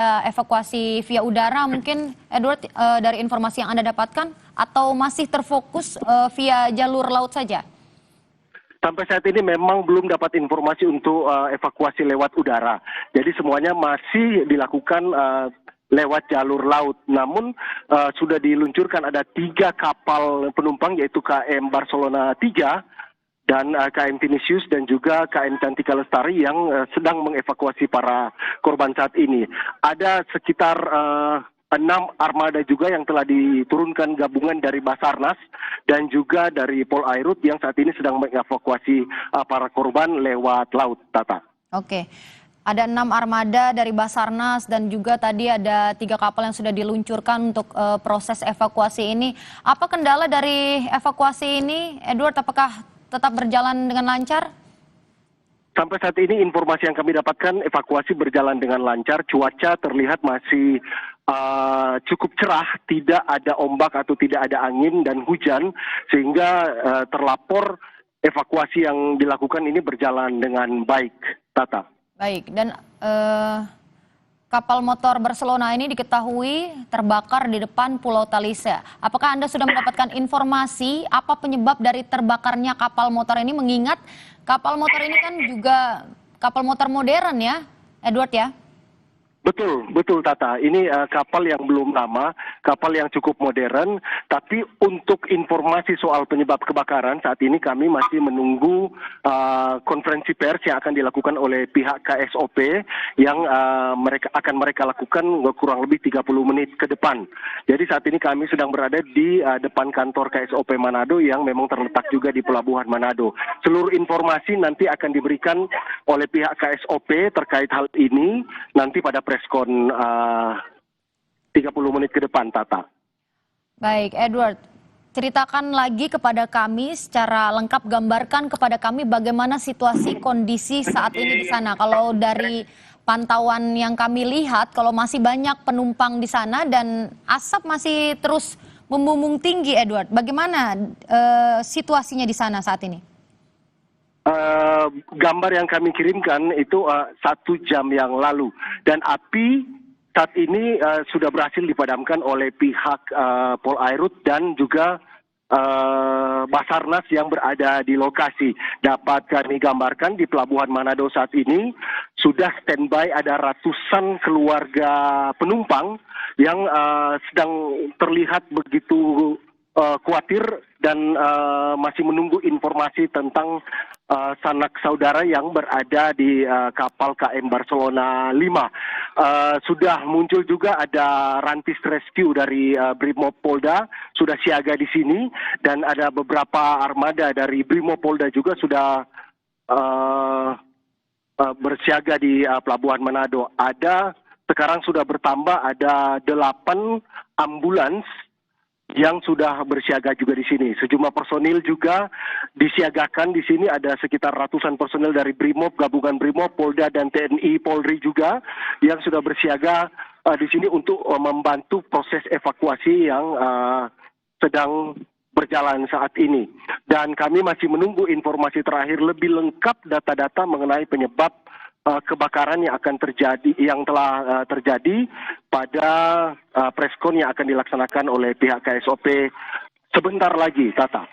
evakuasi via udara mungkin Edward, dari informasi yang Anda dapatkan atau masih terfokus via jalur laut saja? Sampai saat ini memang belum dapat informasi untuk evakuasi lewat udara. Jadi semuanya masih dilakukan lewat jalur laut. Namun sudah diluncurkan ada 3 kapal penumpang yaitu KM Barcelona 3 dan KM Vinicius dan juga KM Cantika Lestari yang sedang mengevakuasi para korban saat ini. Ada sekitar 6 armada juga yang telah diturunkan gabungan dari Basarnas dan juga dari Polairut yang saat ini sedang mengevakuasi para korban lewat laut, Tata. Oke, ada 6 armada dari Basarnas dan juga tadi ada 3 kapal yang sudah diluncurkan untuk proses evakuasi ini. Apa kendala dari evakuasi ini, Edward? Apakah tetap berjalan dengan lancar? Sampai saat ini informasi yang kami dapatkan evakuasi berjalan dengan lancar. Cuaca terlihat masih cukup cerah, tidak ada ombak atau tidak ada angin dan hujan, sehingga terlapor evakuasi yang dilakukan ini berjalan dengan baik, Tata. Baik, dan kapal motor Barcelona ini diketahui terbakar di depan Pulau Talise. Apakah Anda sudah mendapatkan informasi apa penyebab dari terbakarnya kapal motor ini? Mengingat kapal motor ini kan juga kapal motor modern ya, Edward ya? Betul Tata. Ini kapal yang belum lama, kapal yang cukup modern. Tapi untuk informasi soal penyebab kebakaran saat ini kami masih menunggu konferensi pers yang akan dilakukan oleh pihak KSOP yang mereka lakukan kurang lebih 30 menit ke depan. Jadi saat ini kami sedang berada di depan kantor KSOP Manado yang memang terletak juga di Pelabuhan Manado. Seluruh informasi nanti akan diberikan oleh pihak KSOP terkait hal ini nanti pada preskon 30 menit ke depan, Tata. Baik, Edward, ceritakan lagi kepada kami secara lengkap, gambarkan kepada kami bagaimana situasi kondisi saat ini di sana. Kalau dari pantauan yang kami lihat, kalau masih banyak penumpang di sana dan asap masih terus membumbung tinggi, Edward. Bagaimana situasinya di sana saat ini? Gambar yang kami kirimkan itu 1 jam yang lalu dan api saat ini sudah berhasil dipadamkan oleh pihak Polairut dan juga Basarnas yang berada di lokasi. Dapat kami gambarkan di Pelabuhan Manado saat ini sudah standby ada ratusan keluarga penumpang yang sedang terlihat begitu khawatir dan masih menunggu informasi tentang sanak saudara yang berada di kapal KM Barcelona 5. Sudah muncul juga ada rantis rescue dari Brimopolda sudah siaga di sini dan ada beberapa armada dari Brimopolda juga sudah bersiaga di Pelabuhan Manado. Sekarang sudah bertambah ada 8 ambulans yang sudah bersiaga juga di sini. Sejumlah personil juga disiagakan di sini, ada sekitar ratusan personil dari Brimob, gabungan Brimob, Polda dan TNI Polri juga yang sudah bersiaga di sini untuk membantu proses evakuasi yang sedang berjalan saat ini. Dan kami masih menunggu informasi terakhir lebih lengkap data-data mengenai penyebab kebakaran yang akan terjadi, yang telah terjadi pada preskon yang akan dilaksanakan oleh pihak KSOP sebentar lagi, Tata.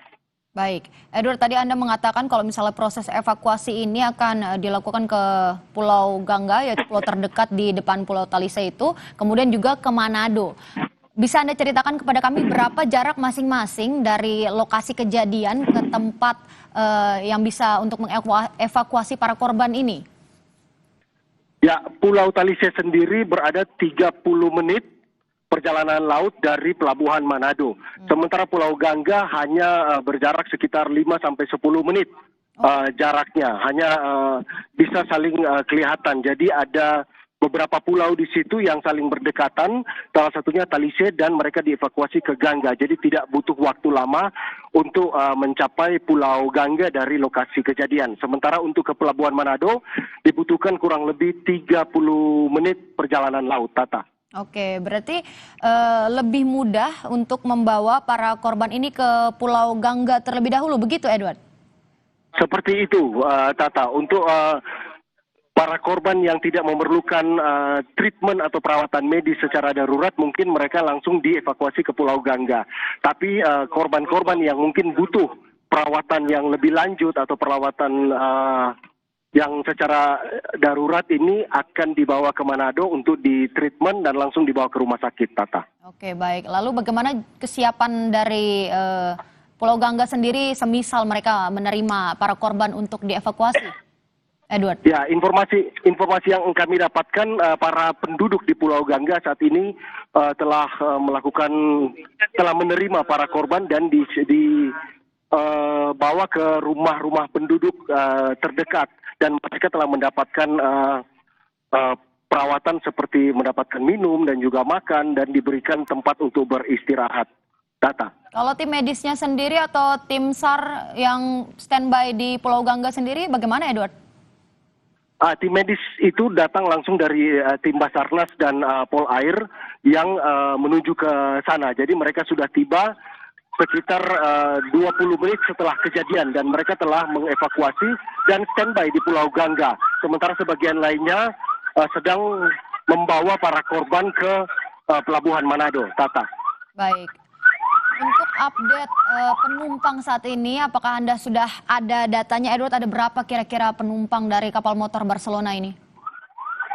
Baik, Edward, tadi Anda mengatakan kalau misalnya proses evakuasi ini akan dilakukan ke Pulau Gangga, yaitu pulau terdekat di depan Pulau Talise itu, kemudian juga ke Manado. Bisa Anda ceritakan kepada kami berapa jarak masing-masing dari lokasi kejadian ke tempat yang bisa untuk mengevakuasi para korban ini? Ya, Pulau Talise sendiri berada 30 menit perjalanan laut dari Pelabuhan Manado. Sementara Pulau Gangga hanya berjarak sekitar 5-10 menit jaraknya. Hanya bisa saling kelihatan. Jadi ada beberapa pulau di situ yang saling berdekatan, salah satunya Talise, dan mereka dievakuasi ke Gangga. Jadi tidak butuh waktu lama untuk mencapai Pulau Gangga dari lokasi kejadian. Sementara untuk ke Pelabuhan Manado dibutuhkan kurang lebih 30 menit perjalanan laut, Tata. Oke, berarti lebih mudah untuk membawa para korban ini ke Pulau Gangga terlebih dahulu, begitu Edward? Seperti itu, Tata. Untuk para korban yang tidak memerlukan treatment atau perawatan medis secara darurat, mungkin mereka langsung dievakuasi ke Pulau Gangga. Tapi korban-korban yang mungkin butuh perawatan yang lebih lanjut atau perawatan yang secara darurat ini akan dibawa ke Manado untuk ditreatment dan langsung dibawa ke rumah sakit, Tata. Oke, baik. Lalu bagaimana kesiapan dari Pulau Gangga sendiri semisal mereka menerima para korban untuk dievakuasi? Edward. Ya, informasi yang kami dapatkan, para penduduk di Pulau Gangga saat ini telah menerima para korban dan dibawa ke rumah-rumah penduduk terdekat, dan mereka telah mendapatkan perawatan seperti mendapatkan minum dan juga makan dan diberikan tempat untuk beristirahat. Tata. Kalau tim medisnya sendiri atau tim SAR yang standby di Pulau Gangga sendiri bagaimana, Edward? Tim medis itu datang langsung dari tim Basarnas dan Polair yang menuju ke sana. Jadi mereka sudah tiba sekitar 20 menit setelah kejadian dan mereka telah mengevakuasi dan standby di Pulau Gangga. Sementara sebagian lainnya sedang membawa para korban ke Pelabuhan Manado. Tata. Baik. Untuk update penumpang saat ini, apakah Anda sudah ada datanya, Edward? Ada berapa kira-kira penumpang dari kapal motor Barcelona ini?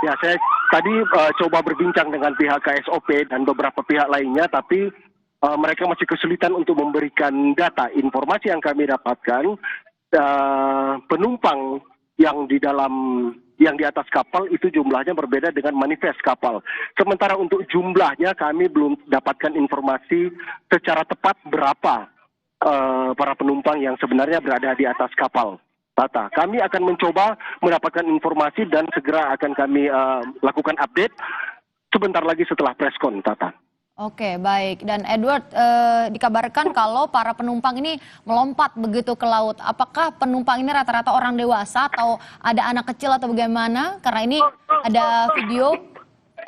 Ya, saya tadi coba berbincang dengan pihak KSOP dan beberapa pihak lainnya, tapi mereka masih kesulitan untuk memberikan data. Informasi yang kami dapatkan, penumpang yang di atas kapal itu jumlahnya berbeda dengan manifest kapal. Sementara untuk jumlahnya kami belum dapatkan informasi secara tepat berapa para penumpang yang sebenarnya berada di atas kapal. Tata, kami akan mencoba mendapatkan informasi dan segera akan kami lakukan update sebentar lagi setelah preskon, Tata. Oke, baik. Dan Edward, dikabarkan kalau para penumpang ini melompat begitu ke laut. Apakah penumpang ini rata-rata orang dewasa atau ada anak kecil atau bagaimana? Karena ini ada video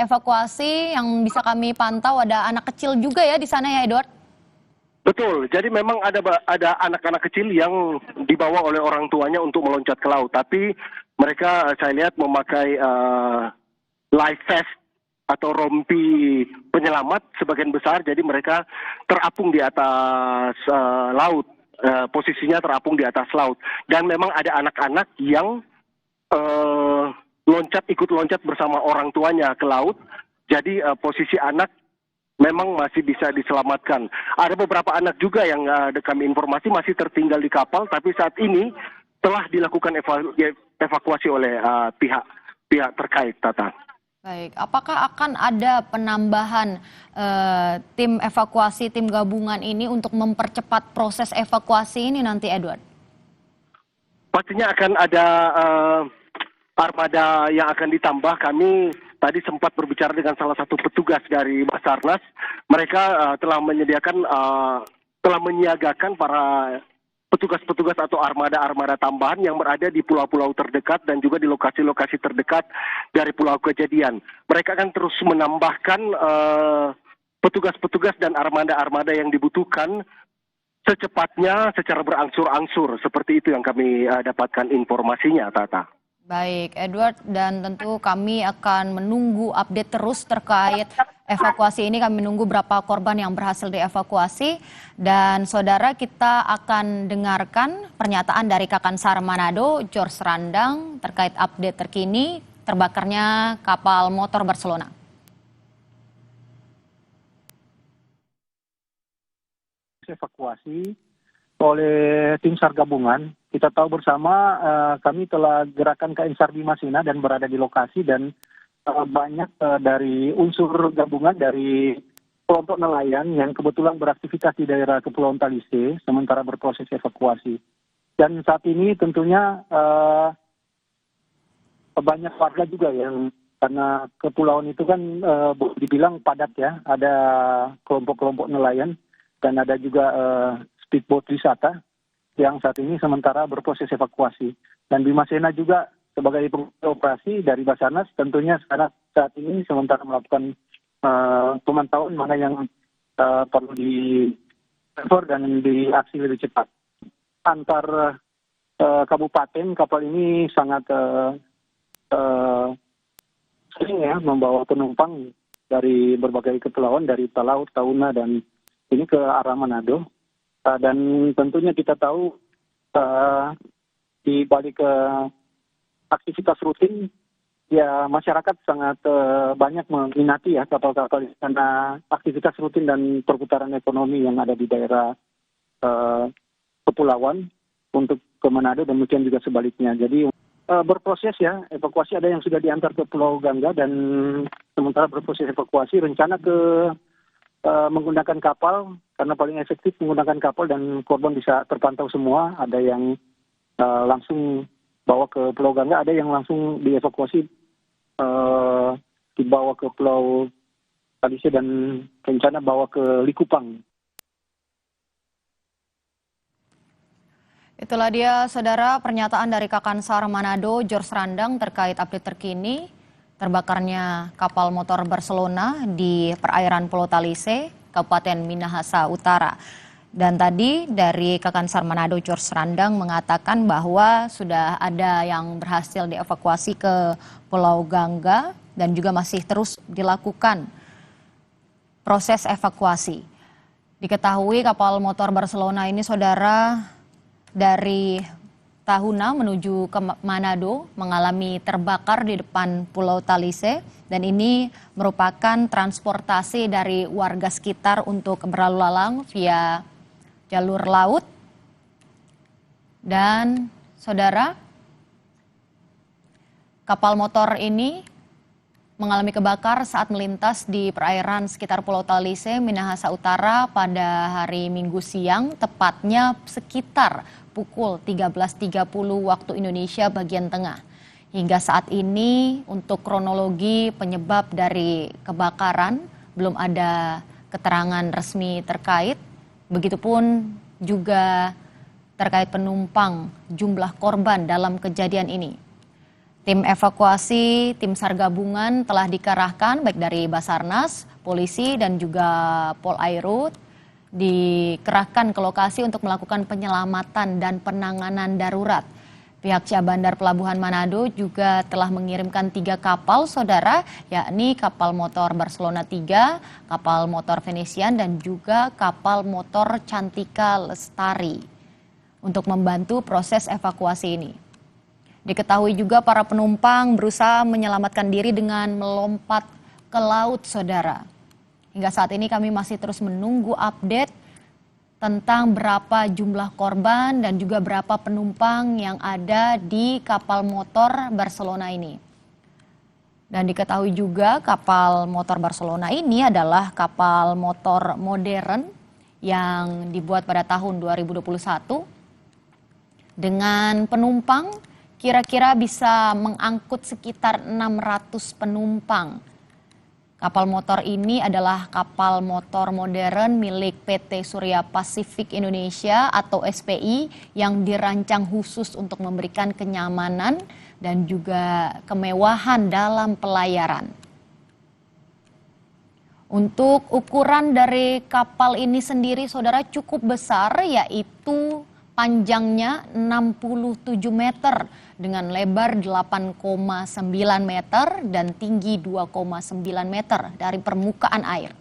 evakuasi yang bisa kami pantau, ada anak kecil juga ya di sana ya, Edward? Betul, jadi memang ada anak-anak kecil yang dibawa oleh orang tuanya untuk meloncat ke laut. Tapi mereka saya lihat memakai life vest atau rompi penyelamat sebagian besar, jadi mereka terapung di atas laut, posisinya terapung di atas laut. Dan memang ada anak-anak yang ikut loncat bersama orang tuanya ke laut, jadi posisi anak memang masih bisa diselamatkan. Ada beberapa anak juga yang kami informasi masih tertinggal di kapal, tapi saat ini telah dilakukan evakuasi oleh pihak terkait, Tata. Baik, apakah akan ada penambahan tim evakuasi, tim gabungan ini untuk mempercepat proses evakuasi ini nanti, Edward? Pastinya akan ada armada yang akan ditambah. Kami tadi sempat berbicara dengan salah satu petugas dari Basarnas. Mereka telah menyiagakan para petugas-petugas atau armada-armada tambahan yang berada di pulau-pulau terdekat dan juga di lokasi-lokasi terdekat dari pulau kejadian. Mereka akan terus menambahkan petugas-petugas dan armada-armada yang dibutuhkan secepatnya secara berangsur-angsur. Seperti itu yang kami dapatkan informasinya, Tata. Baik, Edward, dan tentu kami akan menunggu update terus terkait evakuasi ini. Kami menunggu berapa korban yang berhasil dievakuasi. Dan saudara, kita akan dengarkan pernyataan dari Kakansar Manado, George Randang, terkait update terkini terbakarnya kapal motor Barcelona. Evakuasi oleh tim SAR gabungan. Kita tahu bersama kami telah gerakan KN SAR di Masina dan berada di lokasi, dan banyak dari unsur gabungan dari kelompok nelayan yang kebetulan beraktivitas di daerah Kepulauan Talise sementara berproses evakuasi. Dan saat ini tentunya banyak warga juga yang, karena kepulauan itu kan dibilang padat ya, ada kelompok-kelompok nelayan dan ada juga speedboat wisata yang saat ini sementara berproses evakuasi. Dan Bima Sena juga sebagai operasi dari Basarnas tentunya saat ini sementara melakukan pemantauan mana yang perlu di-transfer dan diaksi lebih cepat. Antar kabupaten kapal ini sangat eh, sering ya membawa penumpang dari berbagai kepulauan, dari Talaut, Tauna, dan ini ke arah Manado. Dan tentunya kita tahu di balik aktivitas rutin, ya masyarakat sangat banyak meminati ya kapal-kapal ini karena aktivitas rutin dan perputaran ekonomi yang ada di daerah kepulauan untuk ke Manado, dan demikian juga sebaliknya. Jadi berproses ya, evakuasi ada yang sudah diantar ke Pulau Gangga, dan sementara berproses evakuasi rencana ke menggunakan kapal karena paling efektif menggunakan kapal dan korban bisa terpantau semua. Ada yang langsung bawa ke Pulau Gangga, ada yang langsung dievakuasi dibawa ke Pulau Talise dan rencana bawa ke Likupang. Itulah dia, saudara, pernyataan dari Kakansar Manado, George Randang terkait update terkini terbakarnya kapal motor Barcelona di perairan Pulau Talise, Kabupaten Minahasa Utara. Dan tadi dari Kakansar Manado, George Randang mengatakan bahwa sudah ada yang berhasil dievakuasi ke Pulau Gangga dan juga masih terus dilakukan proses evakuasi. Diketahui kapal motor Barcelona ini, saudara, dari Tahuna menuju ke Manado mengalami terbakar di depan Pulau Talise, dan ini merupakan transportasi dari warga sekitar untuk berlalu lalang via jalur laut. Dan saudara, kapal motor ini mengalami kebakar saat melintas di perairan sekitar Pulau Talise, Minahasa Utara pada hari Minggu siang, tepatnya sekitar pukul 13.30 waktu Indonesia bagian tengah. Hingga saat ini untuk kronologi penyebab dari kebakaran belum ada keterangan resmi terkait. Begitupun juga terkait penumpang, jumlah korban dalam kejadian ini. Tim evakuasi, tim SAR gabungan telah dikerahkan baik dari Basarnas, polisi dan juga Polairut dikerahkan ke lokasi untuk melakukan penyelamatan dan penanganan darurat. Pihak Syah Bandar Pelabuhan Manado juga telah mengirimkan 3 kapal, saudara, yakni kapal motor Barcelona 3, kapal motor Venetian, dan juga kapal motor Cantika Lestari untuk membantu proses evakuasi ini. Diketahui juga para penumpang berusaha menyelamatkan diri dengan melompat ke laut, saudara. Hingga saat ini kami masih terus menunggu update tentang berapa jumlah korban dan juga berapa penumpang yang ada di kapal motor Barcelona ini. Dan diketahui juga kapal motor Barcelona ini adalah kapal motor modern yang dibuat pada tahun 2021 dengan penumpang kira-kira bisa mengangkut sekitar 600 penumpang. Kapal motor ini adalah kapal motor modern milik PT Surya Pasifik Indonesia atau SPI yang dirancang khusus untuk memberikan kenyamanan dan juga kemewahan dalam pelayaran. Untuk ukuran dari kapal ini sendiri, saudara, cukup besar, yaitu panjangnya 67 meter dengan lebar 8,9 meter dan tinggi 2,9 meter dari permukaan air.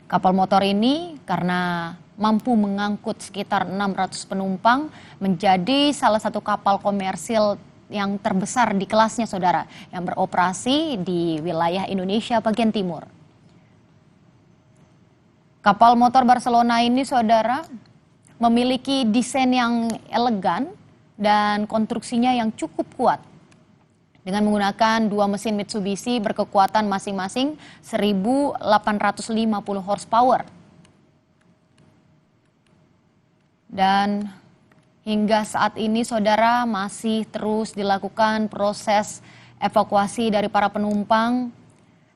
Kapal motor ini karena mampu mengangkut sekitar 600 penumpang menjadi salah satu kapal komersil yang terbesar di kelasnya, saudara, yang beroperasi di wilayah Indonesia bagian timur. Kapal motor Barcelona ini, saudara, memiliki desain yang elegan dan konstruksinya yang cukup kuat. Dengan menggunakan 2 mesin Mitsubishi berkekuatan masing-masing 1.850 horsepower. Dan hingga saat ini, saudara, masih terus dilakukan proses evakuasi dari para penumpang.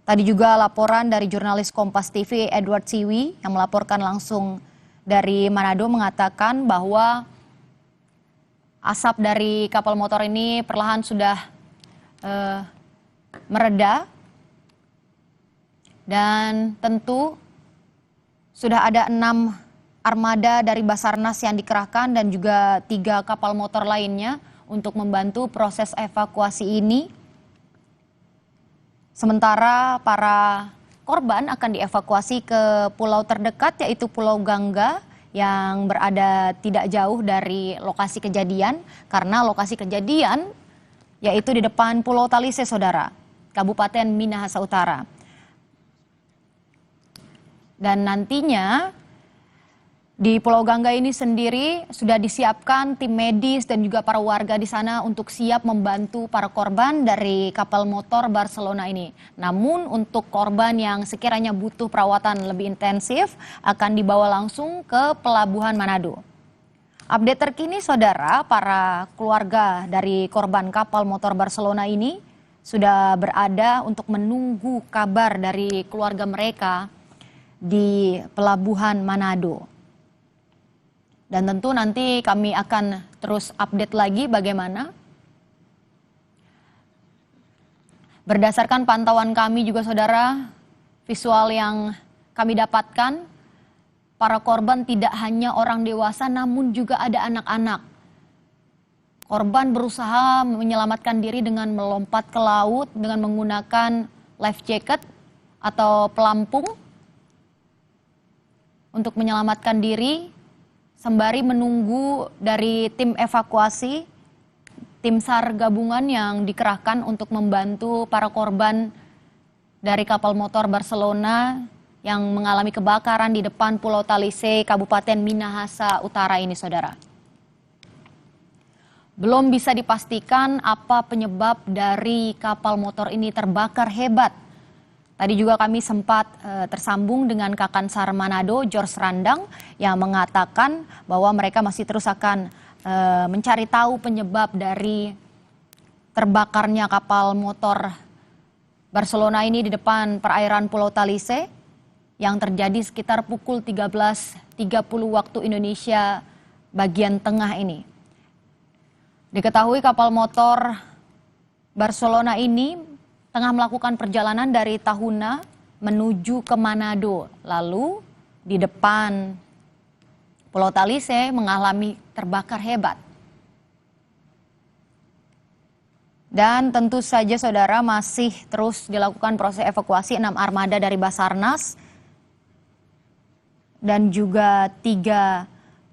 Tadi juga laporan dari jurnalis Kompas TV Edward Siwi yang melaporkan langsung dari Manado mengatakan bahwa asap dari kapal motor ini perlahan sudah mereda, dan tentu sudah ada 6 armada dari Basarnas yang dikerahkan dan juga 3 kapal motor lainnya untuk membantu proses evakuasi ini. Sementara para korban akan dievakuasi ke pulau terdekat yaitu Pulau Gangga yang berada tidak jauh dari lokasi kejadian, karena lokasi kejadian yaitu di depan Pulau Talise, Saudara, Kabupaten Minahasa Utara. Dan nantinya di Pulau Gangga ini sendiri sudah disiapkan tim medis dan juga para warga di sana untuk siap membantu para korban dari kapal motor Barcelona ini. Namun untuk korban yang sekiranya butuh perawatan lebih intensif akan dibawa langsung ke Pelabuhan Manado. Update terkini, Saudara, para keluarga dari korban kapal motor Barcelona ini sudah berada untuk menunggu kabar dari keluarga mereka di Pelabuhan Manado. Dan tentu nanti kami akan terus update lagi bagaimana. Berdasarkan pantauan kami juga, Saudara, visual yang kami dapatkan, para korban tidak hanya orang dewasa namun juga ada anak-anak. Korban berusaha menyelamatkan diri dengan melompat ke laut dengan menggunakan life jacket atau pelampung untuk menyelamatkan diri, sembari menunggu dari tim evakuasi, tim SAR gabungan yang dikerahkan untuk membantu para korban dari kapal motor Barcelona yang mengalami kebakaran di depan Pulau Talise, Kabupaten Minahasa Utara ini, Saudara. Belum bisa dipastikan apa penyebab dari kapal motor ini terbakar hebat. Tadi juga kami sempat tersambung dengan Kakansar Manado, George Randang, yang mengatakan bahwa mereka masih terus akan mencari tahu penyebab dari terbakarnya kapal motor Barcelona ini di depan perairan Pulau Talise yang terjadi sekitar pukul 13.30 waktu Indonesia bagian tengah ini. Diketahui kapal motor Barcelona ini tengah melakukan perjalanan dari Tahuna menuju ke Manado. Lalu di depan Pulau Talise mengalami terbakar hebat. Dan tentu saja, Saudara, masih terus dilakukan proses evakuasi 6 armada dari Basarnas dan juga 3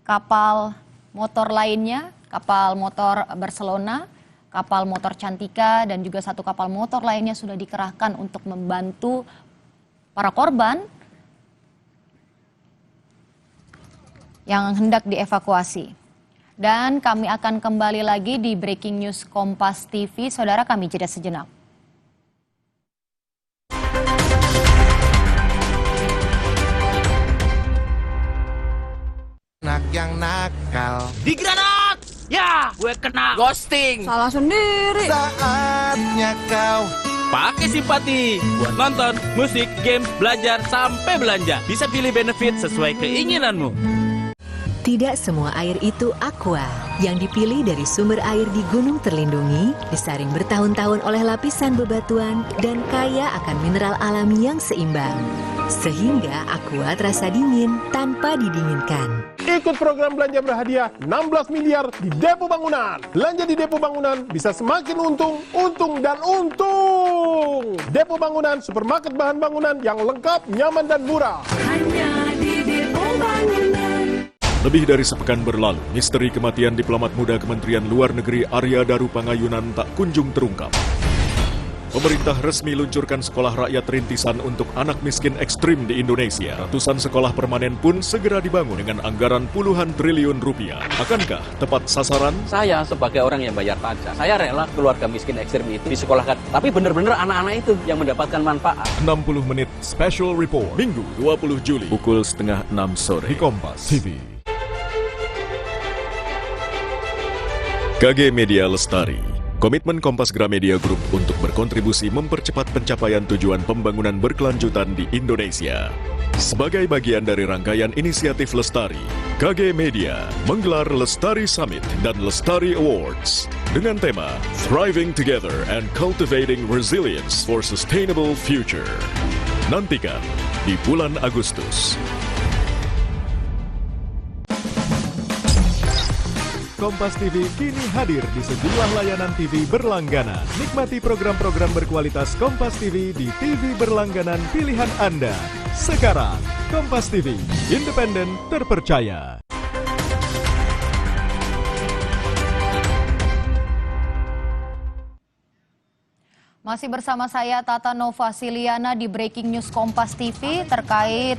kapal motor lainnya, kapal motor Barcelona, kapal motor Cantika, dan juga 1 kapal motor lainnya sudah dikerahkan untuk membantu para korban yang hendak dievakuasi. Dan kami akan kembali lagi di Breaking News Kompas TV. Saudara, kami jeda sejenak. Anak yang nakal Digranat! Ya, gue kena ghosting. Salah sendiri. saatnya kau Pakai simpati buat nonton, musik, game, belajar, sampai belanja. Bisa pilih benefit sesuai keinginanmu. Tidak semua air itu aqua. Yang dipilih dari sumber air di gunung terlindungi, disaring bertahun-tahun oleh lapisan bebatuan, dan kaya akan mineral alami yang seimbang. Sehingga aqua terasa dingin tanpa didinginkan. Ikut program belanja berhadiah 16 miliar di Depo Bangunan. Belanja di Depo Bangunan bisa semakin untung, dan untung. Depo Bangunan, supermarket bahan bangunan yang lengkap, nyaman, dan murah. Hanya di Depo Bangunan. Lebih dari sepekan berlalu, misteri kematian diplomat muda Kementerian Luar Negeri Arya Daru Pangayunan tak kunjung terungkap. Pemerintah resmi luncurkan sekolah rakyat rintisan untuk anak miskin ekstrim di Indonesia. Ratusan sekolah permanen pun segera dibangun dengan anggaran puluhan triliun rupiah. Akankah tepat sasaran? Saya sebagai orang yang bayar pajak, saya rela keluarga miskin ekstrim itu disekolahkan. Tapi benar-benar anak-anak itu yang mendapatkan manfaat. 60 menit special report, Minggu 20 Juli, pukul 5:30 sore di Kompas TV. KG Media Lestari. Komitmen Kompas Gramedia Group untuk berkontribusi mempercepat pencapaian tujuan pembangunan berkelanjutan di Indonesia. Sebagai bagian dari rangkaian inisiatif Lestari, KG Media menggelar Lestari Summit dan Lestari Awards dengan tema Thriving Together and Cultivating Resilience for Sustainable Future. Nantikan di bulan Agustus. Kompas TV kini hadir di sejumlah layanan TV berlangganan. Nikmati program-program berkualitas Kompas TV di TV berlangganan pilihan Anda. Sekarang, Kompas TV, independen, terpercaya. Masih bersama saya Tata Nova Siliana di Breaking News Kompas TV terkait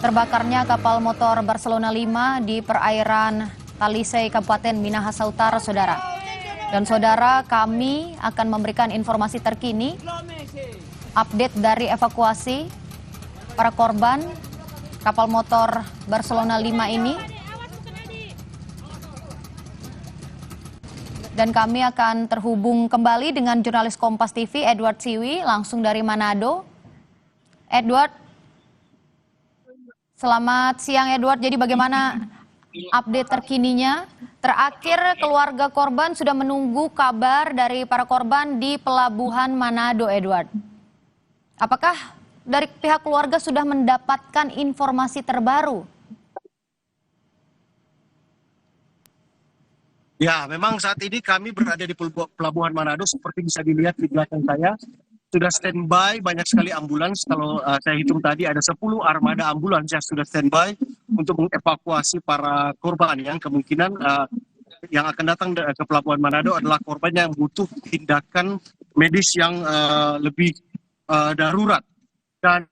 terbakarnya kapal motor Barcelona 5 di perairan Talisay, Kabupaten Minahasa Utara, saudara. Dan saudara, kami akan memberikan informasi terkini, update dari evakuasi para korban kapal motor Barcelona 5 ini. Dan kami akan terhubung kembali dengan jurnalis Kompas TV Edward Siwi langsung dari Manado. Edward, selamat siang Edward. Jadi bagaimana update terkininya? Terakhir keluarga korban sudah menunggu kabar dari para korban di Pelabuhan Manado, Edward. Apakah dari pihak keluarga sudah mendapatkan informasi terbaru? Ya, memang saat ini kami berada di Pelabuhan Manado, seperti bisa dilihat di belakang saya. Sudah standby banyak sekali ambulans. Kalau saya hitung tadi ada 10 armada ambulans yang sudah standby untuk mengevakuasi para korban yang kemungkinan yang akan datang ke Pelabuhan Manado adalah korban yang butuh tindakan medis yang lebih darurat. Dan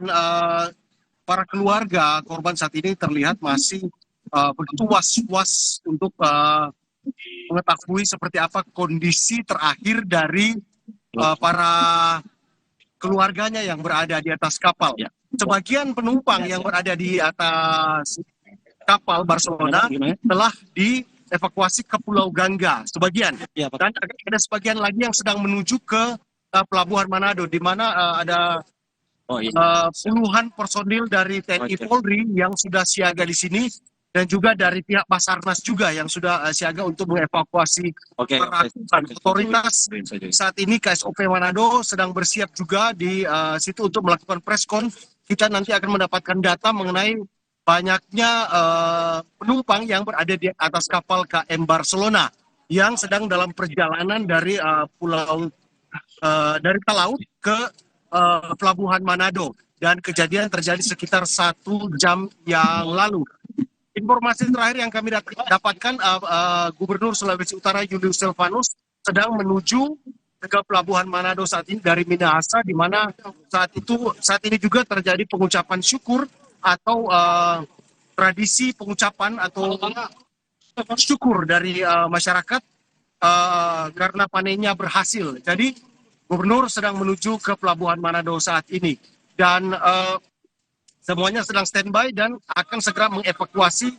para keluarga korban saat ini terlihat masih begitu was-was untuk mengetahui seperti apa kondisi terakhir dari para keluarganya yang berada di atas kapal. Sebagian penumpang yang berada di atas kapal Barcelona telah dievakuasi ke Pulau Gangga, sebagian. Dan ada sebagian lagi yang sedang menuju ke Pelabuhan Manado, di mana ada puluhan personil dari TNI Polri yang sudah siaga di sini. Dan juga dari pihak Basarnas juga yang sudah siaga untuk mengevakuasi para otoritas. Saat ini KSOP Manado sedang bersiap juga di situ untuk melakukan preskon. Kita nanti akan mendapatkan data mengenai banyaknya penumpang yang berada di atas kapal KM Barcelona yang sedang dalam perjalanan dari dari Talaut ke Pelabuhan Manado. Dan kejadian terjadi sekitar 1 jam yang lalu. Informasi terakhir yang kami dapatkan, Gubernur Sulawesi Utara Julius Silvanus sedang menuju ke Pelabuhan Manado saat ini dari Minahasa, di mana saat ini juga terjadi pengucapan syukur atau tradisi pengucapan atau syukur dari masyarakat karena panennya berhasil. Jadi Gubernur sedang menuju ke Pelabuhan Manado saat ini dan semuanya sedang standby dan akan segera mengevakuasi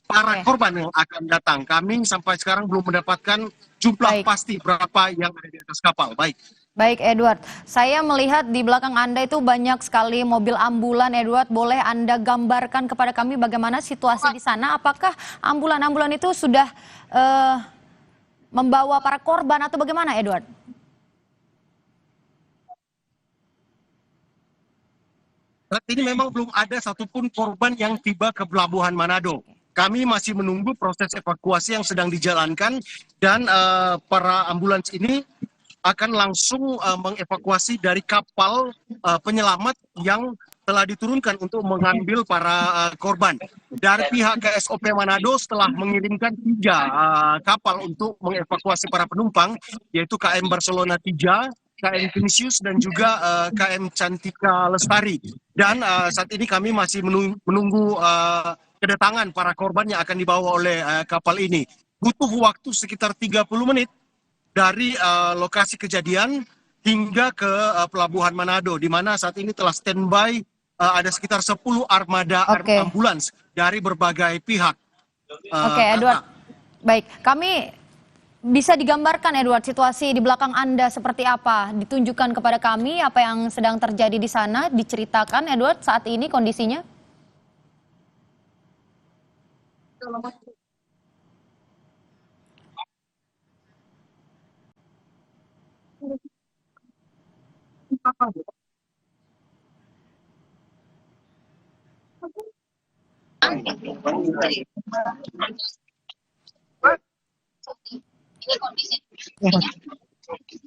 para korban yang akan datang. Kami sampai sekarang belum mendapatkan jumlah pasti berapa yang ada di atas kapal. Baik Edward, saya melihat di belakang Anda itu banyak sekali mobil ambulan, Edward. Boleh Anda gambarkan kepada kami bagaimana situasi di sana? Apakah ambulan-ambulan itu sudah membawa para korban atau bagaimana, Edward? Saat ini memang belum ada satupun korban yang tiba ke Pelabuhan Manado. Kami masih menunggu proses evakuasi yang sedang dijalankan dan para ambulans ini akan langsung mengevakuasi dari kapal penyelamat yang telah diturunkan untuk mengambil para korban. Dari pihak KSOP Manado setelah mengirimkan 3 kapal untuk mengevakuasi para penumpang, yaitu KM Barcelona 3, KM Vinicius dan juga KM Cantika Lestari. Dan saat ini kami masih menunggu kedatangan para korban yang akan dibawa oleh kapal ini. Butuh waktu sekitar 30 menit dari lokasi kejadian hingga ke Pelabuhan Manado, di mana saat ini telah standby ada sekitar 10 armada ambulans dari berbagai pihak. Oke, Edward. Baik, kami bisa digambarkan, Edward, situasi di belakang Anda seperti apa? Ditunjukkan kepada kami apa yang sedang terjadi di sana, diceritakan, Edward, saat ini kondisinya?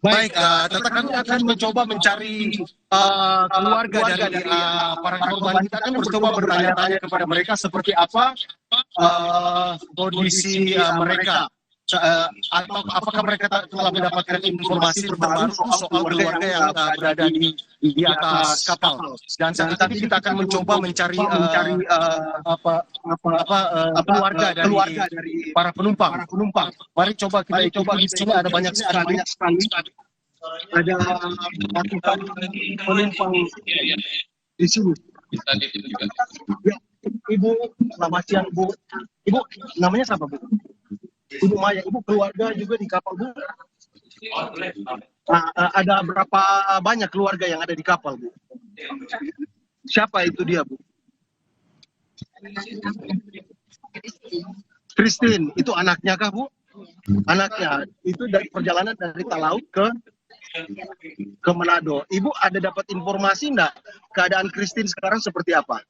Baik, tetap kami akan mencoba mencari keluarga dari para korban. Kita akan mencoba bertanya-tanya kepada mereka seperti apa kondisi mereka. Atau apakah mereka telah mendapatkan informasi terbaru soal keluarga yang berada di atas kapal. Dan saat ini kita akan mencoba mencari keluarga dari para penumpang. Mari coba kita ikuti. Di sini ada banyak sekali. Ada ratusan penumpang di sini. Ya, Ibu, selamat siang Bu. Ibu, namanya siapa Bu? Ibu Maya, Ibu keluarga juga di kapal Bu? Ada berapa banyak keluarga yang ada di kapal Bu? Siapa itu dia Bu? Christine, itu anaknya kah Bu? Anaknya, itu dari perjalanan dari Talaut ke Manado. Ibu ada dapat informasi enggak keadaan Christine sekarang seperti apa?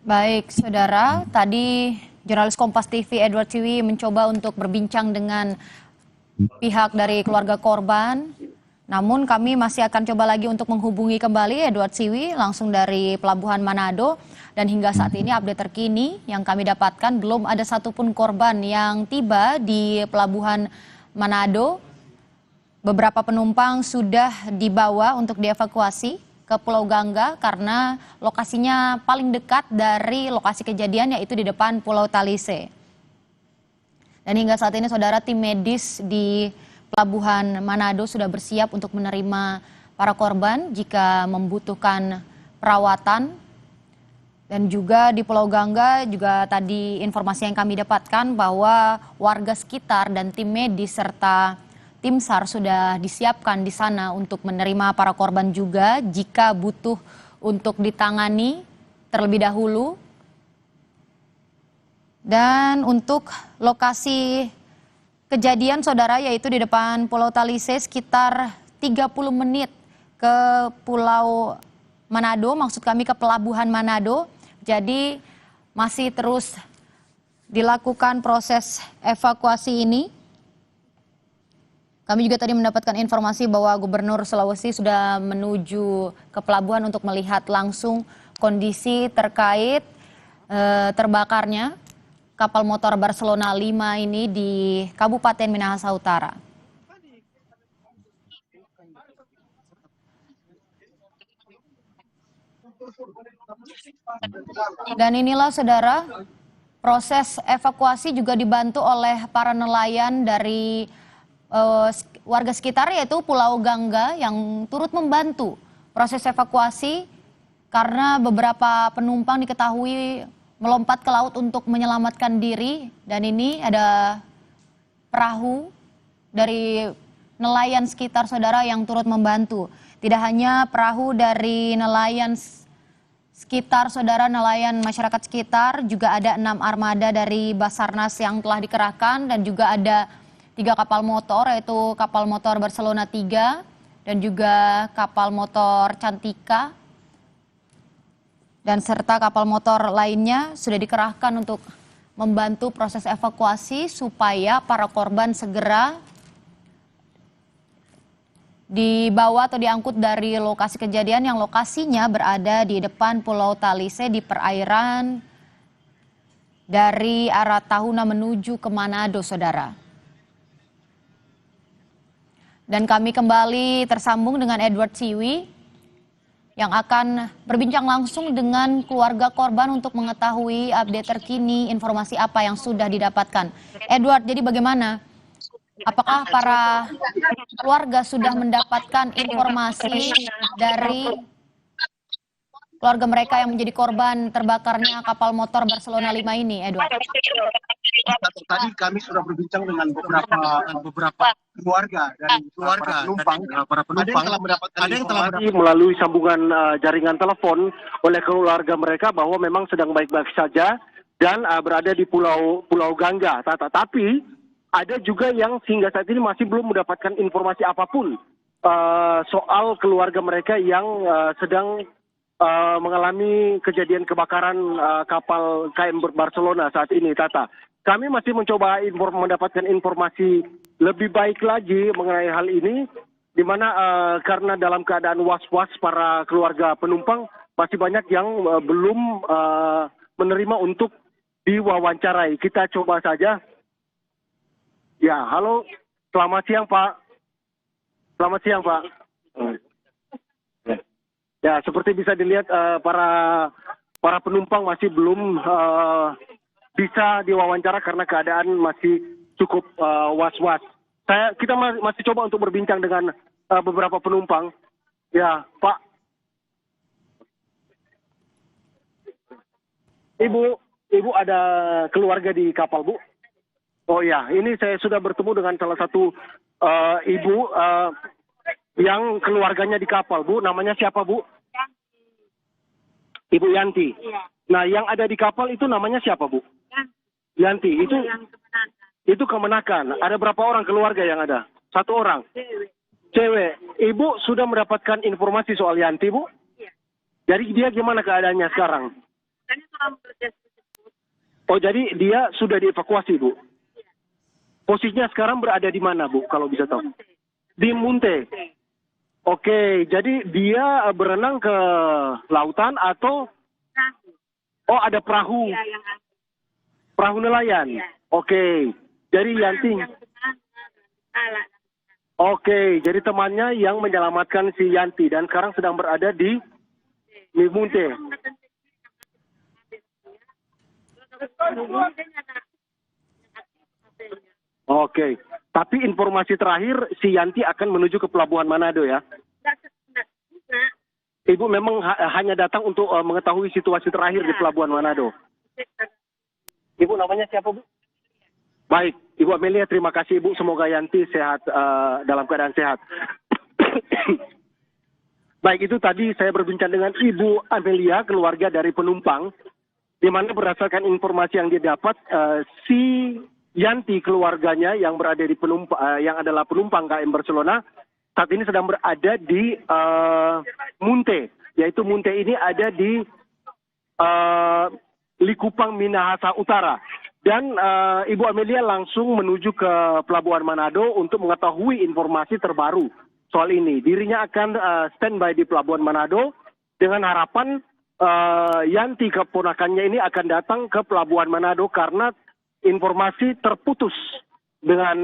Baik, saudara, tadi jurnalis Kompas TV Edward Siwi mencoba untuk berbincang dengan pihak dari keluarga korban. Namun kami masih akan coba lagi untuk menghubungi kembali Edward Siwi langsung dari Pelabuhan Manado. Dan hingga saat ini update terkini yang kami dapatkan belum ada satupun korban yang tiba di Pelabuhan Manado. Beberapa penumpang sudah dibawa untuk dievakuasi ke Pulau Gangga karena lokasinya paling dekat dari lokasi kejadian yaitu di depan Pulau Talise. Dan hingga saat ini saudara, tim medis di Pelabuhan Manado sudah bersiap untuk menerima para korban jika membutuhkan perawatan. Dan juga di Pulau Gangga juga tadi informasi yang kami dapatkan bahwa warga sekitar dan tim medis serta tim SAR sudah disiapkan di sana untuk menerima para korban juga jika butuh untuk ditangani terlebih dahulu. Dan untuk lokasi kejadian saudara yaitu di depan Pulau Talise sekitar 30 menit ke Pulau Manado, maksud kami ke Pelabuhan Manado. Jadi masih terus dilakukan proses evakuasi ini. Kami juga tadi mendapatkan informasi bahwa Gubernur Sulawesi sudah menuju ke pelabuhan untuk melihat langsung kondisi terkait terbakarnya kapal motor Barcelona 5 ini di Kabupaten Minahasa Utara. Dan inilah saudara, proses evakuasi juga dibantu oleh para nelayan dari warga sekitar yaitu Pulau Gangga yang turut membantu proses evakuasi karena beberapa penumpang diketahui melompat ke laut untuk menyelamatkan diri. Dan ini ada perahu dari nelayan sekitar saudara yang turut membantu. Tidak hanya perahu dari nelayan sekitar saudara, nelayan masyarakat sekitar, juga ada 6 armada dari Basarnas yang telah dikerahkan dan juga ada 3 kapal motor yaitu kapal motor Barcelona 3 dan juga kapal motor Cantika dan serta kapal motor lainnya sudah dikerahkan untuk membantu proses evakuasi supaya para korban segera dibawa atau diangkut dari lokasi kejadian yang lokasinya berada di depan Pulau Talise di perairan dari arah Tahuna menuju ke Manado saudara. Dan kami kembali tersambung dengan Edward Siwi yang akan berbincang langsung dengan keluarga korban untuk mengetahui update terkini informasi apa yang sudah didapatkan. Edward, jadi bagaimana? Apakah para keluarga sudah mendapatkan informasi dari keluarga mereka yang menjadi korban terbakarnya kapal motor Barcelona 5 ini, Edward? Tadi kami sudah berbincang dengan beberapa keluarga dan para penumpang. Ada yang telah melalui sambungan jaringan telepon oleh keluarga mereka bahwa memang sedang baik-baik saja dan berada di Pulau Gangga. Tapi ada juga yang hingga saat ini masih belum mendapatkan informasi apapun soal keluarga mereka yang sedang mengalami kejadian kebakaran kapal KM Barcelona saat ini, Tata. Kami masih mencoba mendapatkan informasi lebih baik lagi mengenai hal ini, di mana karena dalam keadaan was-was para keluarga penumpang, masih banyak yang belum menerima untuk diwawancarai. Kita coba saja. Ya, halo. Selamat siang, Pak. Selamat siang, Pak. Ya, seperti bisa dilihat para penumpang masih belum bisa diwawancara karena keadaan masih cukup was-was. Kita masih coba untuk berbincang dengan beberapa penumpang. Ya, Pak. Ibu ada keluarga di kapal, Bu? Oh ya, ini saya sudah bertemu dengan salah satu ibu yang keluarganya di kapal, Bu. Namanya siapa, Bu? Ibu Yanti. Nah, yang ada di kapal itu namanya siapa, Bu? Yanti. Itu kemenakan. Ada berapa orang keluarga yang ada? 1 orang. Cewek. Ibu sudah mendapatkan informasi soal Yanti, Bu? Jadi dia gimana keadaannya sekarang? Oh, jadi dia sudah dievakuasi, Bu? Posisinya sekarang berada di mana, Bu, kalau bisa tahu? Di Munte. Oke, jadi dia berenang ke lautan atau? Oh, ada perahu. Perahu nelayan. Oke, jadi Yanti. Oke, jadi temannya yang menyelamatkan si Yanti dan sekarang sedang berada di Munte. Oke, tapi informasi terakhir si Yanti akan menuju ke Pelabuhan Manado ya? Ibu memang hanya datang untuk mengetahui situasi terakhir di Pelabuhan Manado. Ibu namanya siapa, Bu? Baik, Ibu Amelia, terima kasih Ibu. Semoga Yanti sehat, dalam keadaan sehat. Baik, itu tadi saya berbincang dengan Ibu Amelia, keluarga dari penumpang, di mana berdasarkan informasi yang dia dapat, si Yanti keluarganya yang berada di yang adalah penumpang KM Barcelona saat ini sedang berada di Munte, yaitu Munte ini ada di Likupang, Minahasa Utara. Dan Ibu Amelia langsung menuju ke Pelabuhan Manado untuk mengetahui informasi terbaru soal ini. Dirinya akan standby di Pelabuhan Manado dengan harapan Yanti keponakannya ini akan datang ke Pelabuhan Manado karena informasi terputus dengan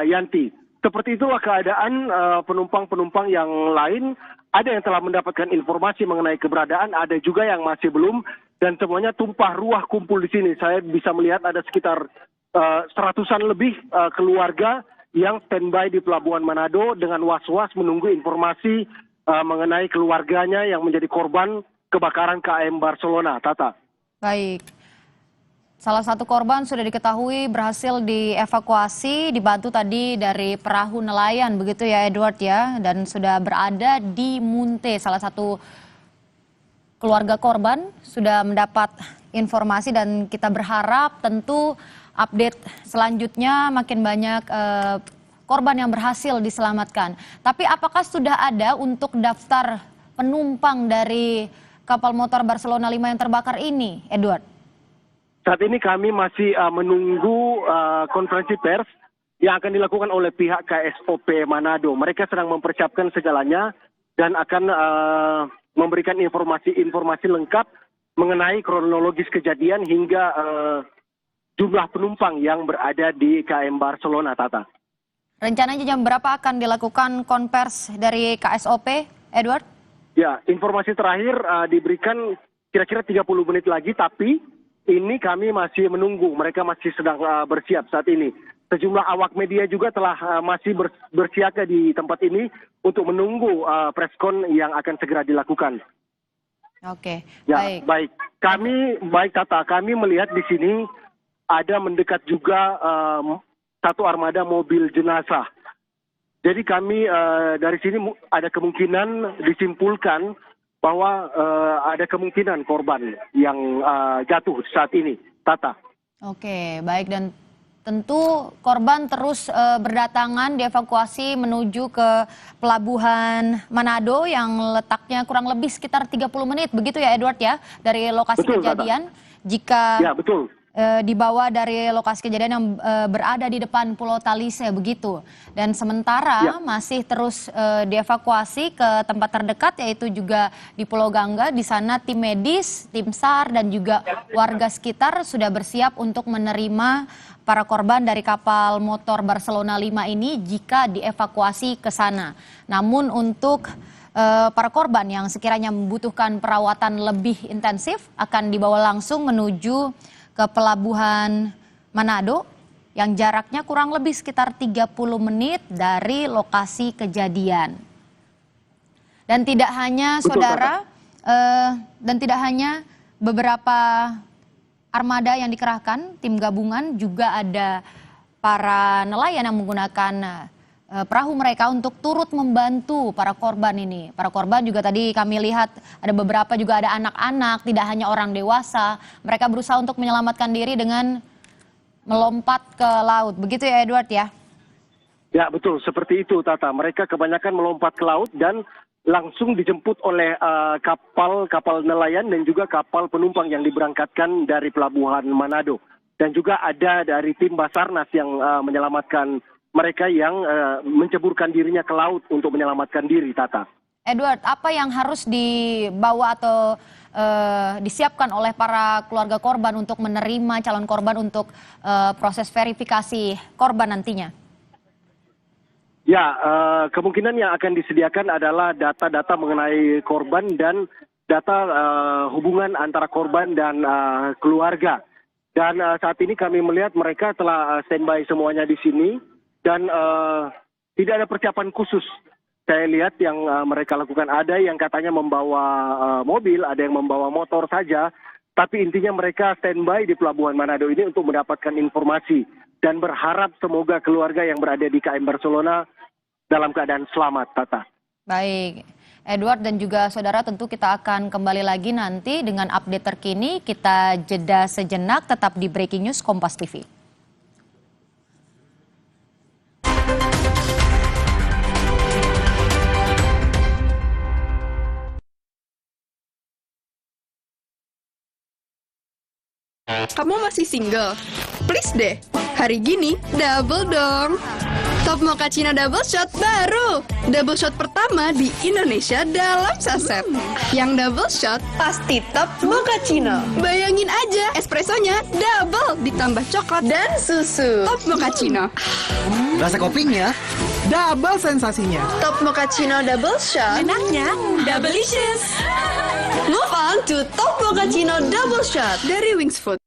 Yanti. Seperti itulah keadaan penumpang-penumpang yang lain. Ada yang telah mendapatkan informasi mengenai keberadaan, ada juga yang masih belum, dan semuanya tumpah ruah kumpul di sini. Saya bisa melihat ada sekitar 100-an lebih keluarga yang standby di Pelabuhan Manado dengan was-was menunggu informasi mengenai keluarganya yang menjadi korban kebakaran KM Barcelona. Tata. Baik. Salah satu korban sudah diketahui berhasil dievakuasi, dibantu tadi dari perahu nelayan, begitu ya Edward ya, dan sudah berada di Munte. Salah satu keluarga korban sudah mendapat informasi dan kita berharap tentu update selanjutnya makin banyak korban yang berhasil diselamatkan. Tapi apakah sudah ada untuk daftar penumpang dari kapal motor Barcelona 5 yang terbakar ini, Edward? Saat ini kami masih menunggu konferensi pers yang akan dilakukan oleh pihak KSOP Manado. Mereka sedang mempersiapkan segalanya dan akan memberikan informasi lengkap mengenai kronologis kejadian hingga jumlah penumpang yang berada di KM Barcelona, Tata. Rencananya jam berapa akan dilakukan konvers dari KSOP, Edward? Ya, informasi terakhir diberikan kira-kira 30 menit lagi, tapi ini kami masih menunggu, mereka masih sedang bersiap saat ini. Sejumlah awak media juga telah masih bersiaga di tempat ini untuk menunggu preskon yang akan segera dilakukan. Oke, ya, baik. Baik Tata, kami melihat di sini ada mendekat juga satu armada mobil jenazah. Jadi kami dari sini ada kemungkinan disimpulkan bahwa ada kemungkinan korban yang jatuh saat ini, Tata. Oke, baik, dan tentu korban terus berdatangan dievakuasi menuju ke pelabuhan Manado yang letaknya kurang lebih sekitar 30 menit begitu ya Edward ya dari lokasi kejadian. Jika ya, betul. Dibawa dari lokasi kejadian yang berada di depan Pulau Talise begitu. Dan sementara masih terus dievakuasi ke tempat terdekat yaitu juga di Pulau Gangga. Di sana tim medis, tim SAR dan juga warga sekitar sudah bersiap untuk menerima para korban dari kapal motor Barcelona 5 ini jika dievakuasi ke sana. Namun untuk para korban yang sekiranya membutuhkan perawatan lebih intensif akan dibawa langsung menuju ke pelabuhan Manado yang jaraknya kurang lebih sekitar 30 menit dari lokasi kejadian. Dan tidak hanya saudara, dan tidak hanya beberapa armada yang dikerahkan, tim gabungan juga ada para nelayan yang menggunakan perahu mereka untuk turut membantu para korban ini. Para korban juga tadi kami lihat ada beberapa juga ada anak-anak, tidak hanya orang dewasa. Mereka berusaha untuk menyelamatkan diri dengan melompat ke laut. Begitu ya Edward ya? Ya betul, seperti itu Tata. Mereka kebanyakan melompat ke laut dan langsung dijemput oleh kapal nelayan dan juga kapal penumpang yang diberangkatkan dari pelabuhan Manado. Dan juga ada dari tim Basarnas yang menyelamatkan mereka yang menceburkan dirinya ke laut untuk menyelamatkan diri, Tata. Edward, apa yang harus dibawa atau disiapkan oleh para keluarga korban untuk menerima calon korban untuk proses verifikasi korban nantinya? Ya, kemungkinan yang akan disediakan adalah data-data mengenai korban dan data hubungan antara korban dan keluarga. Dan saat ini kami melihat mereka telah standby semuanya di sini. Dan tidak ada persiapan khusus. Saya lihat yang mereka lakukan ada yang katanya membawa mobil, ada yang membawa motor saja. Tapi intinya mereka standby di Pelabuhan Manado ini untuk mendapatkan informasi. Dan berharap semoga keluarga yang berada di KM Barcelona dalam keadaan selamat, Tata. Baik, Edward dan juga saudara tentu kita akan kembali lagi nanti dengan update terkini. Kita jeda sejenak, tetap di Breaking News Kompas TV. Kamu masih single? Please deh, hari gini double dong. Top Mochaccino Double Shot baru. Double shot pertama di Indonesia dalam saset. Yang double shot pasti Top Mochaccino. Bayangin aja, espressonya double ditambah coklat dan susu. Top Mochaccino. Rasa kopinya double sensasinya. Top Mochaccino Double Shot. Enaknya double-licious. Move on to Top Mochaccino Double Shot dari Wings Food.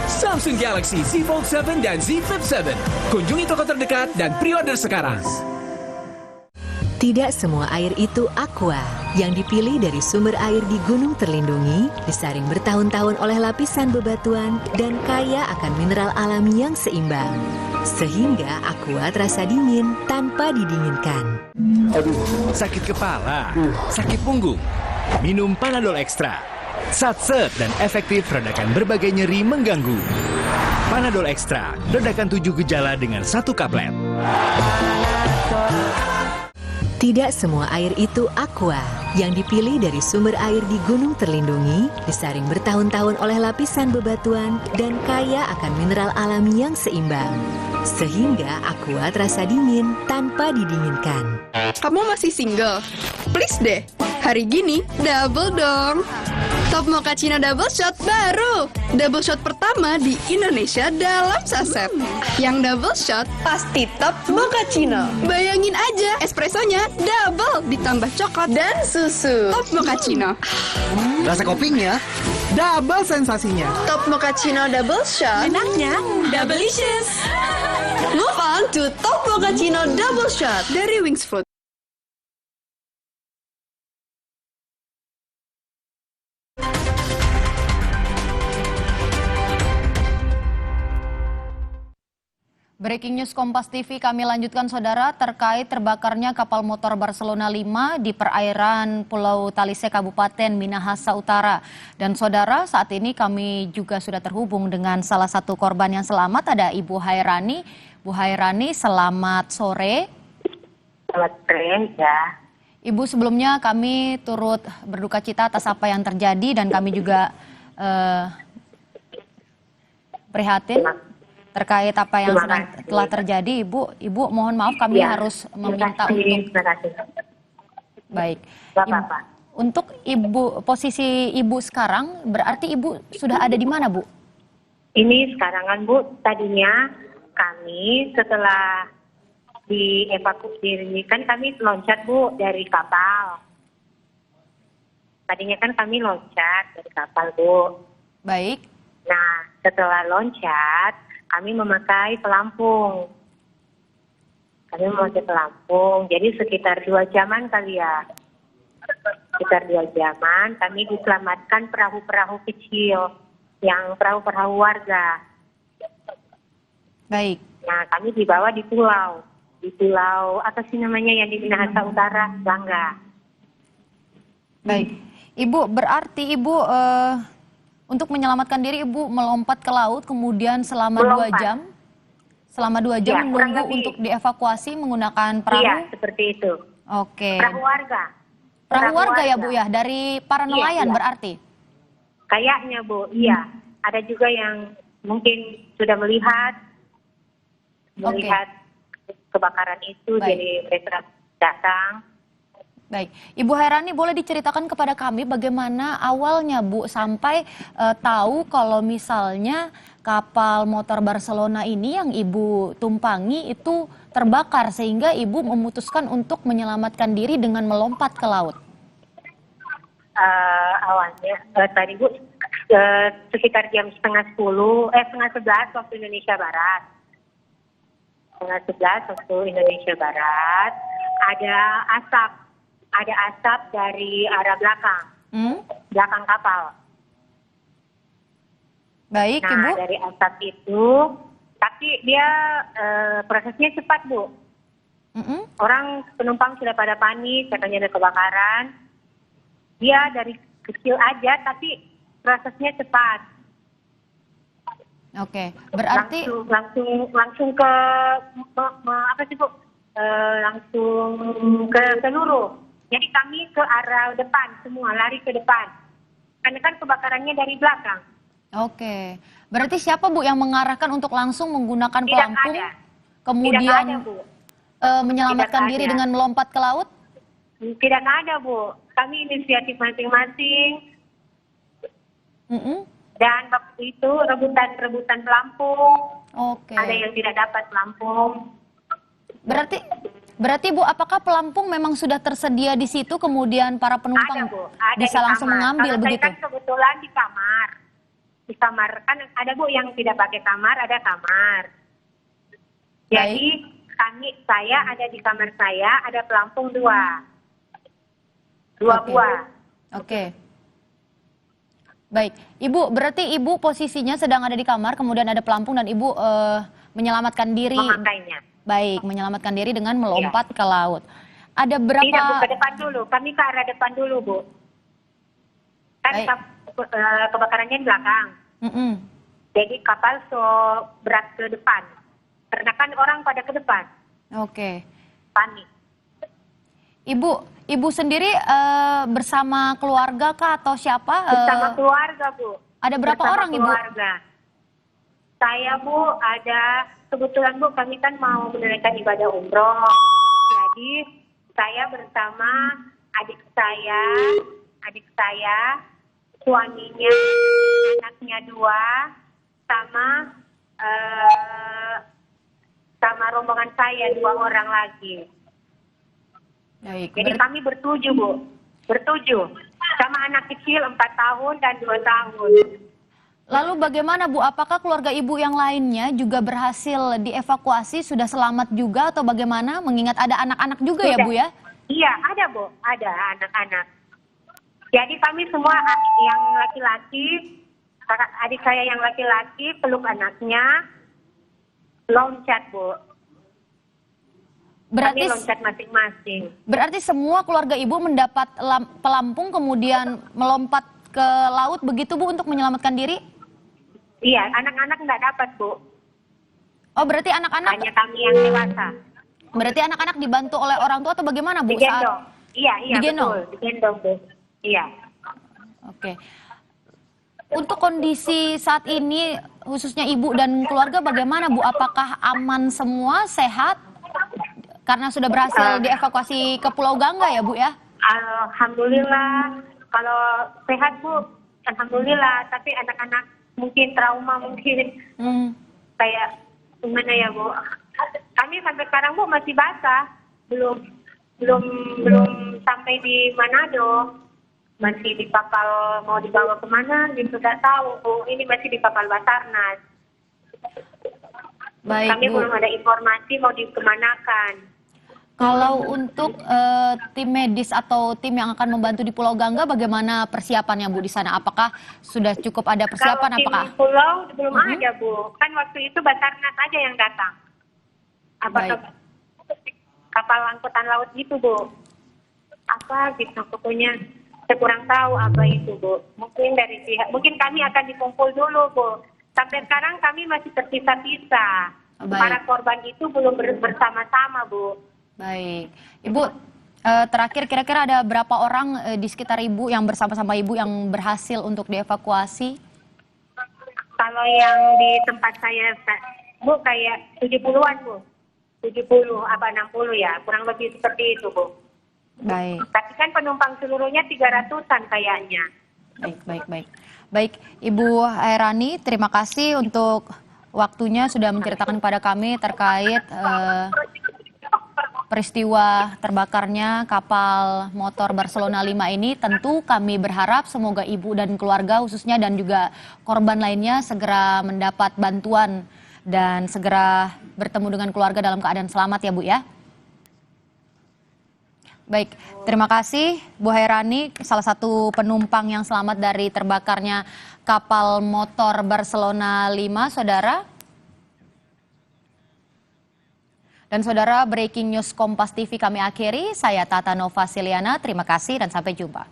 Samsung Galaxy Z Fold 7 dan Z Flip 7. Kunjungi toko terdekat dan pre-order sekarang. Tidak semua air itu aqua. Yang dipilih dari sumber air di gunung terlindungi, disaring bertahun-tahun oleh lapisan bebatuan, dan kaya akan mineral alami yang seimbang. Sehingga aqua terasa dingin tanpa didinginkan. Sakit kepala, sakit punggung, minum Panadol Extra. Satset dan efektif redakan berbagai nyeri mengganggu. Panadol Extra, redakan 7 gejala dengan 1 kaplet. Tidak semua air itu aqua. Yang dipilih dari sumber air di gunung terlindungi, disaring bertahun-tahun oleh lapisan bebatuan, dan kaya akan mineral alami yang seimbang. Sehingga aqua terasa dingin tanpa didinginkan. Kamu masih single? Please deh, hari gini double dong. Top Mochaccino Double Shot baru. Double shot pertama di Indonesia dalam saset. Yang double shot pasti Top Mochaccino. Bayangin aja, espressonya double ditambah coklat dan susu. Top Mochaccino. Rasa kopinya double sensasinya. Top Mochaccino Double Shot. Enaknya double-licious. Move on to Top Mochaccino Double Shot dari Wings Food. Breaking news Kompas TV kami lanjutkan saudara terkait terbakarnya kapal motor Barcelona 5 di perairan Pulau Talise Kabupaten Minahasa Utara. Dan saudara saat ini kami juga sudah terhubung dengan salah satu korban yang selamat, ada Ibu Hairani. Bu Hairani, selamat sore. Selamat sore ya. Ibu, sebelumnya kami turut berduka cita atas apa yang terjadi dan kami juga prihatin terkait apa yang telah terjadi. Ibu mohon maaf kami harus meminta untuk baik. Untuk Ibu, posisi Ibu sekarang berarti Ibu sudah ada di mana, Bu? Ini sekarang kan, Bu, tadinya kami setelah dievakuasi kan kami loncat, Bu, dari kapal. Tadinya kan kami loncat dari kapal, Bu. Baik. Nah, setelah loncat kami memakai pelampung. Jadi sekitar 2 jaman kali ya. Sekitar 2 jaman kami diselamatkan perahu-perahu kecil, yang perahu-perahu warga. Baik. Nah, kami dibawa di pulau. Di pulau apa sih namanya yang di Minahasa Utara, Bangga. Baik. Ibu, berarti Ibu untuk menyelamatkan diri Ibu melompat ke laut kemudian selama 2 jam. Selama 2 jam menunggu untuk dievakuasi menggunakan perahu. Iya, seperti itu. Oke. Perahu warga. Perahu warga ya, Bu, ya, dari para nelayan berarti. Kayaknya, Bu, iya. Ada juga yang mungkin sudah melihat kebakaran itu, jadi mereka datang. Baik, Ibu Hairani, boleh diceritakan kepada kami bagaimana awalnya, Bu, sampai tahu kalau misalnya kapal motor Barcelona ini yang Ibu tumpangi itu terbakar sehingga Ibu memutuskan untuk menyelamatkan diri dengan melompat ke laut? Awalnya tadi, Bu, sekitar jam setengah 11 waktu Indonesia Barat. Setengah 11 waktu Indonesia Barat ada asap dari arah belakang, belakang kapal. Baik, Ibu. Dari asap itu, tapi dia prosesnya cepat, Bu. Orang penumpang sudah pada panik, katanya ada kebakaran. Dia dari kecil aja, tapi prosesnya cepat. Oke, berarti langsung ke apa sih, Bu? Langsung ke seluruh. Jadi kami ke arah depan semua, lari ke depan. Karena kan kebakarannya dari belakang. Oke, berarti siapa, Bu, yang mengarahkan untuk langsung menggunakan pelampung, kemudian menyelamatkan diri dengan melompat ke laut? Tidak ada, Bu. Kami inisiatif masing-masing. Dan waktu itu rebutan pelampung. Oke. Ada yang tidak dapat pelampung. Berarti Bu, apakah pelampung memang sudah tersedia di situ kemudian para penumpang bisa langsung mengambil begitu? Saya kan kebetulan di kamar. Di kamar kan ada, Bu, yang tidak pakai kamar, ada kamar. Jadi saya ada di kamar saya, ada pelampung 2 buah. Oke. Baik, Ibu, berarti Ibu posisinya sedang ada di kamar, kemudian ada pelampung dan Ibu menyelamatkan diri. Memakainya. Baik, menyelamatkan diri dengan melompat ke laut. Ada berapa? Tidak, Bu, ke depan dulu. Kami ke arah depan dulu, Bu. Kan kebakarannya di belakang. Jadi kapal berat ke depan. Karena kan orang pada ke depan. Oke. Panik. Ibu sendiri bersama keluarga kah atau siapa? Bersama keluarga, Bu. Ada berapa orang, Ibu? Keluarga. Saya, Bu, kebetulan, Bu, kami kan mau menunaikan ibadah umroh. Jadi saya bersama adik saya, suaminya, anaknya 2, sama rombongan saya 2 orang lagi. Baik, jadi kami bertujuh, Bu. Sama anak kecil 4 tahun dan 2 tahun. Lalu bagaimana, Bu? Apakah keluarga Ibu yang lainnya juga berhasil dievakuasi, sudah selamat juga atau bagaimana? Mengingat ada anak-anak juga ya, Bu, ya? Iya, ada, Bu. Ada anak-anak. Jadi kami semua yang laki-laki, adik saya yang laki-laki peluk anaknya. loncat, Bu. Berarti Kami loncat masing-masing. Berarti semua keluarga ibu mendapat pelampung kemudian melompat ke laut begitu Bu untuk menyelamatkan diri? Iya, anak-anak nggak dapat, Bu. Oh, berarti anak-anak hanya kami yang dewasa. Berarti anak-anak dibantu oleh orang tua atau bagaimana, Bu? Digendong. Iya, digendong? Betul, digendong, Bu. Iya. Oke. Untuk kondisi saat ini khususnya ibu dan keluarga bagaimana, Bu? Apakah aman semua, sehat? Karena sudah berhasil dievakuasi ke Pulau Gangga ya, Bu ya? Alhamdulillah. Kalau sehat, Bu, alhamdulillah. Tapi anak-anak mungkin trauma, mungkin kayak gimana ya, Bu? Kami sampai sekarang, Bu, masih basah. Belum sampai di Manado. Masih di kapal, mau dibawa kemana, gitu nggak tahu, Bu. Ini masih di kapal Basarnas. Baik, kami Bu. belum ada informasi mau dikemanakan. Kalau untuk tim medis atau tim yang akan membantu di Pulau Gangga, bagaimana persiapannya, Bu, di sana? Apakah sudah cukup ada persiapan? Kalau tim Apakah pulau belum ada, Bu. Kan waktu itu Basarnas aja yang datang. Apakah kapal angkutan laut gitu, Bu? Apa gitu, pokoknya saya kurang tahu apa itu, Bu. Mungkin dari pihak, mungkin kami akan dikumpul dulu, Bu. Sampai sekarang kami masih terpisah-pisah. Para korban itu belum bersama-sama, Bu. Baik, Ibu, terakhir kira-kira ada berapa orang di sekitar Ibu yang bersama-sama Ibu yang berhasil untuk dievakuasi? Kalau yang di tempat saya, Bu, kayak 70-an, Bu. 70 apa 60 ya, kurang lebih seperti itu, Bu. Baik. Tapi kan penumpang seluruhnya 300-an kayaknya. Baik, Ibu Hairani, terima kasih untuk waktunya sudah menceritakan kepada kami terkait peristiwa terbakarnya kapal motor Barcelona 5 ini. Tentu kami berharap semoga ibu dan keluarga khususnya dan juga korban lainnya segera mendapat bantuan dan segera bertemu dengan keluarga dalam keadaan selamat ya, Bu ya. Baik, terima kasih Bu Hairani, salah satu penumpang yang selamat dari terbakarnya kapal motor Barcelona 5, Saudara. Dan Saudara, breaking news Kompas TV kami akhiri. Saya Tata Nova Siliana, terima kasih dan sampai jumpa.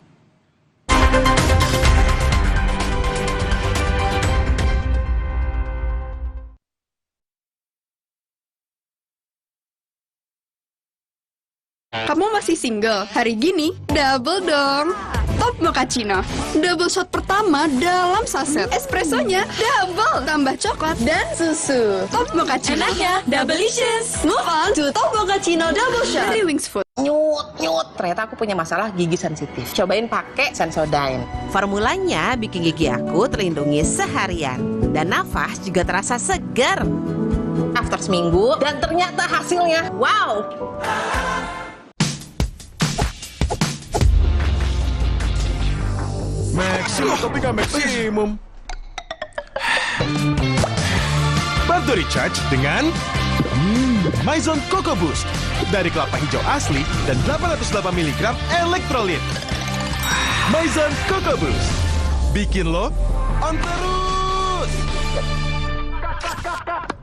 Kamu masih single? Hari gini, double dong. Top Mochaccino. Double shot pertama dalam saset. Espressonya double. Tambah coklat dan susu. Top Mochaccino. Enaknya, doubleicious. Move on to Top Mochaccino double shot. Dari Wings Food. Nyut. Ternyata aku punya masalah gigi sensitif. Cobain pakai Sensodyne. Formulanya bikin gigi aku terlindungi seharian. Dan nafas juga terasa segar. After seminggu, dan ternyata hasilnya, wow. Maksimum ketika maksimum. Bantu recharge dengan Maison Coco Boost dari kelapa hijau asli dan 808 mg elektrolit. Maison Coco Boost bikin lo on terus.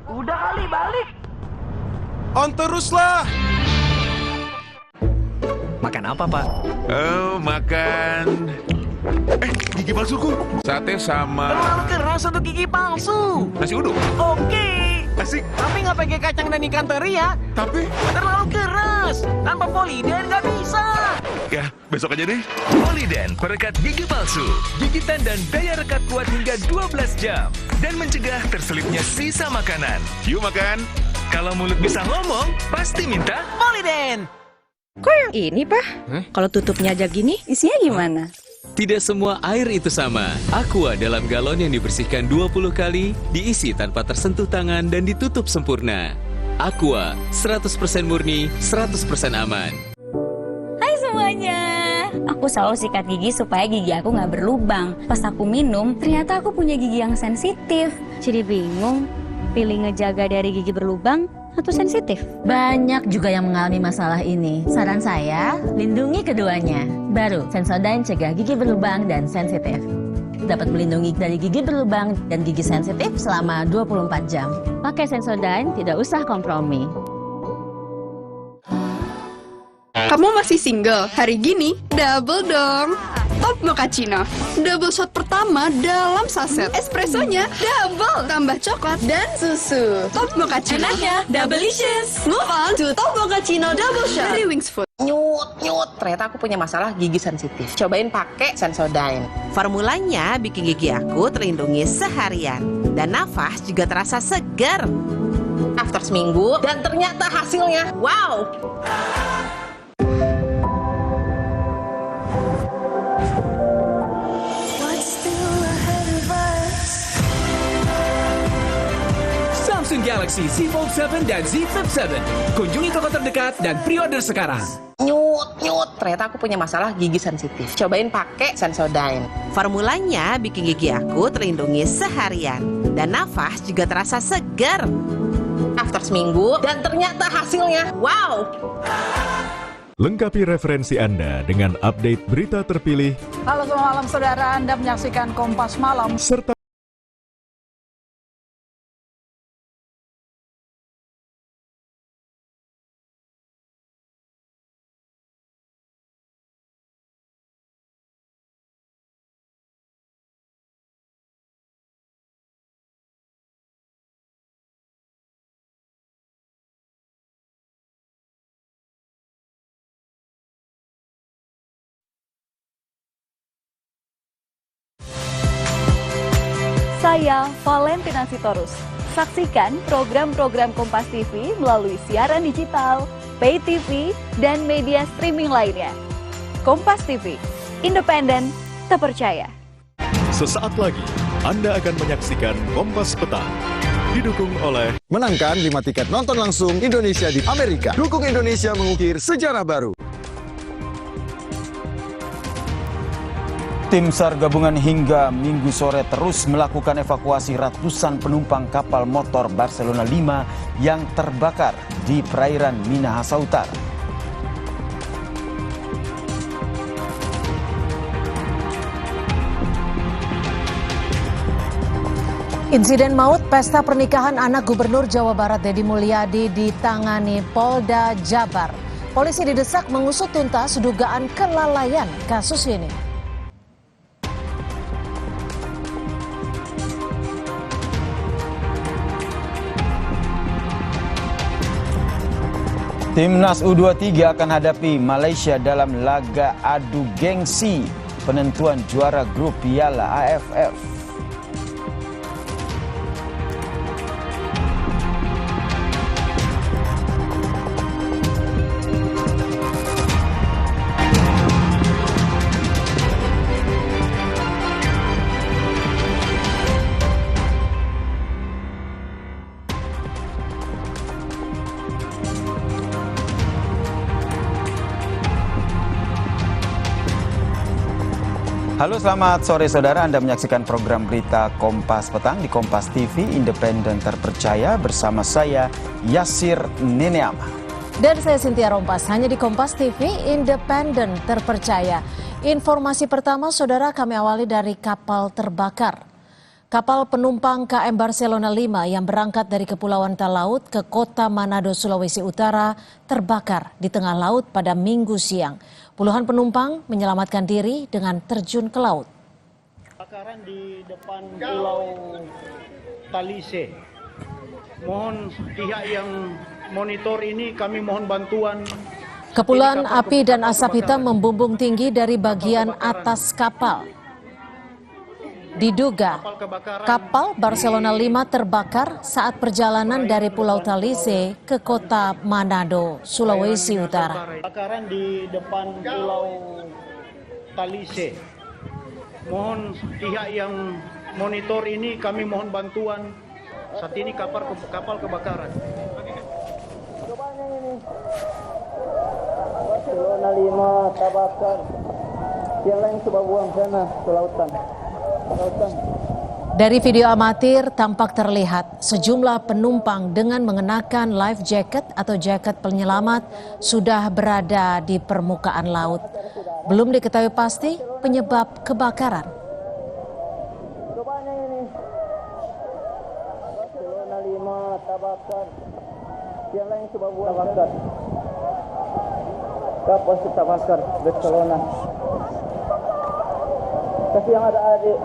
Udah kali balik. On terus lah. Makan apa, Pak? Oh, makan gigi palsuku. Sate sama Terlalu keras untuk gigi palsu. nasi uduk. Oke. Asik. Tapi nggak pakai kacang dan ikan teri ya. Tapi terlalu keras. Tanpa Poliden nggak bisa. ya, besok aja deh. Poliden, perekat gigi palsu. Gigitan dan daya rekat kuat hingga 12 jam. Dan mencegah terselipnya sisa makanan. Yuk makan. Kalau mulut bisa ngomong, pasti minta Poliden. Kok yang ini, Pak? Kalau tutupnya aja gini, isinya gimana? Tidak semua air itu sama. Aqua dalam galon yang dibersihkan 20 kali, diisi tanpa tersentuh tangan dan ditutup sempurna. Aqua, 100% murni, 100% aman. Hai semuanya. Aku selalu sikat gigi supaya gigi aku nggak berlubang. Pas aku minum, ternyata aku punya gigi yang sensitif. Jadi bingung, pilih ngejaga dari gigi berlubang atau sensitif? Banyak juga yang mengalami masalah ini. Saran saya, lindungi keduanya. Baru Sensodyne cegah gigi berlubang dan sensitif. dapat melindungi dari gigi berlubang dan gigi sensitif selama 24 jam. Pakai Sensodyne, tidak usah kompromi. Kamu masih single? Hari gini, double dong. Top Mochaccino, double shot pertama dalam saset. Espressonya double, tambah coklat dan susu. Top Mochaccino, enaknya doubleicious. Move on to Top Mochaccino double shot dari Wings Food. Nyut, ternyata aku punya masalah gigi sensitif. Cobain pakai Sensodyne. Formulanya bikin gigi aku terlindungi seharian. Dan nafas juga terasa segar. After seminggu, dan ternyata hasilnya, wow! Samsung Galaxy Z Fold 7 dan Z Flip 7. Kunjungi toko terdekat dan pre-order sekarang. Nyut, ternyata aku punya masalah gigi sensitif. Cobain pakai Sensodyne. Formulanya bikin gigi aku terlindungi seharian. Dan nafas juga terasa segar. After seminggu, dan ternyata hasilnya, wow! Lengkapi referensi Anda dengan update berita terpilih. Halo selamat malam saudara, Anda menyaksikan Kompas Malam. Serta Saya Valentina Sitorus. Saksikan program-program Kompas TV melalui siaran digital, pay TV, dan media streaming lainnya. Kompas TV, independen, terpercaya. sesaat lagi Anda akan menyaksikan Kompas Petang. Didukung oleh menangkan 5 tiket nonton langsung Indonesia di Amerika. Dukung Indonesia mengukir sejarah baru. Tim SAR gabungan hingga Minggu sore terus melakukan evakuasi ratusan penumpang kapal motor Barcelona 5 yang terbakar di perairan Minahasa Utara. Insiden maut pesta pernikahan anak Gubernur Jawa Barat Deddy Mulyadi ditangani Polda Jabar. Polisi didesak mengusut tuntas dugaan kelalaian kasus ini. Timnas U23 akan hadapi Malaysia dalam laga adu gengsi penentuan juara grup Piala AFF. Halo, selamat sore saudara. Anda menyaksikan program berita Kompas Petang di Kompas TV, independen terpercaya, bersama saya Yasir Neneama. Dan saya Cynthia Rompas, hanya di Kompas TV, independen terpercaya. Informasi pertama saudara kami awali dari kapal terbakar. Kapal penumpang KM Barcelona 5 yang berangkat dari Kepulauan Talaut ke kota Manado, Sulawesi Utara terbakar di tengah laut pada Minggu siang. Puluhan penumpang menyelamatkan diri dengan terjun ke laut. Kebakaran di depan Pulau Talise. Mohon pihak yang monitor ini kami mohon bantuan. Kepulan api dan asap hitam membumbung tinggi dari bagian atas kapal. Diduga kapal Barcelona 5 terbakar saat perjalanan dari Pulau Talise ke kota Manado, Sulawesi Utara. Kebakaran di depan Pulau Talise. Mohon pihak yang monitor ini kami mohon bantuan. Saat ini kapal kebakaran. Barcelona 5 terbakar. Yang lain coba buang sana ke lautan. Dari video amatir tampak terlihat sejumlah penumpang dengan mengenakan life jacket atau jaket penyelamat sudah berada di permukaan laut. Belum diketahui pasti penyebab kebakaran. Yang lain coba buat bakar. Kapal kita bakar Barcelona. Kasih yang ada adik.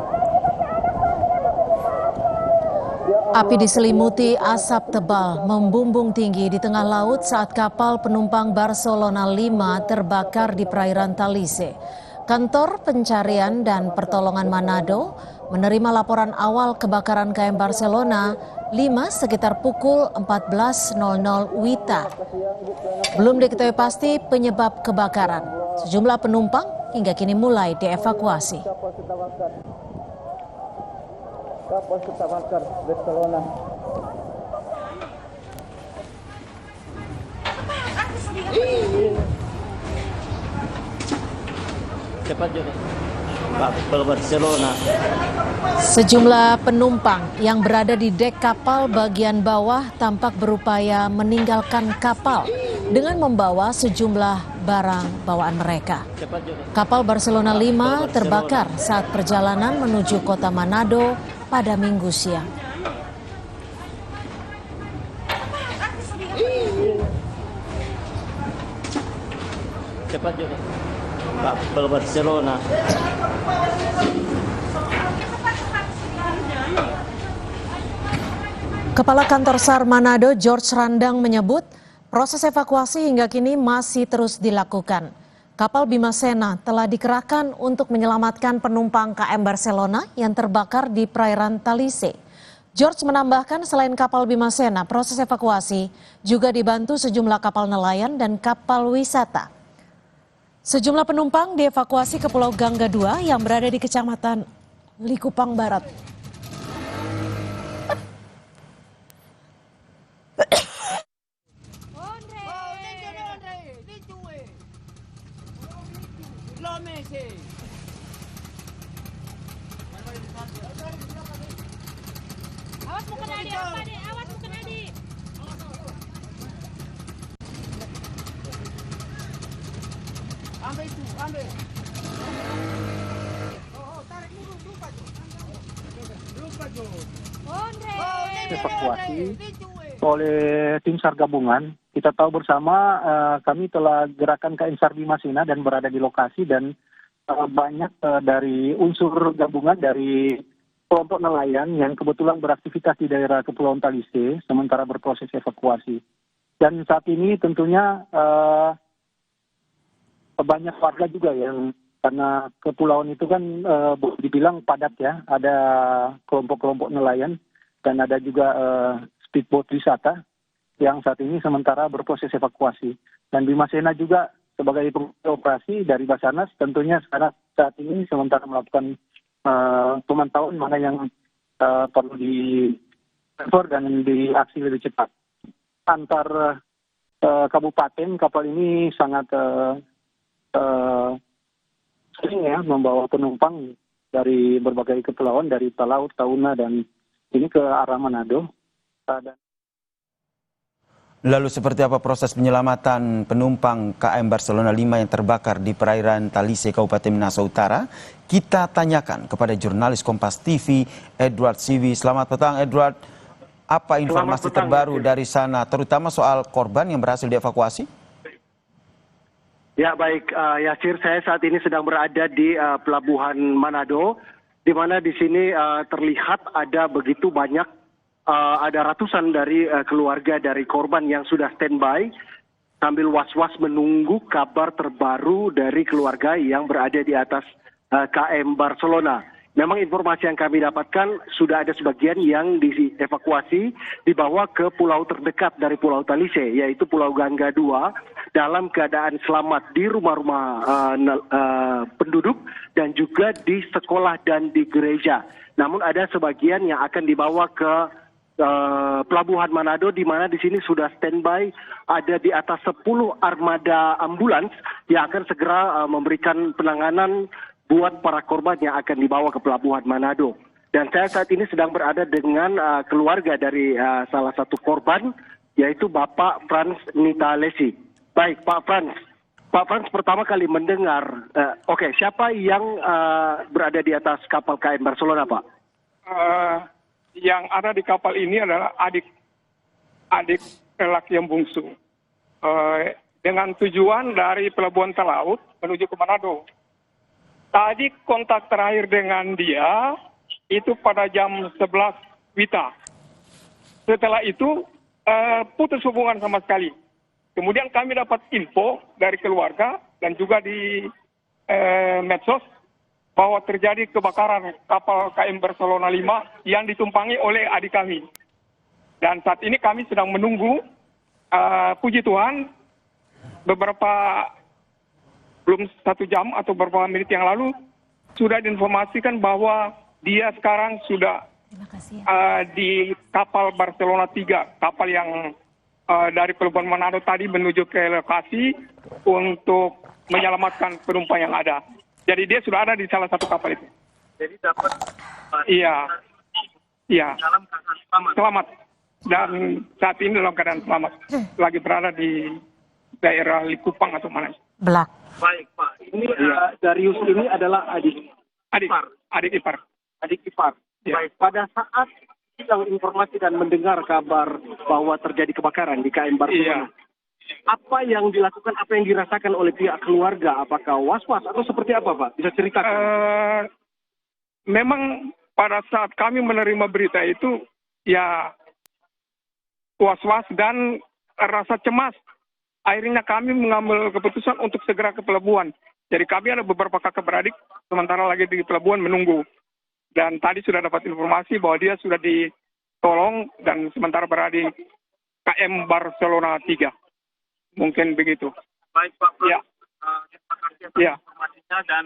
Api diselimuti asap tebal membumbung tinggi di tengah laut saat kapal penumpang Barcelona 5 terbakar di perairan Talise. Kantor Pencarian dan Pertolongan Manado menerima laporan awal kebakaran KM Barcelona 5 sekitar pukul 14.00 WITA. Belum diketahui pasti penyebab kebakaran. Sejumlah penumpang hingga kini mulai dievakuasi. Kapal kita bakar Barcelona. Cepat juga. Kapal Barcelona. Sejumlah penumpang yang berada di dek kapal bagian bawah tampak berupaya meninggalkan kapal dengan membawa sejumlah barang bawaan mereka. Kapal Barcelona 5 terbakar saat perjalanan menuju kota Manado pada Minggu siang. Cepat juga. Kapal Barcelona. Kepala Kantor SAR Manado, George Randang menyebut proses evakuasi hingga kini masih terus dilakukan. Kapal Bimasena telah dikerahkan untuk menyelamatkan penumpang KM Barcelona yang terbakar di perairan Talise. George menambahkan selain kapal Bimasena, proses evakuasi juga dibantu sejumlah kapal nelayan dan kapal wisata. Sejumlah penumpang dievakuasi ke Pulau Gangga 2 yang berada di Kecamatan Likupang Barat. Awas mau kena di apa deh, awas mau kena di. Ambil itu, ambil. Tarik dulu, Pak Jo. Evakuasi oleh tim SAR gabungan. Kita tahu bersama kami telah gerakan KM SAR Bimasena dan berada di lokasi dan banyak dari unsur gabungan dari kelompok nelayan yang kebetulan beraktivitas di daerah Kepulauan Talise sementara berproses evakuasi. Dan saat ini tentunya banyak warga juga yang karena kepulauan itu kan dibilang padat ya, ada kelompok-kelompok nelayan dan ada juga speedboat wisata yang saat ini sementara berproses evakuasi. Dan Bimasena juga sebagai operasi dari Basarnas tentunya sekarang saat ini sementara melakukan pemantauan mana yang perlu di-transfer dan diaksi lebih cepat. Antar kabupaten kapal ini sangat sering ya membawa penumpang dari berbagai kepulauan dari Talaut, Tauna dan ini ke arah Manado. Lalu seperti apa proses penyelamatan penumpang KM Barcelona 5 yang terbakar di perairan Talise, Kabupaten Minahasa Utara? Kita tanyakan kepada jurnalis Kompas TV, Edward Siwi. Selamat petang, Edward. Apa informasi terbaru dari sana, terutama soal korban yang berhasil dievakuasi? Ya baik, Yasir, saya saat ini sedang berada di Pelabuhan Manado, di mana di sini terlihat ada begitu banyak. Ada ratusan dari keluarga dari korban yang sudah standby sambil was-was menunggu kabar terbaru dari keluarga yang berada di atas KM Barcelona. Memang informasi yang kami dapatkan sudah ada sebagian yang dievakuasi dibawa ke pulau terdekat dari Pulau Talise, yaitu Pulau Gangga 2, dalam keadaan selamat di rumah-rumah penduduk dan juga di sekolah dan di gereja. Namun ada sebagian yang akan dibawa ke Pelabuhan Manado, di mana di sini sudah standby ada di atas 10 armada ambulans yang akan segera memberikan penanganan buat para korban yang akan dibawa ke Pelabuhan Manado. Dan saya saat ini sedang berada dengan keluarga dari salah satu korban, yaitu Bapak Franz Nitalesi. Baik, Pak Franz pertama kali mendengar, siapa yang berada di atas kapal KM Barcelona, Pak? Yang ada di kapal ini adalah adik lelaki yang bungsu dengan tujuan dari Pelabuhan Talaut menuju ke Manado. Tadi kontak terakhir dengan dia itu pada jam 11 WITA. Setelah itu putus hubungan sama sekali. Kemudian kami dapat info dari keluarga dan juga di medsos bahwa terjadi kebakaran kapal KM Barcelona 5 yang ditumpangi oleh adik kami. Dan saat ini kami sedang menunggu, puji Tuhan, belum 1 jam atau beberapa menit yang lalu sudah diinformasikan bahwa dia sekarang sudah di kapal Barcelona 3, kapal yang dari Pelabuhan Manado tadi menuju ke lokasi untuk menyelamatkan penumpang yang ada. Jadi dia sudah ada di salah satu kapal itu. Jadi dapat Iya. dalam keadaan selamat. Selamat. Dan saat ini dalam keadaan selamat. Lagi berada di daerah Likupang atau mana. Belak. Baik Pak, ini Darius ini adalah adik ipar. Adik ipar. Baik, pada saat hilang informasi dan mendengar kabar bahwa terjadi kebakaran di KM Barcelona, apa yang dilakukan, apa yang dirasakan oleh pihak keluarga? Apakah was-was atau seperti apa Pak? Bisa ceritakan? Memang pada saat kami menerima berita itu, ya was-was dan rasa cemas. Akhirnya kami mengambil keputusan untuk segera ke pelabuhan. Jadi kami ada beberapa kakak beradik, sementara lagi di pelabuhan menunggu. Dan tadi sudah dapat informasi bahwa dia sudah ditolong dan sementara berada di KM Barcelona 3. Mungkin begitu. Baik Pak, ya. Terima kasih atas informasinya dan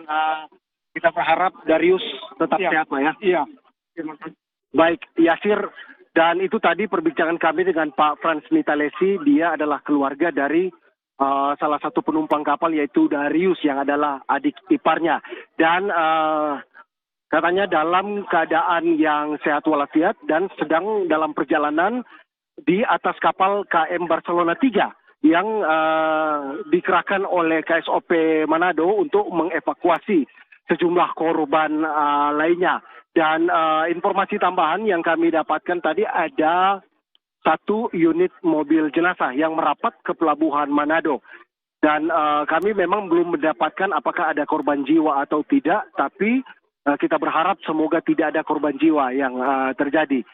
kita berharap Darius tetap sehat Pak ya. Iya. Terima kasih. Baik, Yasir, dan itu tadi perbincangan kami dengan Pak Frans Mitalesi. Dia adalah keluarga dari salah satu penumpang kapal yaitu Darius yang adalah adik iparnya. Dan katanya dalam keadaan yang sehat walafiat dan sedang dalam perjalanan di atas kapal KM Barcelona 3 yang dikerahkan oleh KSOP Manado untuk mengevakuasi sejumlah korban lainnya. Dan informasi tambahan yang kami dapatkan tadi ada 1 unit mobil jenazah yang merapat ke Pelabuhan Manado. Dan kami memang belum mendapatkan apakah ada korban jiwa atau tidak, tapi kita berharap semoga tidak ada korban jiwa yang terjadi.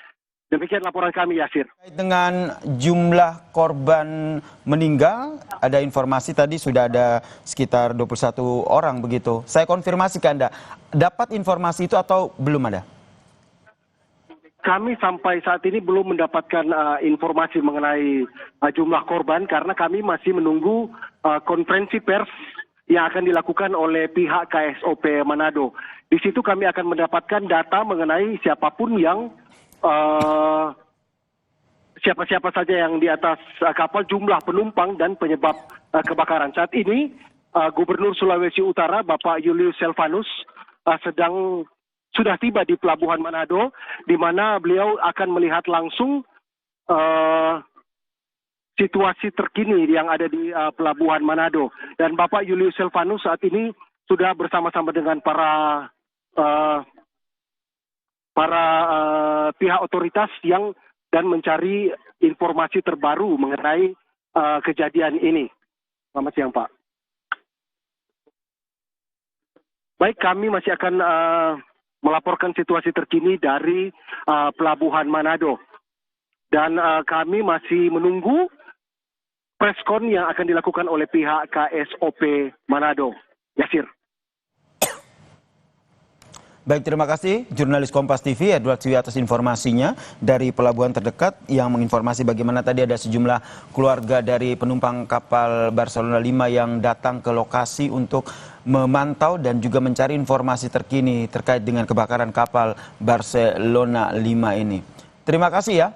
Demikian laporan kami, Yasir. Dengan jumlah korban meninggal, ada informasi tadi sudah ada sekitar 21 orang begitu. Saya konfirmasi ke Anda, dapat informasi itu atau belum ada? Kami sampai saat ini belum mendapatkan informasi mengenai jumlah korban karena kami masih menunggu konferensi pers yang akan dilakukan oleh pihak KSOP Manado. Di situ kami akan mendapatkan data mengenai siapapun yang siapa-siapa saja yang di atas kapal, jumlah penumpang dan penyebab kebakaran. Saat ini Gubernur Sulawesi Utara Bapak Julius Selvanus sudah tiba di Pelabuhan Manado, di mana beliau akan melihat langsung situasi terkini yang ada di Pelabuhan Manado. Dan Bapak Julius Selvanus saat ini sudah bersama-sama dengan para pihak otoritas dan mencari informasi terbaru mengenai kejadian ini. Selamat siang, Pak. Baik, kami masih akan melaporkan situasi terkini dari Pelabuhan Manado. Dan kami masih menunggu preskon yang akan dilakukan oleh pihak KSOP Manado. Yasir. Baik, terima kasih jurnalis Kompas TV Edward Siwi atas informasinya dari pelabuhan terdekat yang menginformasi bagaimana tadi ada sejumlah keluarga dari penumpang kapal Barcelona 5 yang datang ke lokasi untuk memantau dan juga mencari informasi terkini terkait dengan kebakaran kapal Barcelona 5 ini. Terima kasih ya.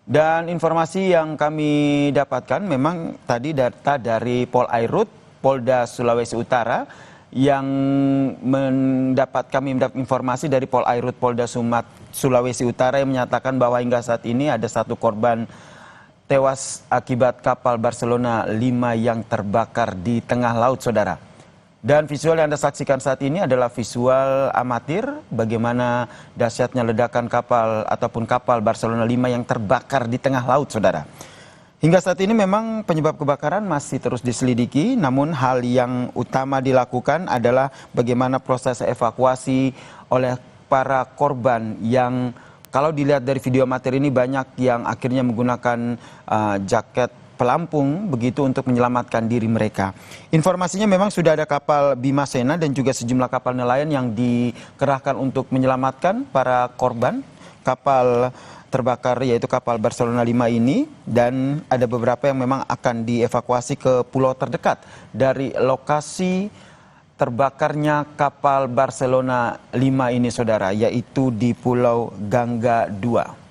Dan informasi yang kami dapatkan memang tadi data dari Polairut, Polda Sulawesi Utara, yang kami mendapat informasi dari Polairut Polda Sulawesi Utara yang menyatakan bahwa hingga saat ini ada 1 korban tewas akibat kapal Barcelona 5 yang terbakar di tengah laut, saudara. Dan visual yang Anda saksikan saat ini adalah visual amatir bagaimana dahsyatnya ledakan kapal ataupun kapal Barcelona 5 yang terbakar di tengah laut, saudara. Hingga saat ini memang penyebab kebakaran masih terus diselidiki, namun hal yang utama dilakukan adalah bagaimana proses evakuasi oleh para korban yang kalau dilihat dari video amatir ini banyak yang akhirnya menggunakan jaket pelampung begitu untuk menyelamatkan diri mereka. Informasinya memang sudah ada kapal Bima Sena dan juga sejumlah kapal nelayan yang dikerahkan untuk menyelamatkan para korban kapal terbakar, yaitu kapal Barcelona 5 ini, dan ada beberapa yang memang akan dievakuasi ke pulau terdekat dari lokasi terbakarnya kapal Barcelona 5 ini, saudara, yaitu di Pulau Gangga 2.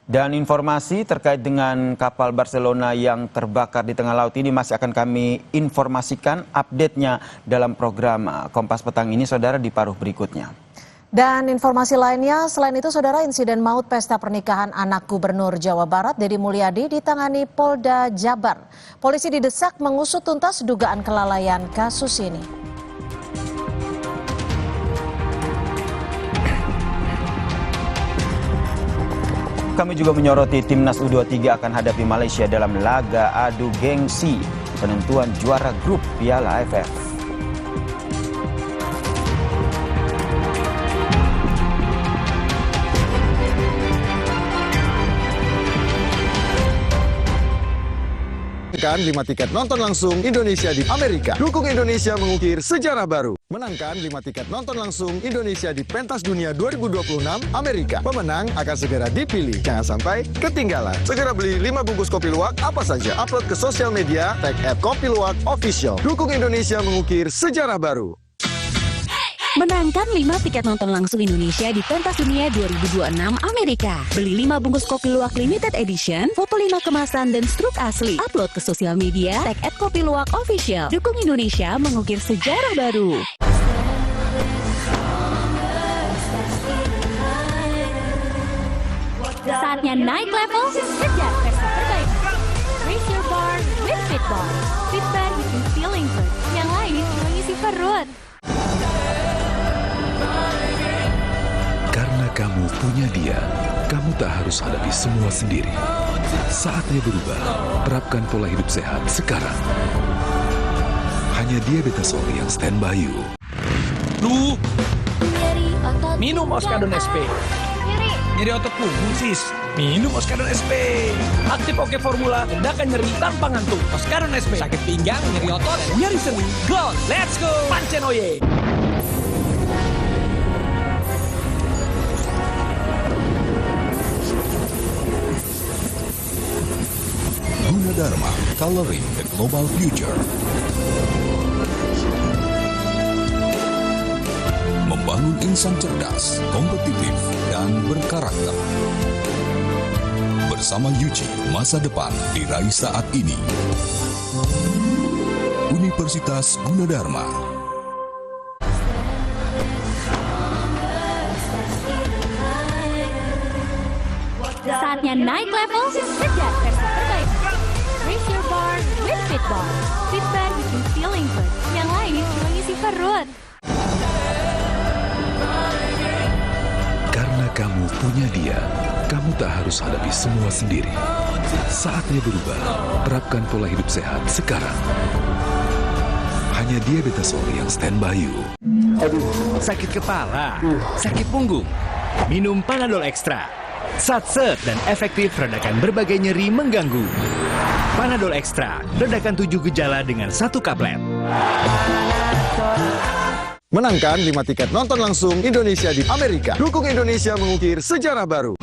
Dan informasi terkait dengan kapal Barcelona yang terbakar di tengah laut ini masih akan kami informasikan update-nya dalam program Kompas Petang ini, saudara, di paruh berikutnya. Dan informasi lainnya, selain itu saudara, insiden maut pesta pernikahan anak Gubernur Jawa Barat Deddy Mulyadi ditangani Polda Jabar. Polisi didesak mengusut tuntas dugaan kelalaian kasus ini. Kami juga menyoroti timnas U23 akan hadapi Malaysia dalam laga adu gengsi penentuan juara grup Piala AFF. Menangkan 5 tiket nonton langsung Indonesia di Amerika. Dukung Indonesia mengukir sejarah baru. Menangkan 5 tiket nonton langsung Indonesia di Pentas Dunia 2026 Amerika. Pemenang akan segera dipilih. Jangan sampai ketinggalan. Segera beli 5 bungkus kopi luwak apa saja. Upload ke sosial media, tag @kopiluwak_official. Dukung Indonesia mengukir sejarah baru. Menangkan 5 tiket nonton langsung Indonesia di Pentas Dunia 2026 Amerika. Beli 5 bungkus kopi luwak limited edition, foto 5 kemasan dan struk asli. Upload ke sosial media, tag @kopiluwak_official. Dukung Indonesia mengukir sejarah baru. Saatnya naik level, kejar versi terbaik. Raise your bar with Fitbar. Fitbar bikin feeling good. Yang lain cuma ngisi perut. Karena kamu punya dia, kamu tak harus hadapi semua sendiri. Saatnya berubah, terapkan pola hidup sehat sekarang. Hanya Diabetes Ori yang stand by you. Lu minum Oskadon SP. Nyeri otot punggung, sis. Minum Oskadon SP. Aktif Oke Formula, redakan nyeri tanpa ngantuk. Oskadon SP. Sakit pinggang, nyeri otot, nyeri sendi. Go, let's go. Pancen oye. Gunadarma, coloring the global future. Membangun insan cerdas, kompetitif, dan berkarakter. Bersama Yuji, masa depan diraih saat ini. Universitas Gunadarma. Saatnya naik level, kejar versi terbaik. Raise your bar with Fitbar. Fitbar bikin feeling good. Yang lain cuma ngisi perut. Karena kamu punya dia, kamu tak harus hadapi semua sendiri. Saatnya berubah, terapkan pola hidup sehat sekarang. Hanya Diabetes Ori yang stand by you. Sakit kepala, sakit punggung, minum Panadol Extra. Satset dan efektif redakan berbagai nyeri mengganggu. Panadol Extra, redakan 7 gejala dengan 1 kaplet. Menangkan 5 tiket nonton langsung Indonesia di Amerika. Dukung Indonesia mengukir sejarah baru.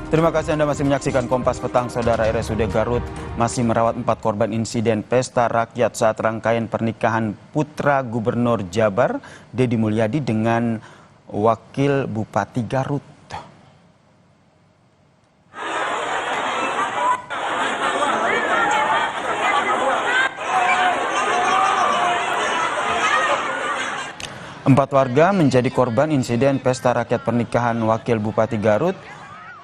Terima kasih Anda masih menyaksikan Kompas Petang. Saudara, RSUD Garut masih merawat 4 korban insiden pesta rakyat saat rangkaian pernikahan putra Gubernur Jabar Deddy Mulyadi dengan Wakil Bupati Garut. Empat warga menjadi korban insiden pesta rakyat pernikahan Wakil Bupati Garut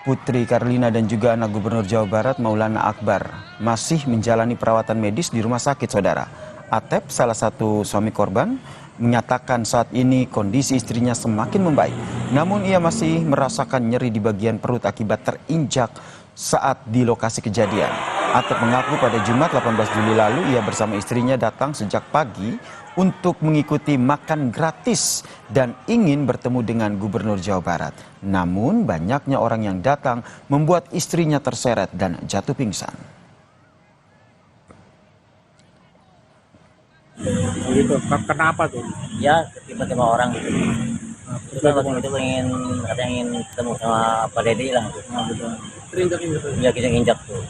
Putri Karlina dan juga anak Gubernur Jawa Barat Maulana Akbar masih menjalani perawatan medis di rumah sakit, saudara. Atep, salah satu suami korban, menyatakan saat ini kondisi istrinya semakin membaik. Namun ia masih merasakan nyeri di bagian perut akibat terinjak saat di lokasi kejadian. Atep mengaku pada Jumat 18 Juli lalu ia bersama istrinya datang sejak pagi untuk mengikuti makan gratis dan ingin bertemu dengan Gubernur Jawa Barat. Namun banyaknya orang yang datang membuat istrinya terseret dan jatuh pingsan. Gitu. Kenapa tuh? Ya, tiba-tiba orang gitu. Kita waktu itu katanya ingin ketemu sama Pak Dedi lah. Terinjak-injak. Iya, injak tuh.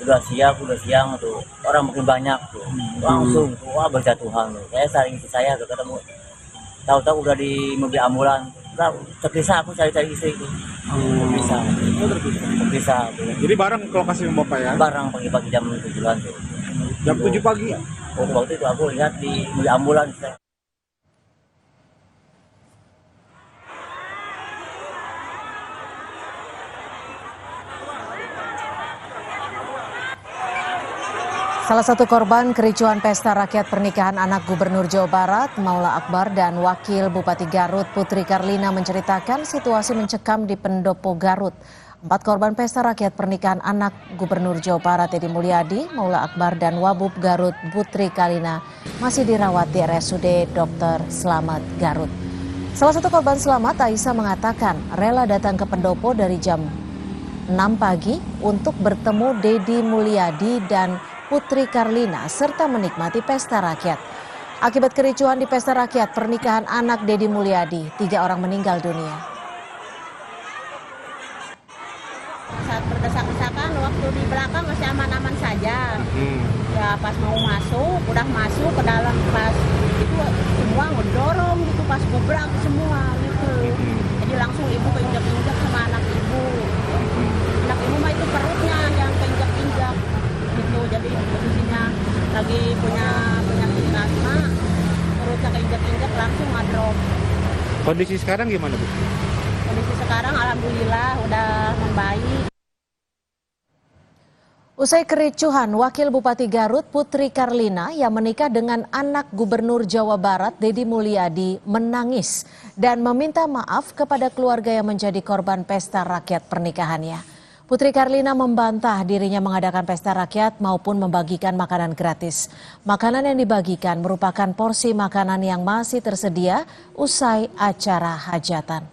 Udah siang tuh. Orang makin banyak tuh. Langsung tuh, wah berjatuhan tuh. Saya saring istri saya tuh ketemu. Tahu-tahu udah di mobil ambulan. Terpisah aku cari-cari istri itu. Terpisah. Jadi bareng ke lokasi Bapak ya? Bareng pagi-pagi jam 7-an tuh. Jam 7 pagi? Waktu itu aku lihat di mobil ambulan. Salah satu korban kericuhan pesta rakyat pernikahan anak Gubernur Jawa Barat, Maula Akbar, dan Wakil Bupati Garut, Putri Karlina menceritakan situasi mencekam di Pendopo Garut. 4 korban pesta rakyat pernikahan anak Gubernur Jawa Barat, Deddy Mulyadi, Maula Akbar, dan Wabub Garut, Putri Karlina masih dirawat di RSUD Dr. Slamet Garut. Salah satu korban selamat, Aisyah, mengatakan rela datang ke Pendopo dari jam 6 pagi untuk bertemu Deddy Mulyadi dan Putri Karlina serta menikmati pesta rakyat. Akibat kericuhan di pesta rakyat pernikahan anak Deddy Mulyadi, 3 orang meninggal dunia. Saat berdesak-desakan waktu di belakang masih aman-aman saja. Ya pas mau masuk, udah masuk ke dalam pas itu semua ngedorong gitu pas gubrak semua gitu. Jadi langsung ibu keinjak-injak sama anak ibu. Anak ibu mah itu perutnya yang keinjak-injak. Gitu, jadi posisinya lagi punya penyakit asma, perutnya keinjak-injak langsung ngedrop. Kondisi sekarang gimana, Bu? Kondisi sekarang alhamdulillah udah membaik. Usai kericuhan, Wakil Bupati Garut Putri Karlina yang menikah dengan anak Gubernur Jawa Barat Deddy Mulyadi menangis dan meminta maaf kepada keluarga yang menjadi korban pesta rakyat pernikahannya. Putri Karlina membantah dirinya mengadakan pesta rakyat maupun membagikan makanan gratis. Makanan yang dibagikan merupakan porsi makanan yang masih tersedia usai acara hajatan.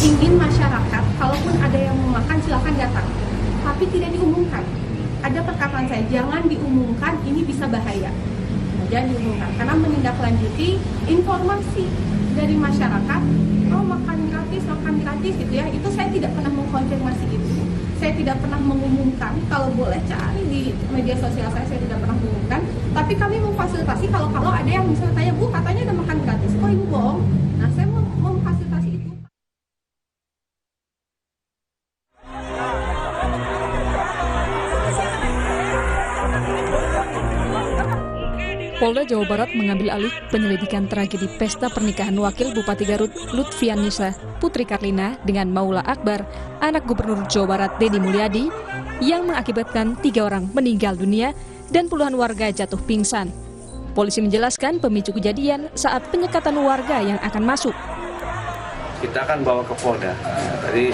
Ingin masyarakat, kalaupun ada yang mau makan silakan datang, tapi tidak diumumkan. Ada perkataan saya, jangan diumumkan, ini bisa bahaya. Jangan diumumkan, karena menindaklanjuti informasi dari masyarakat, oh makan gratis gitu ya, itu saya tidak pernah mengkonfirmasi itu. Saya tidak pernah mengumumkan, kalau boleh cari di media sosial saya tidak pernah mengumumkan. Tapi kami memfasilitasi kalau ada yang misalnya tanya, Bu katanya ada makan gratis, kok Ibu bohong? Nah saya memfasilitasi itu. Polda Jawa Barat mengambil alih penyelidikan tragedi pesta pernikahan Wakil Bupati Garut Lutfianisa Putri Karlina dengan Maula Akbar, anak Gubernur Jawa Barat Deddy Mulyadi, yang mengakibatkan 3 orang meninggal dunia dan puluhan warga jatuh pingsan. Polisi menjelaskan pemicu kejadian saat penyekatan warga yang akan masuk. Kita akan bawa ke Polda. Tadi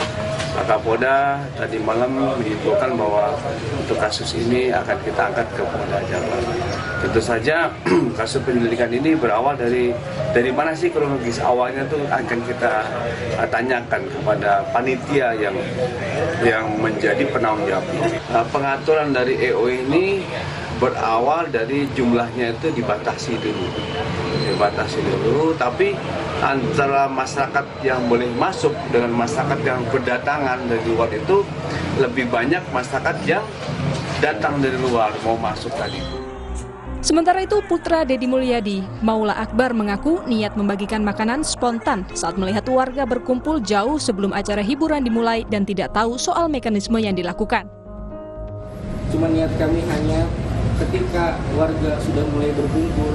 Pak Kapolda tadi malam menyimpulkan bahwa untuk kasus ini akan kita angkat ke Polda Jabar. Tentu saja kasus penyelidikan ini berawal dari mana sih kronologis awalnya tuh akan kita tanyakan kepada panitia yang menjadi penanggung jawab. Pengaturan dari EO ini berawal dari jumlahnya itu dibatasi dulu, tapi antara masyarakat yang boleh masuk dengan masyarakat yang berdatangan dari luar itu lebih banyak masyarakat yang datang dari luar mau masuk tadi. Sementara itu, putra Deddy Mulyadi, Maula Akbar, mengaku niat membagikan makanan spontan saat melihat warga berkumpul jauh sebelum acara hiburan dimulai dan tidak tahu soal mekanisme yang dilakukan. Cuma niat kami hanya ketika warga sudah mulai berkumpul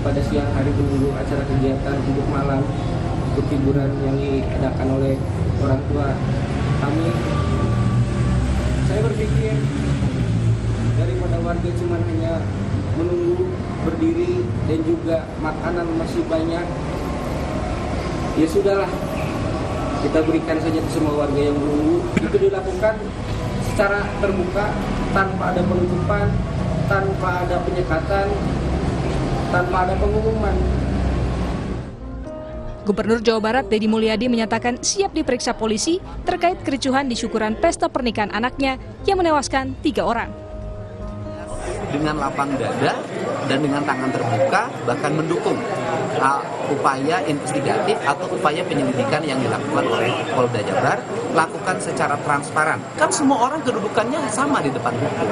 pada siang hari menunggu acara kegiatan untuk malam untuk hiburan yang diadakan oleh orang tua kami, saya berpikir daripada warga cuma hanya menunggu berdiri dan juga makanan masih banyak, ya sudahlah, kita berikan saja ke semua warga yang menunggu. Itu dilakukan secara terbuka, tanpa ada penutupan, tanpa ada penyekatan, tanpa ada pengumuman. Gubernur Jawa Barat Deddy Mulyadi menyatakan siap diperiksa polisi terkait kericuhan di syukuran pesta pernikahan anaknya yang menewaskan 3 orang. Dengan lapang dada dan dengan tangan terbuka, bahkan mendukung upaya investigatif atau upaya penyelidikan yang dilakukan oleh Polda Jabar, lakukan secara transparan. Kan semua orang kedudukannya sama di depan hukum.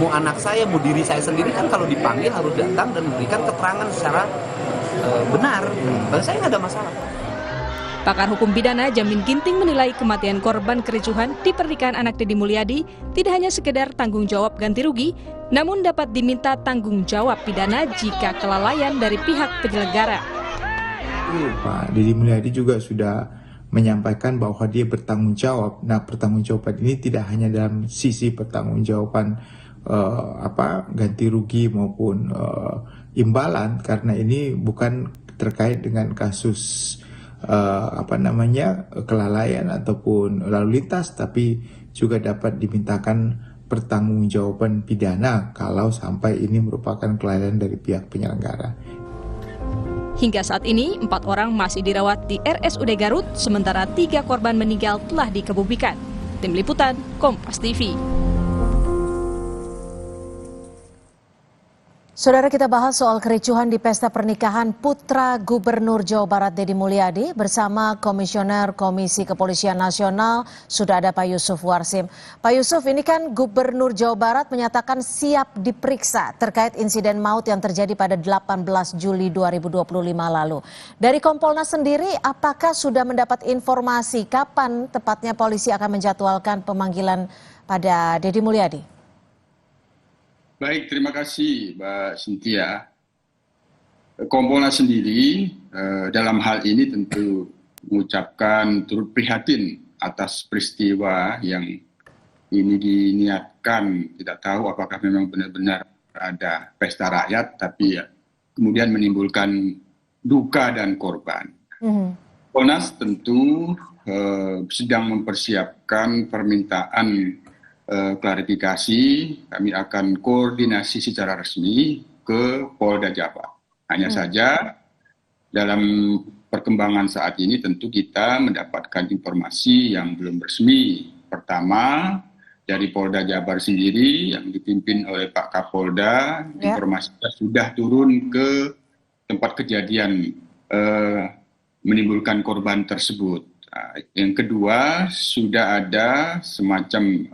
Mau anak saya, mau diri saya sendiri kan kalau dipanggil harus datang dan memberikan keterangan secara benar. Dan saya nggak ada masalah. Pakar hukum pidana Jamin Ginting menilai kematian korban kericuhan di pernikahan anak Deddy Mulyadi tidak hanya sekedar tanggung jawab ganti rugi, namun dapat diminta tanggung jawab pidana jika kelalaian dari pihak penyelenggara. Pak Deddy Mulyadi juga sudah menyampaikan bahwa dia bertanggung jawab. Nah, pertanggungjawaban ini tidak hanya dalam sisi pertanggungjawaban ganti rugi maupun imbalan, karena ini bukan terkait dengan kasus kelalaian ataupun lalu lintas, tapi juga dapat dimintakan pertanggungjawaban pidana kalau sampai ini merupakan kelalaian dari pihak penyelenggara. Hingga saat ini 4 orang masih dirawat di RSUD Garut, sementara 3 korban meninggal telah dikebumikan. Tim Liputan, Kompas TV. Saudara, kita bahas soal kericuhan di pesta pernikahan putra Gubernur Jawa Barat Deddy Mulyadi bersama Komisioner Komisi Kepolisian Nasional. Sudah ada Pak Yusuf Warsim. Pak Yusuf, ini kan Gubernur Jawa Barat menyatakan siap diperiksa terkait insiden maut yang terjadi pada 18 Juli 2025 lalu. Dari Kompolnas sendiri, apakah sudah mendapat informasi kapan tepatnya polisi akan menjadwalkan pemanggilan pada Deddy Mulyadi? Baik, terima kasih Mbak Cynthia. Kompolnas sendiri dalam hal ini tentu mengucapkan turut prihatin atas peristiwa yang ini diniatkan, tidak tahu apakah memang benar-benar ada pesta rakyat, tapi kemudian menimbulkan duka dan korban. Kompolnas tentu sedang mempersiapkan permintaan klarifikasi. Kami akan koordinasi secara resmi ke Polda Jabar. Hanya saja dalam perkembangan saat ini tentu kita mendapatkan informasi yang belum resmi. Pertama, dari Polda Jabar sendiri yang dipimpin oleh Pak Kapolda, informasinya sudah turun ke tempat kejadian menimbulkan korban tersebut. Yang kedua, sudah ada semacam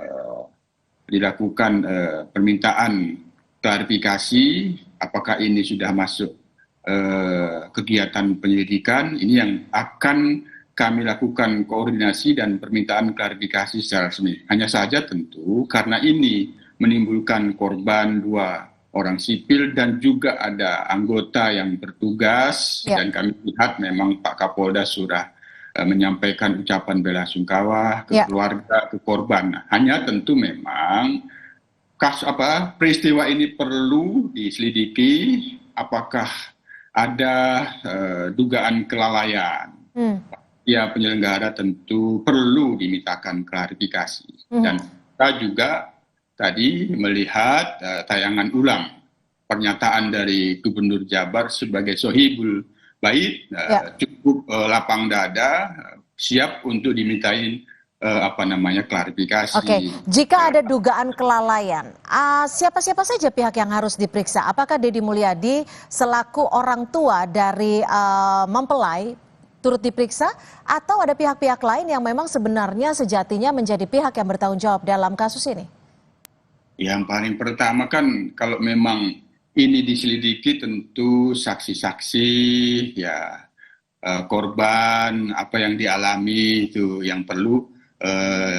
dilakukan permintaan klarifikasi apakah ini sudah masuk kegiatan penyelidikan. Ini yang akan kami lakukan koordinasi dan permintaan klarifikasi secara resmi. Hanya saja tentu karena ini menimbulkan korban 2 orang sipil dan juga ada anggota yang bertugas, dan kami lihat memang Pak Kapolda sudah menyampaikan ucapan bela sungkawa ke keluarga, ke korban. Hanya tentu memang peristiwa ini perlu diselidiki apakah ada dugaan kelalaian. Ya, penyelenggara tentu perlu dimintakan klarifikasi. Dan kita juga tadi melihat tayangan ulang pernyataan dari Gubernur Jabar sebagai sohibul bait, cukup lapang dada, siap untuk dimintain klarifikasi. Oke, jika ada dugaan kelalaian, siapa-siapa saja pihak yang harus diperiksa? Apakah Deddy Mulyadi selaku orang tua dari mempelai turut diperiksa, atau ada pihak-pihak lain yang memang sebenarnya sejatinya menjadi pihak yang bertanggung jawab dalam kasus ini? Yang paling pertama kan kalau memang ini diselidiki tentu saksi-saksi, ya korban, apa yang dialami itu yang perlu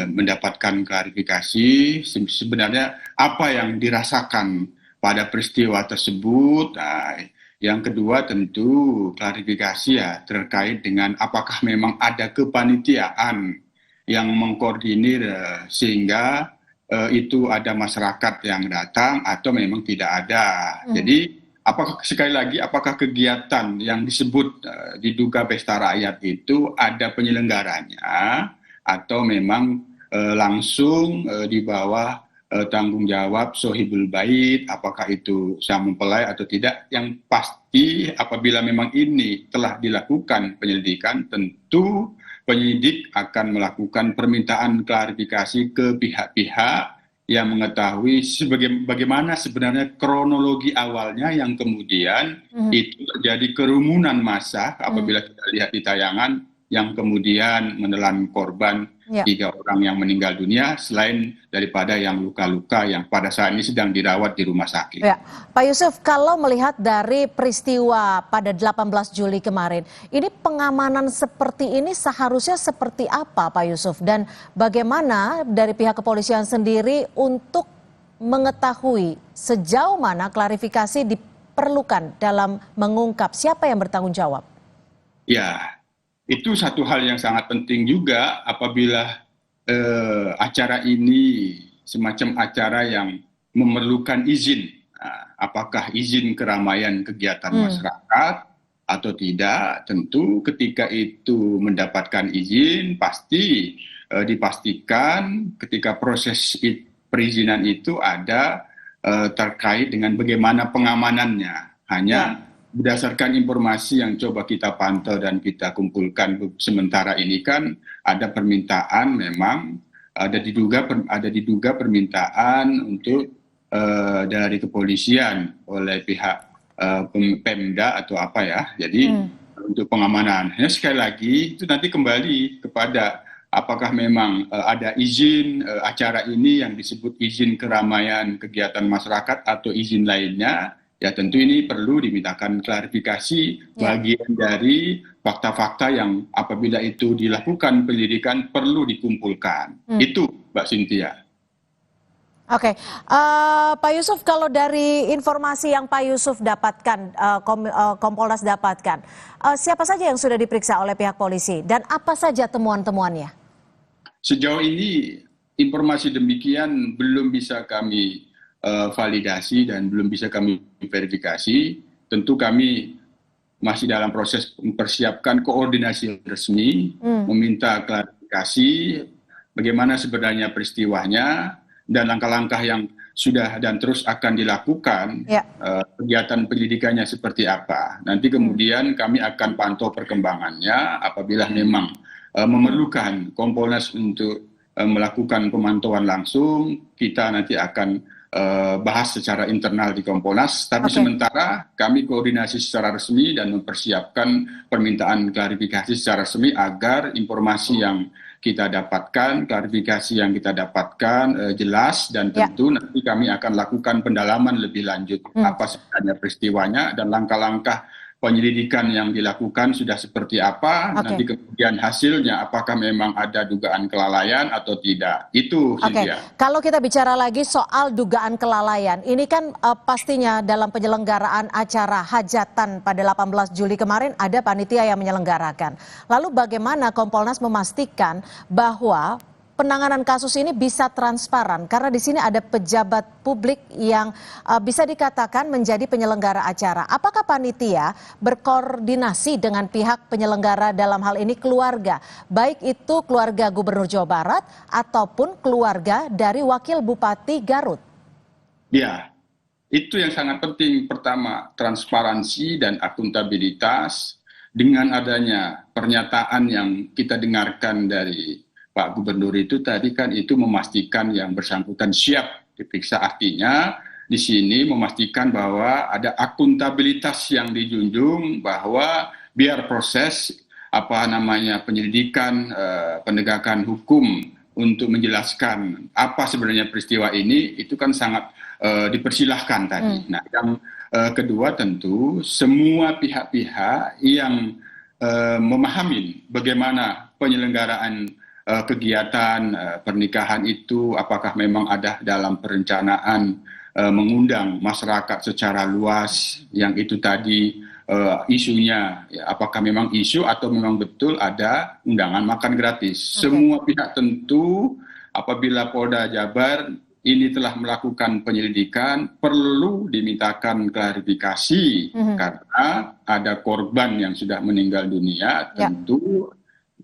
mendapatkan klarifikasi. Sebenarnya apa yang dirasakan pada peristiwa tersebut. Nah, yang kedua tentu klarifikasi ya terkait dengan apakah memang ada kepanitiaan yang mengkoordinir sehingga itu ada masyarakat yang datang atau memang tidak ada. Jadi apakah sekali lagi apakah kegiatan yang disebut diduga pesta rakyat itu ada penyelenggaranya atau memang langsung di bawah tanggung jawab sohibul bait, apakah itu sang mempelai atau tidak. Yang pasti apabila memang ini telah dilakukan penyelidikan, tentu penyidik akan melakukan permintaan klarifikasi ke pihak-pihak yang mengetahui bagaimana sebenarnya kronologi awalnya yang kemudian itu terjadi kerumunan massa apabila kita lihat di tayangan yang kemudian menelan korban 3 orang yang meninggal dunia selain daripada yang luka-luka yang pada saat ini sedang dirawat di rumah sakit. Ya, Pak Yusuf, kalau melihat dari peristiwa pada 18 Juli kemarin, ini pengamanan seperti ini seharusnya seperti apa Pak Yusuf? Dan bagaimana dari pihak kepolisian sendiri untuk mengetahui sejauh mana klarifikasi diperlukan dalam mengungkap siapa yang bertanggung jawab? Ya, itu satu hal yang sangat penting juga apabila acara ini semacam acara yang memerlukan izin. Apakah izin keramaian kegiatan masyarakat atau tidak? Tentu ketika itu mendapatkan izin pasti dipastikan ketika proses perizinan itu ada terkait dengan bagaimana pengamanannya. Hanya berdasarkan informasi yang coba kita pantau dan kita kumpulkan sementara ini kan ada permintaan memang ada diduga permintaan untuk dari kepolisian oleh pihak Pemda atau apa ya. Jadi untuk pengamanan. Hanya sekali lagi itu nanti kembali kepada apakah memang ada izin acara ini yang disebut izin keramaian kegiatan masyarakat atau izin lainnya. Ya tentu ini perlu dimintakan klarifikasi bagian dari fakta-fakta yang apabila itu dilakukan penyelidikan perlu dikumpulkan. Itu Mbak Cynthia. Oke, Pak Yusuf, kalau dari informasi yang Pak Yusuf dapatkan, Kompolnas dapatkan, siapa saja yang sudah diperiksa oleh pihak polisi dan apa saja temuan-temuannya? Sejauh ini informasi demikian belum bisa kami validasi dan belum bisa kami verifikasi. Tentu kami masih dalam proses mempersiapkan koordinasi resmi, meminta klarifikasi bagaimana sebenarnya peristiwanya dan langkah-langkah yang sudah dan terus akan dilakukan, kegiatan penyelidikannya seperti apa. Nanti kemudian kami akan pantau perkembangannya apabila memang memerlukan Kompolnas untuk melakukan pemantauan langsung, kita nanti akan bahas secara internal di Kompolnas, tapi sementara kami koordinasi secara resmi dan mempersiapkan permintaan klarifikasi secara resmi agar informasi yang kita dapatkan, klarifikasi yang kita dapatkan jelas dan tentu nanti kami akan lakukan pendalaman lebih lanjut apa sebenarnya peristiwanya dan langkah-langkah penyelidikan yang dilakukan sudah seperti apa, nanti kemudian hasilnya apakah memang ada dugaan kelalaian atau tidak. Itu Cynthia. Kalau kita bicara lagi soal dugaan kelalaian, ini kan pastinya dalam penyelenggaraan acara hajatan pada 18 Juli kemarin ada panitia yang menyelenggarakan. Lalu bagaimana Kompolnas memastikan bahwa penanganan kasus ini bisa transparan karena di sini ada pejabat publik yang bisa dikatakan menjadi penyelenggara acara. Apakah panitia berkoordinasi dengan pihak penyelenggara dalam hal ini keluarga, baik itu keluarga Gubernur Jawa Barat ataupun keluarga dari Wakil Bupati Garut? Ya, itu yang sangat penting. Pertama, transparansi dan akuntabilitas dengan adanya pernyataan yang kita dengarkan dari Pak Gubernur itu tadi kan itu memastikan yang bersangkutan siap diperiksa, artinya di sini memastikan bahwa ada akuntabilitas yang dijunjung bahwa biar proses penyelidikan penegakan hukum untuk menjelaskan apa sebenarnya peristiwa ini itu kan sangat dipersilahkan tadi. Nah, yang kedua tentu semua pihak-pihak yang memahami bagaimana penyelenggaraan kegiatan pernikahan itu, apakah memang ada dalam perencanaan mengundang masyarakat secara luas, yang itu tadi isunya, ya, apakah memang isu atau memang betul ada undangan makan gratis. Semua pihak tentu apabila Polda Jabar ini telah melakukan penyelidikan perlu dimintakan klarifikasi karena ada korban yang sudah meninggal dunia, tentu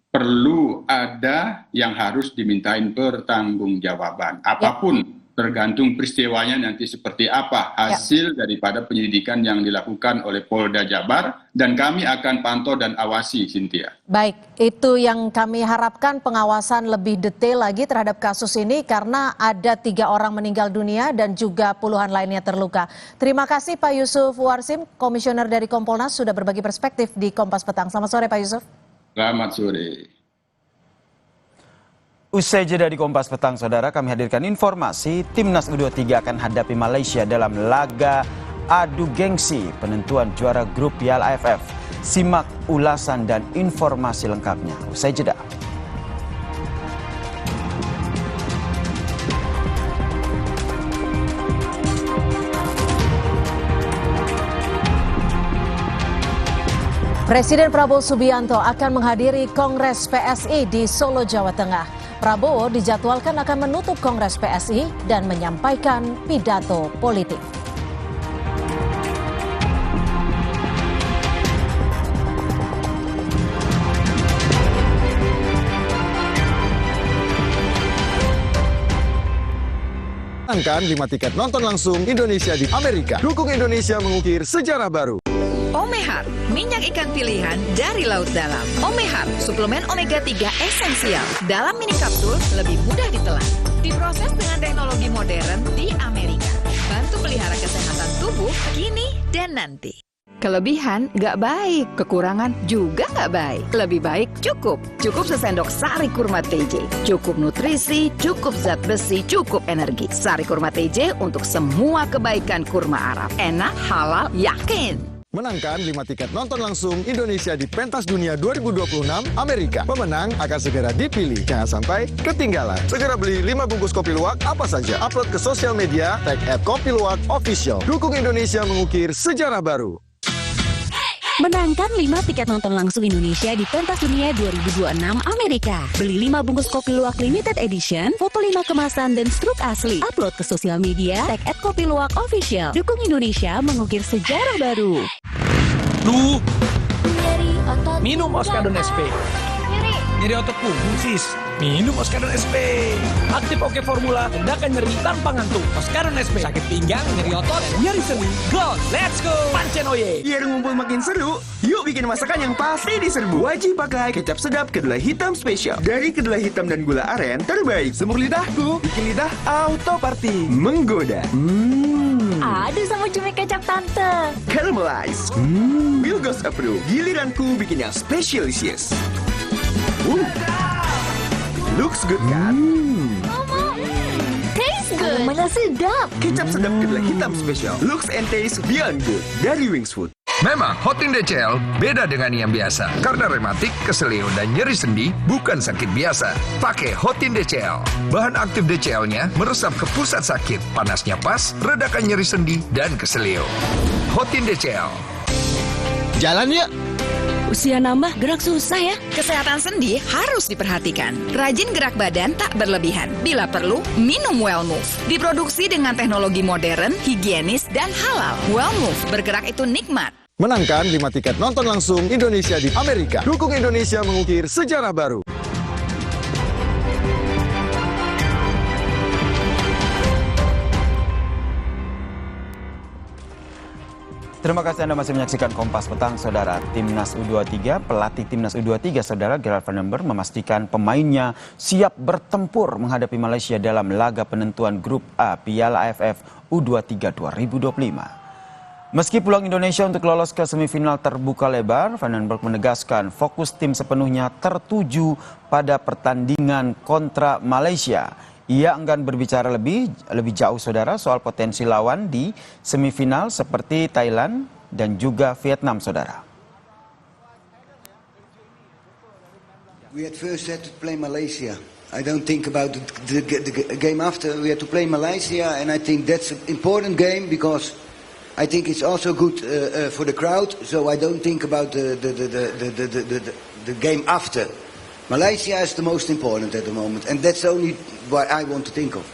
perlu ada yang harus dimintain pertanggungjawaban. Apapun tergantung peristiwanya nanti seperti apa hasil daripada penyelidikan yang dilakukan oleh Polda Jabar, dan kami akan pantau dan awasi, Cynthia. Baik, itu yang kami harapkan, pengawasan lebih detail lagi terhadap kasus ini karena ada 3 orang meninggal dunia dan juga puluhan lainnya terluka. Terima kasih Pak Yusuf Warsim, Komisioner dari Kompolnas, sudah berbagi perspektif di Kompas Petang. Selamat sore Pak Yusuf. Selamat sore. Usai jeda di Kompas Petang, Saudara, kami hadirkan informasi Timnas U23 akan hadapi Malaysia dalam laga adu gengsi penentuan juara grup Piala AFF. Simak ulasan dan informasi lengkapnya usai jeda. Presiden Prabowo Subianto akan menghadiri Kongres PSI di Solo, Jawa Tengah. Prabowo dijadwalkan akan menutup Kongres PSI dan menyampaikan pidato politik. Menangkan 5 tiket nonton langsung Indonesia di Amerika. Dukung Indonesia mengukir sejarah baru. Omehar, minyak ikan pilihan dari laut dalam. Omehar, suplemen omega 3 esensial. Dalam mini kapsul, lebih mudah ditelan. Diproses dengan teknologi modern di Amerika. Bantu pelihara kesehatan tubuh kini dan nanti. Kelebihan nggak baik, kekurangan juga nggak baik. Lebih baik cukup. Cukup sesendok sari kurma TJ. Cukup nutrisi, cukup zat besi, cukup energi. Sari kurma TJ untuk semua kebaikan kurma Arab. Enak, halal, yakin. Menangkan 5 tiket nonton langsung Indonesia di Pentas Dunia 2026 Amerika. Pemenang akan segera dipilih. Jangan sampai ketinggalan. Segera beli 5 bungkus kopi luwak apa saja. Upload ke sosial media, tag @kopiluwak official. Dukung Indonesia mengukir sejarah baru. Menangkan 5 tiket nonton langsung Indonesia di Pentas Dunia 2026 Amerika. Beli 5 bungkus kopi luwak limited edition, foto 5 kemasan dan struk asli. Upload ke sosial media, tag @kopiluwak official. Dukung Indonesia mengukir sejarah baru. Duh, minum Oskadon SP. Nyeri otot punggung sis, minum Oskadon SP. Aktif Oke Formula, tindakan nyeri tanpa ngantuk. Oskadon SP. Sakit pinggang, nyeri otot, nyeri sendi. Go, let's go. Pancen oye. Biar ngumpul makin seru, yuk bikin masakan yang pasti diserbu. Wajib pakai kecap sedap kedelai hitam spesial. Dari kedelai hitam dan gula aren terbaik. Semur lidahku, bikin lidah auto party. Menggoda. Aduh sama cumi kecap tante. Caramelize. Wilgos approve. Giliranku bikin yang spesialisius. Looks good kan? Taste good. Mana sedap. Kecap sedap kedelai hitam spesial. Looks and taste beyond good. Dari Wings Food. Memang Hotin DCL beda dengan yang biasa. Karena rematik, keselio, dan nyeri sendi bukan sakit biasa. Pakai Hotin DCL. Bahan aktif DCL-nya meresap ke pusat sakit. Panasnya pas, redakan nyeri sendi dan keselio. Hotin DCL. Jalan yuk. Usia nambah, gerak susah ya. Kesehatan sendi harus diperhatikan. Rajin gerak badan tak berlebihan. Bila perlu, minum Wellmove. Diproduksi dengan teknologi modern, higienis, dan halal. Wellmove, bergerak itu nikmat. Menangkan 5 tiket nonton langsung Indonesia di Amerika. Dukung Indonesia mengukir sejarah baru. Terima kasih Anda masih menyaksikan Kompas Petang, Saudara. Timnas U23, pelatih Timnas U23, Saudara Gerard Vandenberg memastikan pemainnya siap bertempur menghadapi Malaysia dalam laga penentuan Grup A Piala AFF U23 2025. Meski peluang Indonesia untuk lolos ke semifinal terbuka lebar, Vandenberg menegaskan fokus tim sepenuhnya tertuju pada pertandingan kontra Malaysia. Ia enggan berbicara lebih jauh saudara soal potensi lawan di semifinal seperti Thailand dan juga Vietnam saudara. We at first had to play Malaysia. I don't think about the game after. We had to play Malaysia, and I think that's an important game because I think it's also good for the crowd. So I don't think about the game after. Malaysia is the most important at the moment, and that's only what I want to think of.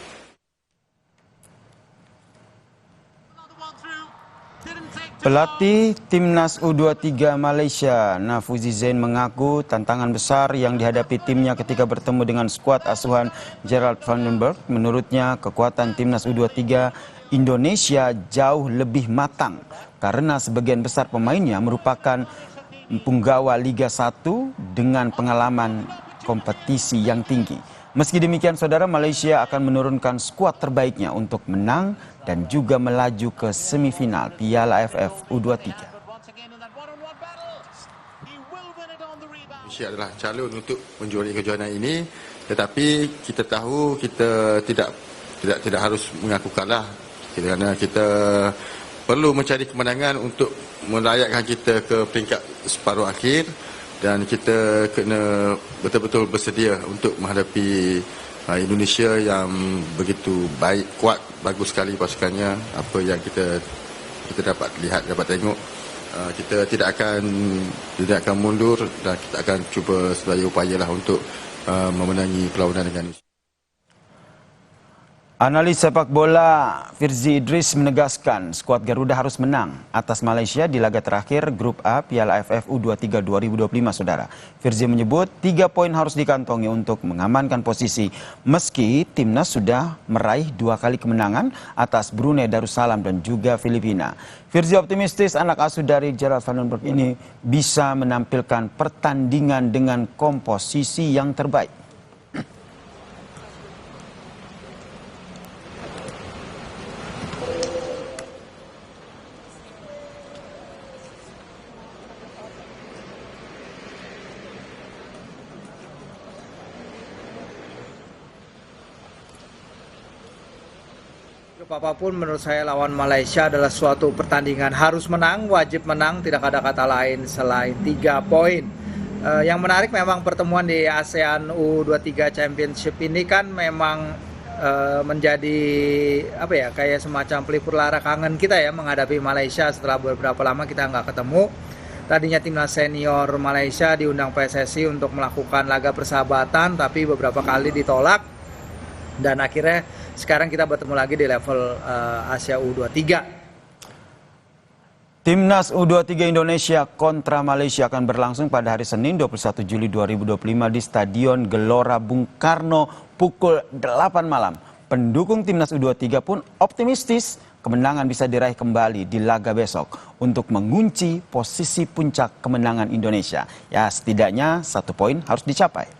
Pelatih Timnas U23 Malaysia, Nafuzi Zain mengaku tantangan besar yang dihadapi timnya ketika bertemu dengan skuad asuhan Gerald Vandenberg. Menurutnya kekuatan Timnas U23 Indonesia jauh lebih matang karena sebagian besar pemainnya merupakan punggawa Liga 1 dengan pengalaman kompetisi yang tinggi. Meski demikian saudara, Malaysia akan menurunkan skuad terbaiknya untuk menang dan juga melaju ke semifinal Piala AFF U23. Malaysia adalah calon untuk menjuarai kejohanan ini, tetapi kita tahu kita tidak harus mengaku kalah kerana kita perlu mencari kemenangan untuk melayakkan kita ke peringkat separuh akhir. Dan kita kena betul-betul bersedia untuk menghadapi Indonesia yang begitu baik, kuat, bagus sekali pasukannya. Apa yang kita dapat lihat, dapat tengok, kita tidak akan mundur dan kita akan cuba sedaya upayalah untuk memenangi perlawanan dengan Indonesia. Analis sepak bola Firzi Idris menegaskan skuad Garuda harus menang atas Malaysia di laga terakhir Grup A Piala AFF U23 2025 saudara. Firzi menyebut 3 poin harus dikantongi untuk mengamankan posisi meski timnas sudah meraih 2 kali kemenangan atas Brunei Darussalam dan juga Filipina. Firzi optimistis anak asuh dari Gerald Vandenberg ini bisa menampilkan pertandingan dengan komposisi yang terbaik. Apapun menurut saya lawan Malaysia adalah suatu pertandingan harus menang, wajib menang, tidak ada kata lain selain 3 poin. Yang menarik memang pertemuan di ASEAN U23 Championship ini kan memang menjadi kayak semacam pelipur lara kangen kita ya menghadapi Malaysia setelah beberapa lama kita nggak ketemu. Tadinya timnas senior Malaysia diundang PSSI untuk melakukan laga persahabatan tapi beberapa kali ditolak dan akhirnya sekarang kita bertemu lagi di level Asia U23. Timnas U23 Indonesia kontra Malaysia akan berlangsung pada hari Senin 21 Juli 2025 di Stadion Gelora Bung Karno pukul 8 malam. Pendukung Timnas U23 pun optimistis kemenangan bisa diraih kembali di laga besok untuk mengunci posisi puncak kemenangan Indonesia. Ya setidaknya 1 poin harus dicapai.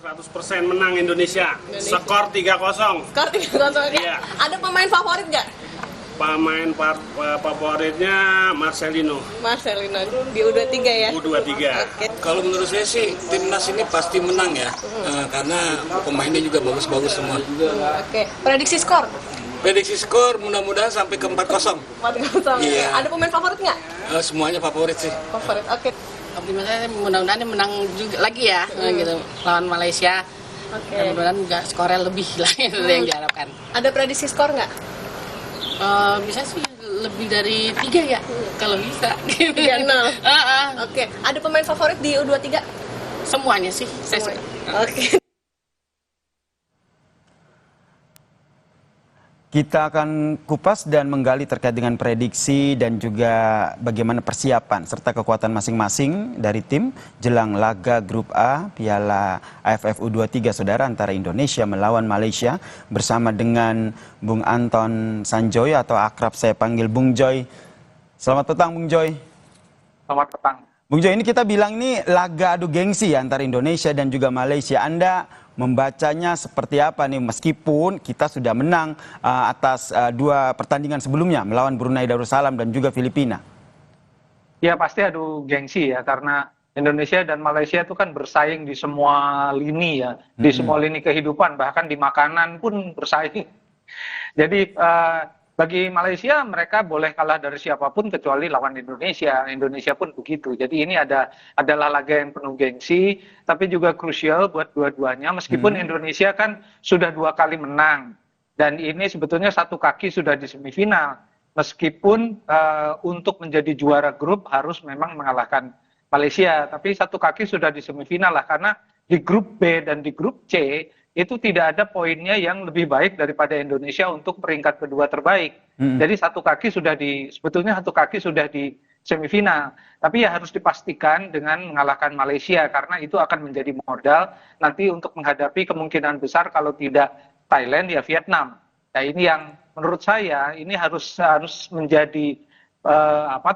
100% menang Indonesia. Skor 3-0. Skor 3-0. Iya. Ada pemain favorit nggak? Pemain favoritnya Marcelino. Marcelino di U23 ya? U23. Okay. Kalau menurut saya sih timnas ini pasti menang ya. Karena pemainnya juga bagus-bagus semua. Oke. Prediksi skor? Prediksi skor mudah-mudahan sampai ke 4-0. 4-0. Iya. Ada pemain favorit nggak? Semuanya favorit sih. Favorit. Oke. Optimisnya mudah-mudahan menang juga lagi ya gitu lawan Malaysia. Mudah-mudahan juga skornya lebih lah itu yang diharapkan. Ada prediksi skor nggak? Bisa sih lebih dari 3 ya kalau bisa. 3-0. Oke. Ada pemain favorit di U23? Semuanya sih. Saya suka. Oke. Kita akan kupas dan menggali terkait dengan prediksi dan juga bagaimana persiapan serta kekuatan masing-masing dari tim jelang laga Grup A Piala AFF U23 saudara antara Indonesia melawan Malaysia bersama dengan Bung Anton Sanjoyo atau akrab saya panggil Bung Joy. Selamat petang Bung Joy. Selamat petang. Bung Joy, ini kita bilang ini laga adu gengsi ya antara Indonesia dan juga Malaysia. Anda membacanya seperti apa nih meskipun kita sudah menang atas 2 pertandingan sebelumnya melawan Brunei Darussalam dan juga Filipina? Ya pasti adu gengsi ya karena Indonesia dan Malaysia itu kan bersaing di semua lini ya, di semua lini kehidupan, bahkan di makanan pun bersaing. Jadi bagi Malaysia mereka boleh kalah dari siapapun kecuali lawan Indonesia. Indonesia pun begitu. Jadi ini adalah laga yang penuh gengsi, tapi juga krusial buat dua-duanya. Meskipun Indonesia kan sudah 2 kali menang dan ini sebetulnya 1 kaki sudah di semifinal. Meskipun untuk menjadi juara grup harus memang mengalahkan Malaysia, tapi 1 kaki sudah di semifinal lah, karena di grup B dan di grup C itu tidak ada poinnya yang lebih baik daripada Indonesia untuk peringkat kedua terbaik. Jadi 1 kaki sebetulnya 1 kaki sudah di semifinal, tapi ya harus dipastikan dengan mengalahkan Malaysia karena itu akan menjadi modal nanti untuk menghadapi kemungkinan besar kalau tidak Thailand ya Vietnam. Nah ini yang menurut saya ini harus menjadi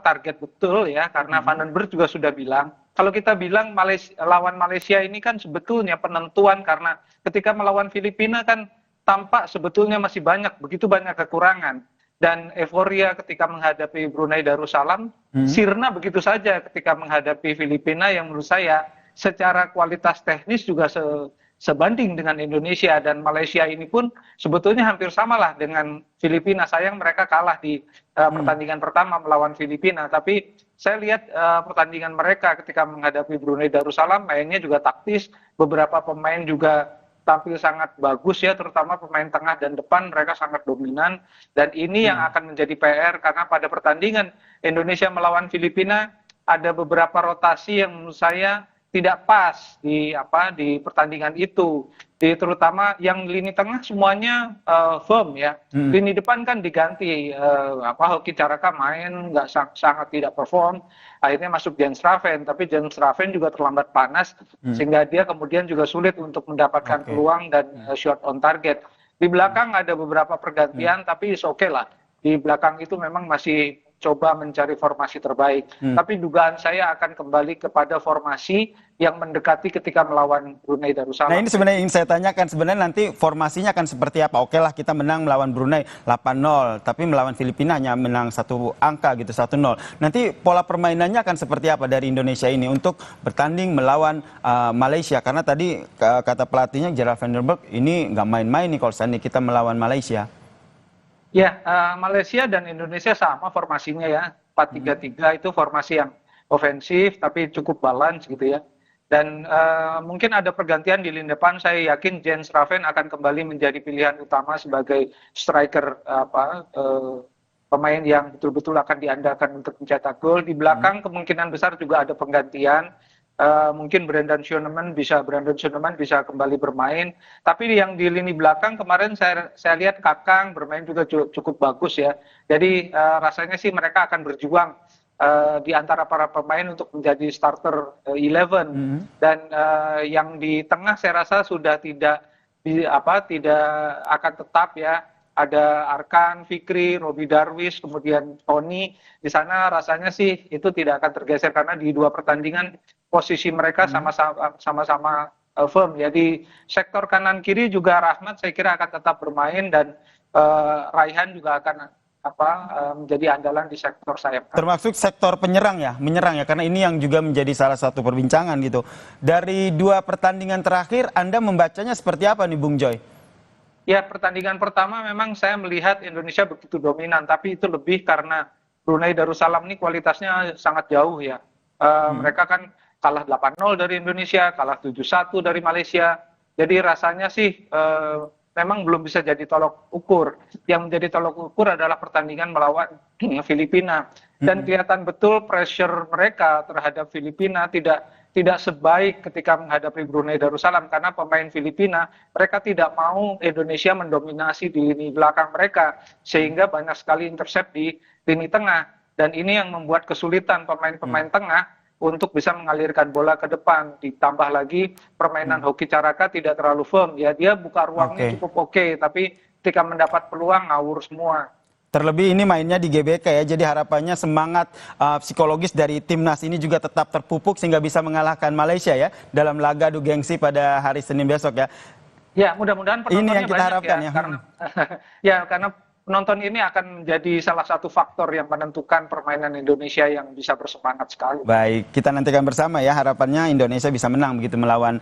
target betul ya, karena Van den Berg juga sudah bilang, kalau kita bilang lawan Malaysia ini kan sebetulnya penentuan, karena ketika melawan Filipina kan tampak sebetulnya masih begitu banyak kekurangan, dan euforia ketika menghadapi Brunei Darussalam sirna begitu saja ketika menghadapi Filipina yang menurut saya secara kualitas teknis juga sebanding dengan Indonesia, dan Malaysia ini pun sebetulnya hampir samalah dengan Filipina. Sayang mereka kalah di pertandingan pertama melawan Filipina, tapi saya lihat pertandingan mereka ketika menghadapi Brunei Darussalam mainnya juga taktis, beberapa pemain juga tampil sangat bagus ya, terutama pemain tengah dan depan mereka sangat dominan, dan ini yang akan menjadi PR karena pada pertandingan Indonesia melawan Filipina ada beberapa rotasi yang menurut saya tidak pas di pertandingan itu, terutama yang lini tengah semuanya firm ya, lini depan kan diganti, Hoki Caraka main nggak sangat tidak perform, akhirnya masuk Jens Raven, tapi Jens Raven juga terlambat panas sehingga dia kemudian juga sulit untuk mendapatkan peluang dan shot on target. Di belakang ada beberapa pergantian, tapi oke lah, di belakang itu memang masih coba mencari formasi terbaik. Tapi dugaan saya akan kembali kepada formasi yang mendekati ketika melawan Brunei Darussalam. Nah ini sebenarnya ingin saya tanyakan, sebenarnya nanti formasinya akan seperti apa? Oke lah kita menang melawan Brunei 8-0, tapi melawan Filipina hanya menang 1 angka gitu, 1-0. Nanti pola permainannya akan seperti apa dari Indonesia ini untuk bertanding melawan Malaysia? Karena tadi kata pelatihnya Gerald Van den Berg, ini nggak main-main nih kalau seandainya kita melawan Malaysia. Ya, Malaysia dan Indonesia sama formasinya ya, 4-3-3 itu formasi yang ofensif tapi cukup balance gitu ya. Dan mungkin ada pergantian di lini depan, saya yakin Jens Raven akan kembali menjadi pilihan utama sebagai striker pemain yang betul-betul akan diandalkan untuk mencetak gol. Di belakang kemungkinan besar juga ada penggantian. Mungkin Brandon Schoenemann bisa kembali bermain, tapi yang di lini belakang kemarin saya lihat Kakang bermain juga cukup bagus ya, jadi rasanya sih mereka akan berjuang di antara para pemain untuk menjadi starter 11 dan yang di tengah saya rasa sudah tidak akan tetap ya, ada Arkan, Fikri, Robi Darwis, kemudian Tony. Di sana rasanya sih itu tidak akan tergeser karena di 2 pertandingan posisi mereka sama-sama firm. Jadi sektor kanan kiri juga Rahmat saya kira akan tetap bermain, dan Raihan juga akan menjadi andalan di sektor sayap. Termasuk sektor menyerang ya, karena ini yang juga menjadi salah satu perbincangan gitu. Dari 2 pertandingan terakhir Anda membacanya seperti apa nih Bung Joy? Ya, pertandingan pertama memang saya melihat Indonesia begitu dominan, tapi itu lebih karena Brunei Darussalam ini kualitasnya sangat jauh ya. Mereka kan kalah 8-0 dari Indonesia, kalah 7-1 dari Malaysia. Jadi rasanya sih memang belum bisa jadi tolok ukur. Yang menjadi tolok ukur adalah pertandingan melawan Filipina. Dan kelihatan betul pressure mereka terhadap Filipina tidak sebaik ketika menghadapi Brunei Darussalam, karena pemain Filipina mereka tidak mau Indonesia mendominasi di lini belakang mereka, sehingga banyak sekali intercept di lini tengah, dan ini yang membuat kesulitan pemain-pemain tengah untuk bisa mengalirkan bola ke depan. Ditambah lagi permainan Hoki Caraka tidak terlalu firm ya, dia buka ruangnya cukup oke, tapi ketika mendapat peluang ngawur semua. Terlebih ini mainnya di GBK ya, jadi harapannya semangat psikologis dari timnas ini juga tetap terpupuk sehingga bisa mengalahkan Malaysia ya dalam laga adu gengsi pada hari Senin besok ya. Ya, mudah-mudahan penontonnya ini yang kita banyak harapkan ya. Karena penonton ini akan menjadi salah satu faktor yang menentukan permainan Indonesia yang bisa bersemangat sekali. Baik, kita nantikan bersama ya, harapannya Indonesia bisa menang begitu melawan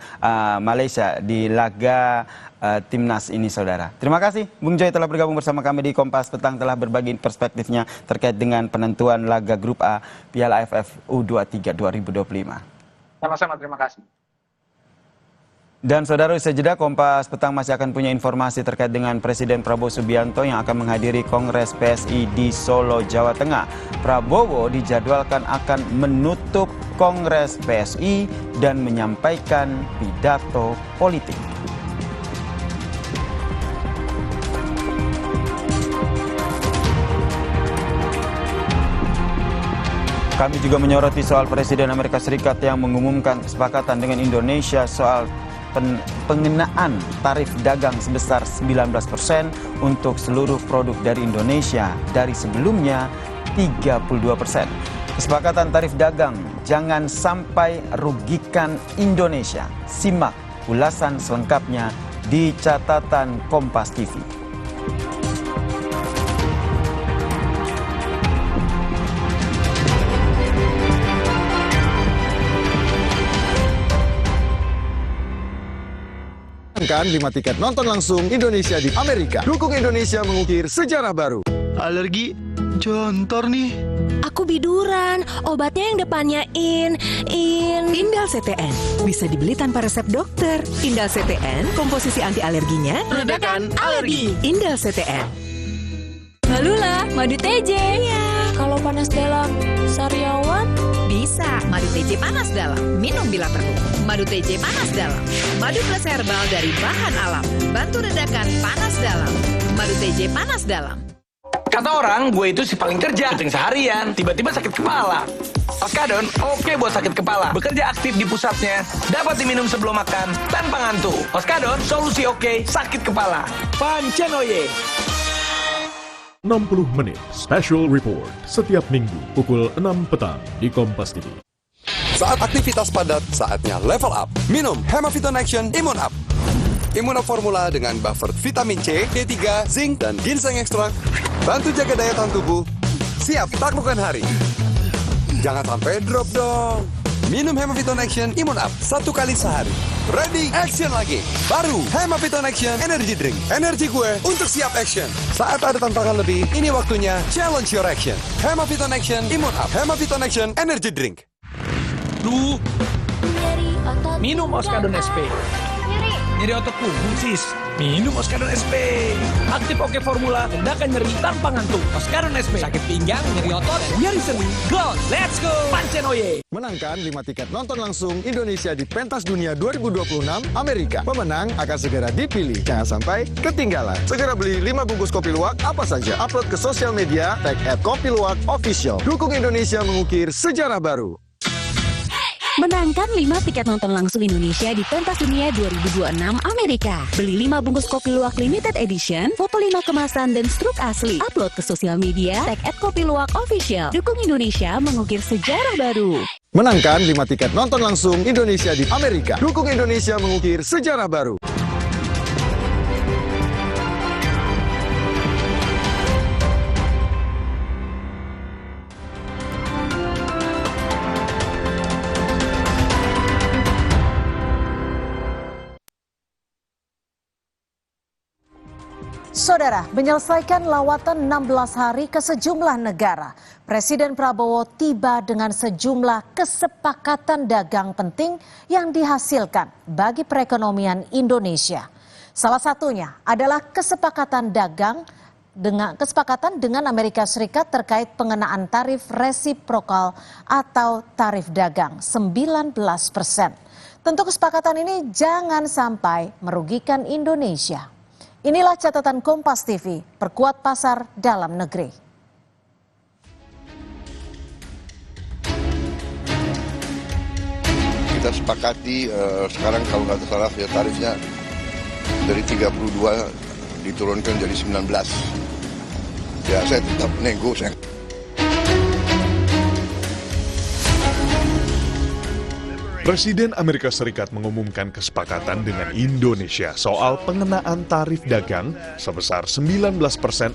Malaysia di laga timnas ini, saudara. Terima kasih Bung Joy telah bergabung bersama kami di Kompas Petang, telah berbagi perspektifnya terkait dengan penentuan laga grup A Piala AFF U23 2025. Sama-sama, terima kasih. Dan saudara, usai jeda Kompas Petang masih akan punya informasi terkait dengan Presiden Prabowo Subianto yang akan menghadiri Kongres PSI di Solo, Jawa Tengah. Prabowo dijadwalkan akan menutup Kongres PSI dan menyampaikan pidato politik. Kami juga menyoroti soal Presiden Amerika Serikat yang mengumumkan kesepakatan dengan Indonesia soal pengenaan tarif dagang sebesar 19% untuk seluruh produk dari Indonesia dari sebelumnya 32%. Kesepakatan tarif dagang jangan sampai rugikan Indonesia. Simak ulasan selengkapnya di catatan Kompas TV. Kan 5 tiket nonton langsung Indonesia di Amerika. Dukung Indonesia mengukir sejarah baru. Alergi jontor nih. Aku biduran, obatnya yang depannya Indal CTN bisa dibeli tanpa resep dokter. Indal CTN, komposisi anti alerginya meredakan alergi. Indal CTN. Malula, madu TJ. Iya. Kalau panas dalam, sariawan bisa. Madu TJ panas dalam, minum bila perlu. Madu TJ panas dalam, madu plus herbal dari bahan alam, bantu redakan panas dalam. Madu TJ panas dalam. Kata orang, gue itu si paling kerja, syuting seharian, tiba-tiba sakit kepala. Oskadon, oke buat sakit kepala. Bekerja aktif di pusatnya, dapat diminum sebelum makan, tanpa ngantuk. Oskadon, solusi oke, sakit kepala. Pancenoye. 60 menit Special Report setiap minggu pukul 6 petang di Kompas TV. Saat aktivitas padat, saatnya level up. Minum Hemaviton Action Immune Up. Immune Up formula dengan buffer vitamin C, D3, zinc, dan ginseng ekstrak. Bantu jaga daya tahan tubuh. Siap taklukkan hari. Jangan sampai drop dong. Minum Hemaviton Action Immune Up 1 kali sehari. Ready, action lagi. Baru Hemaviton Action Energy Drink. Energi gue untuk siap action. Saat ada tantangan lebih, ini waktunya challenge your action. Hemaviton Action Immune Up. Hemaviton Action Energy Drink. Lu minum Oskadon SP. Nyeri otot punggung sis. Minum Oskadon SP. Aktif oke formula, tindakan nyeri tanpa ngantuk. Oskadon SP. Sakit pinggang, nyeri otot, nyeri sendi. Go, let's go. Pancenoye. Menangkan 5 tiket nonton langsung Indonesia di Pentas Dunia 2026 Amerika. Pemenang akan segera dipilih. Jangan sampai ketinggalan. Segera beli 5 bungkus kopi luwak apa saja. Upload ke sosial media, tag @kopiluwakofficial. Dukung Indonesia mengukir sejarah baru. Menangkan 5 tiket nonton langsung Indonesia di Pentas Dunia 2026 Amerika. Beli 5 bungkus kopi luwak limited edition, foto 5 kemasan dan struk asli. Upload ke sosial media, tag @kopiluwakofficial. Dukung Indonesia mengukir sejarah baru. Menangkan 5 tiket nonton langsung Indonesia di Amerika. Dukung Indonesia mengukir sejarah baru. Saudara, menyelesaikan lawatan 16 hari ke sejumlah negara, Presiden Prabowo tiba dengan sejumlah kesepakatan dagang penting yang dihasilkan bagi perekonomian Indonesia. Salah satunya adalah kesepakatan dengan Amerika Serikat terkait pengenaan tarif resiprokal atau tarif dagang 19%. Tentu kesepakatan ini jangan sampai merugikan Indonesia. Inilah catatan Kompas TV, perkuat pasar dalam negeri. Kita sepakati sekarang kalau nggak salah ya tarifnya dari 32 diturunkan jadi 19. Ya saya tetap nego. Presiden Amerika Serikat mengumumkan kesepakatan dengan Indonesia soal pengenaan tarif dagang sebesar 19%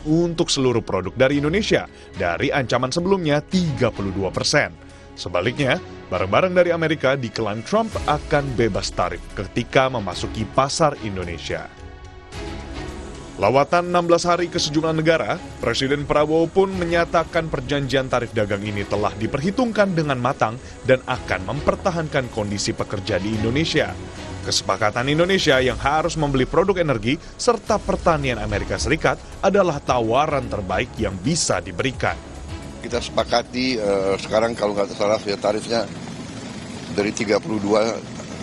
untuk seluruh produk dari Indonesia dari ancaman sebelumnya 32%. Sebaliknya, barang-barang dari Amerika diklaim Trump akan bebas tarif ketika memasuki pasar Indonesia. Lawatan 16 hari ke sejumlah negara, Presiden Prabowo pun menyatakan perjanjian tarif dagang ini telah diperhitungkan dengan matang dan akan mempertahankan kondisi pekerja di Indonesia. Kesepakatan Indonesia yang harus membeli produk energi serta pertanian Amerika Serikat adalah tawaran terbaik yang bisa diberikan. Kita sepakati sekarang kalau nggak salah ya tarifnya dari 32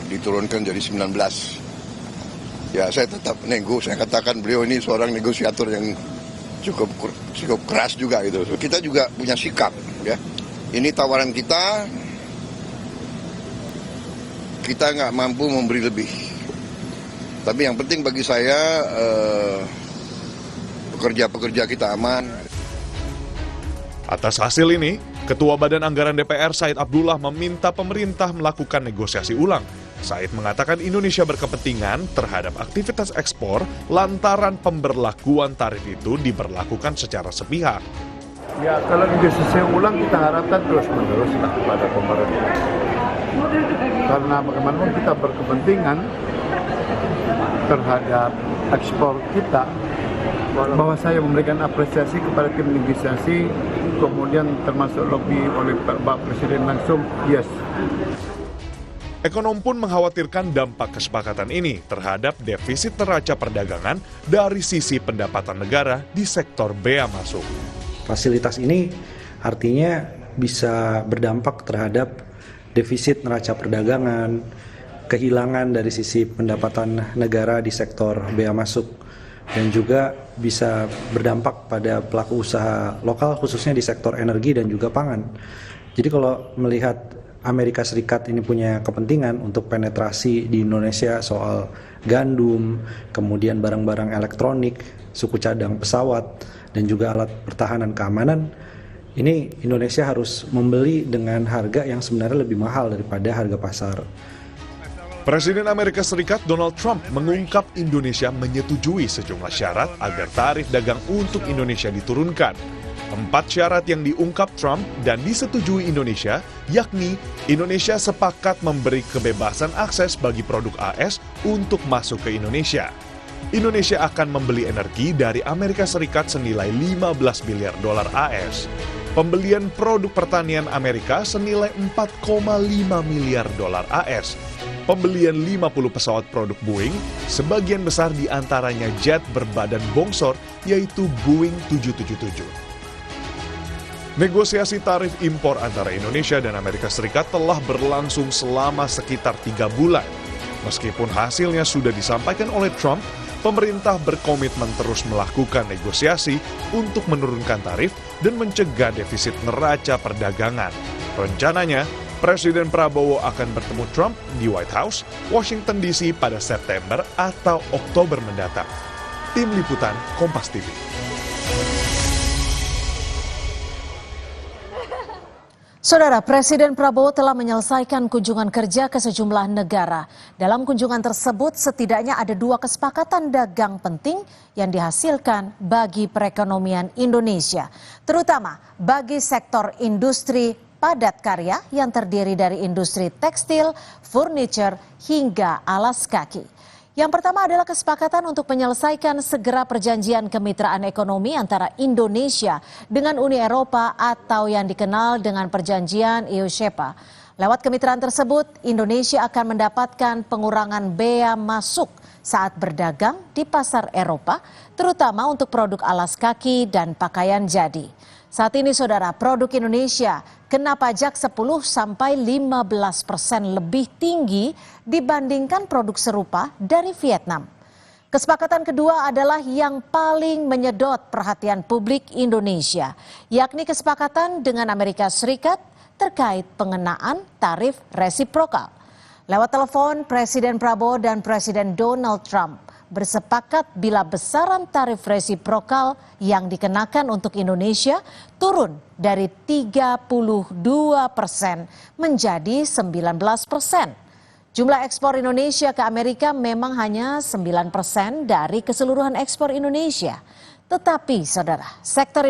diturunkan jadi 19. Ya saya tetap nego, saya katakan beliau ini seorang negosiator yang cukup keras juga gitu. Kita juga punya sikap ya. Ini tawaran kita nggak mampu memberi lebih. Tapi yang penting bagi saya pekerja-pekerja kita aman. Atas hasil ini, Ketua Badan Anggaran DPR Said Abdullah meminta pemerintah melakukan negosiasi ulang. Said mengatakan Indonesia berkepentingan terhadap aktivitas ekspor lantaran pemberlakuan tarif itu diberlakukan secara sepihak. Ya kalau negosiasi ulang kita harapkan terus-menerus kepada pemerintah. Karena bagaimanapun kita berkepentingan terhadap ekspor kita. Bahwa saya memberikan apresiasi kepada tim negosiasi, kemudian termasuk lobby oleh Pak Presiden langsung, yes. Ekonom pun mengkhawatirkan dampak kesepakatan ini terhadap defisit neraca perdagangan dari sisi pendapatan negara di sektor bea masuk. Fasilitas ini artinya bisa berdampak terhadap defisit neraca perdagangan, kehilangan dari sisi pendapatan negara di sektor bea masuk, dan juga bisa berdampak pada pelaku usaha lokal khususnya di sektor energi dan juga pangan. Jadi kalau melihat Amerika Serikat ini punya kepentingan untuk penetrasi di Indonesia soal gandum, kemudian barang-barang elektronik, suku cadang pesawat, dan juga alat pertahanan keamanan, ini Indonesia harus membeli dengan harga yang sebenarnya lebih mahal daripada harga pasar. Presiden Amerika Serikat Donald Trump mengungkap Indonesia menyetujui sejumlah syarat agar tarif dagang untuk Indonesia diturunkan. 4 syarat yang diungkap Trump dan disetujui Indonesia, yakni Indonesia sepakat memberi kebebasan akses bagi produk AS untuk masuk ke Indonesia. Indonesia akan membeli energi dari Amerika Serikat senilai 15 miliar dolar AS. Pembelian produk pertanian Amerika senilai 4,5 miliar dolar AS. Pembelian 50 pesawat produk Boeing, sebagian besar diantaranya jet berbadan bongsor, yaitu Boeing 777. Negosiasi tarif impor antara Indonesia dan Amerika Serikat telah berlangsung selama sekitar 3 bulan. Meskipun hasilnya sudah disampaikan oleh Trump, pemerintah berkomitmen terus melakukan negosiasi untuk menurunkan tarif dan mencegah defisit neraca perdagangan. Rencananya, Presiden Prabowo akan bertemu Trump di White House, Washington DC pada September atau Oktober mendatang. Tim Liputan Kompas TV. Saudara, Presiden Prabowo telah menyelesaikan kunjungan kerja ke sejumlah negara. Dalam kunjungan tersebut, setidaknya ada 2 kesepakatan dagang penting yang dihasilkan bagi perekonomian Indonesia, terutama bagi sektor industri padat karya yang terdiri dari industri tekstil, furniture, hingga alas kaki. Yang pertama adalah kesepakatan untuk menyelesaikan segera perjanjian kemitraan ekonomi antara Indonesia dengan Uni Eropa atau yang dikenal dengan perjanjian EU-SEPA. Lewat kemitraan tersebut, Indonesia akan mendapatkan pengurangan bea masuk saat berdagang di pasar Eropa, terutama untuk produk alas kaki dan pakaian jadi. Saat ini, saudara, produk Indonesia kena pajak 10-15% lebih tinggi dibandingkan produk serupa dari Vietnam. Kesepakatan kedua adalah yang paling menyedot perhatian publik Indonesia, yakni kesepakatan dengan Amerika Serikat terkait pengenaan tarif resiprokal. Lewat telepon, Presiden Prabowo dan Presiden Donald Trump bersepakat bila besaran tarif resiprokal yang dikenakan untuk Indonesia turun dari 32% menjadi 19%. Jumlah ekspor Indonesia ke Amerika memang hanya 9% dari keseluruhan ekspor Indonesia. Tetapi saudara, sektor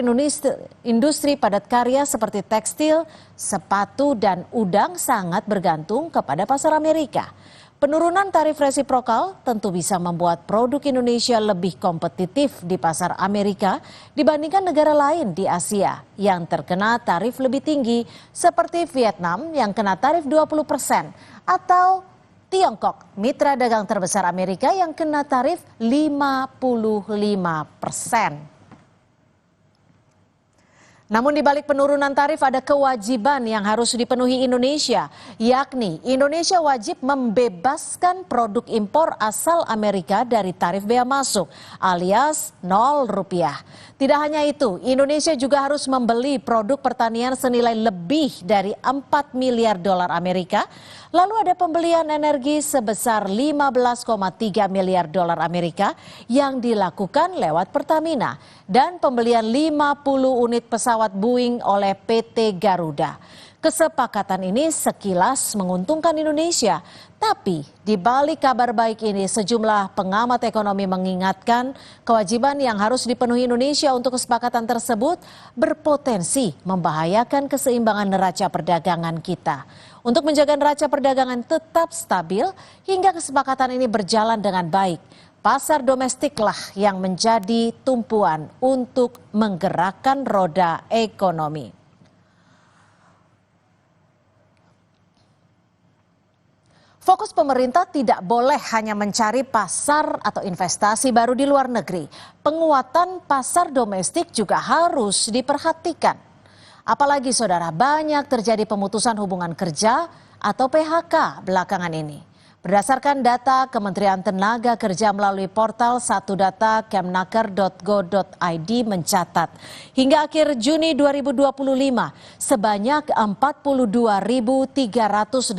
industri padat karya seperti tekstil, sepatu, dan udang sangat bergantung kepada pasar Amerika. Penurunan tarif resiprokal tentu bisa membuat produk Indonesia lebih kompetitif di pasar Amerika dibandingkan negara lain di Asia yang terkena tarif lebih tinggi seperti Vietnam yang kena tarif 20% atau Tiongkok, mitra dagang terbesar Amerika yang kena tarif 55%. Namun di balik penurunan tarif ada kewajiban yang harus dipenuhi Indonesia, yakni Indonesia wajib membebaskan produk impor asal Amerika dari tarif bea masuk alias Rp0. Tidak hanya itu, Indonesia juga harus membeli produk pertanian senilai lebih dari 4 miliar dolar Amerika. Lalu ada pembelian energi sebesar 15,3 miliar dolar Amerika yang dilakukan lewat Pertamina dan pembelian 50 unit pesawat Boeing oleh PT Garuda. Kesepakatan ini sekilas menguntungkan Indonesia, tapi di balik kabar baik ini sejumlah pengamat ekonomi mengingatkan kewajiban yang harus dipenuhi Indonesia untuk kesepakatan tersebut berpotensi membahayakan keseimbangan neraca perdagangan kita. Untuk menjaga neraca perdagangan tetap stabil hingga kesepakatan ini berjalan dengan baik, pasar domestiklah yang menjadi tumpuan untuk menggerakkan roda ekonomi. Fokus pemerintah tidak boleh hanya mencari pasar atau investasi baru di luar negeri. Penguatan pasar domestik juga harus diperhatikan. Apalagi saudara, banyak terjadi pemutusan hubungan kerja atau PHK belakangan ini. Berdasarkan data Kementerian Tenaga Kerja melalui portal Satu Data Kemnaker.go.id mencatat, hingga akhir Juni 2025 sebanyak 42.385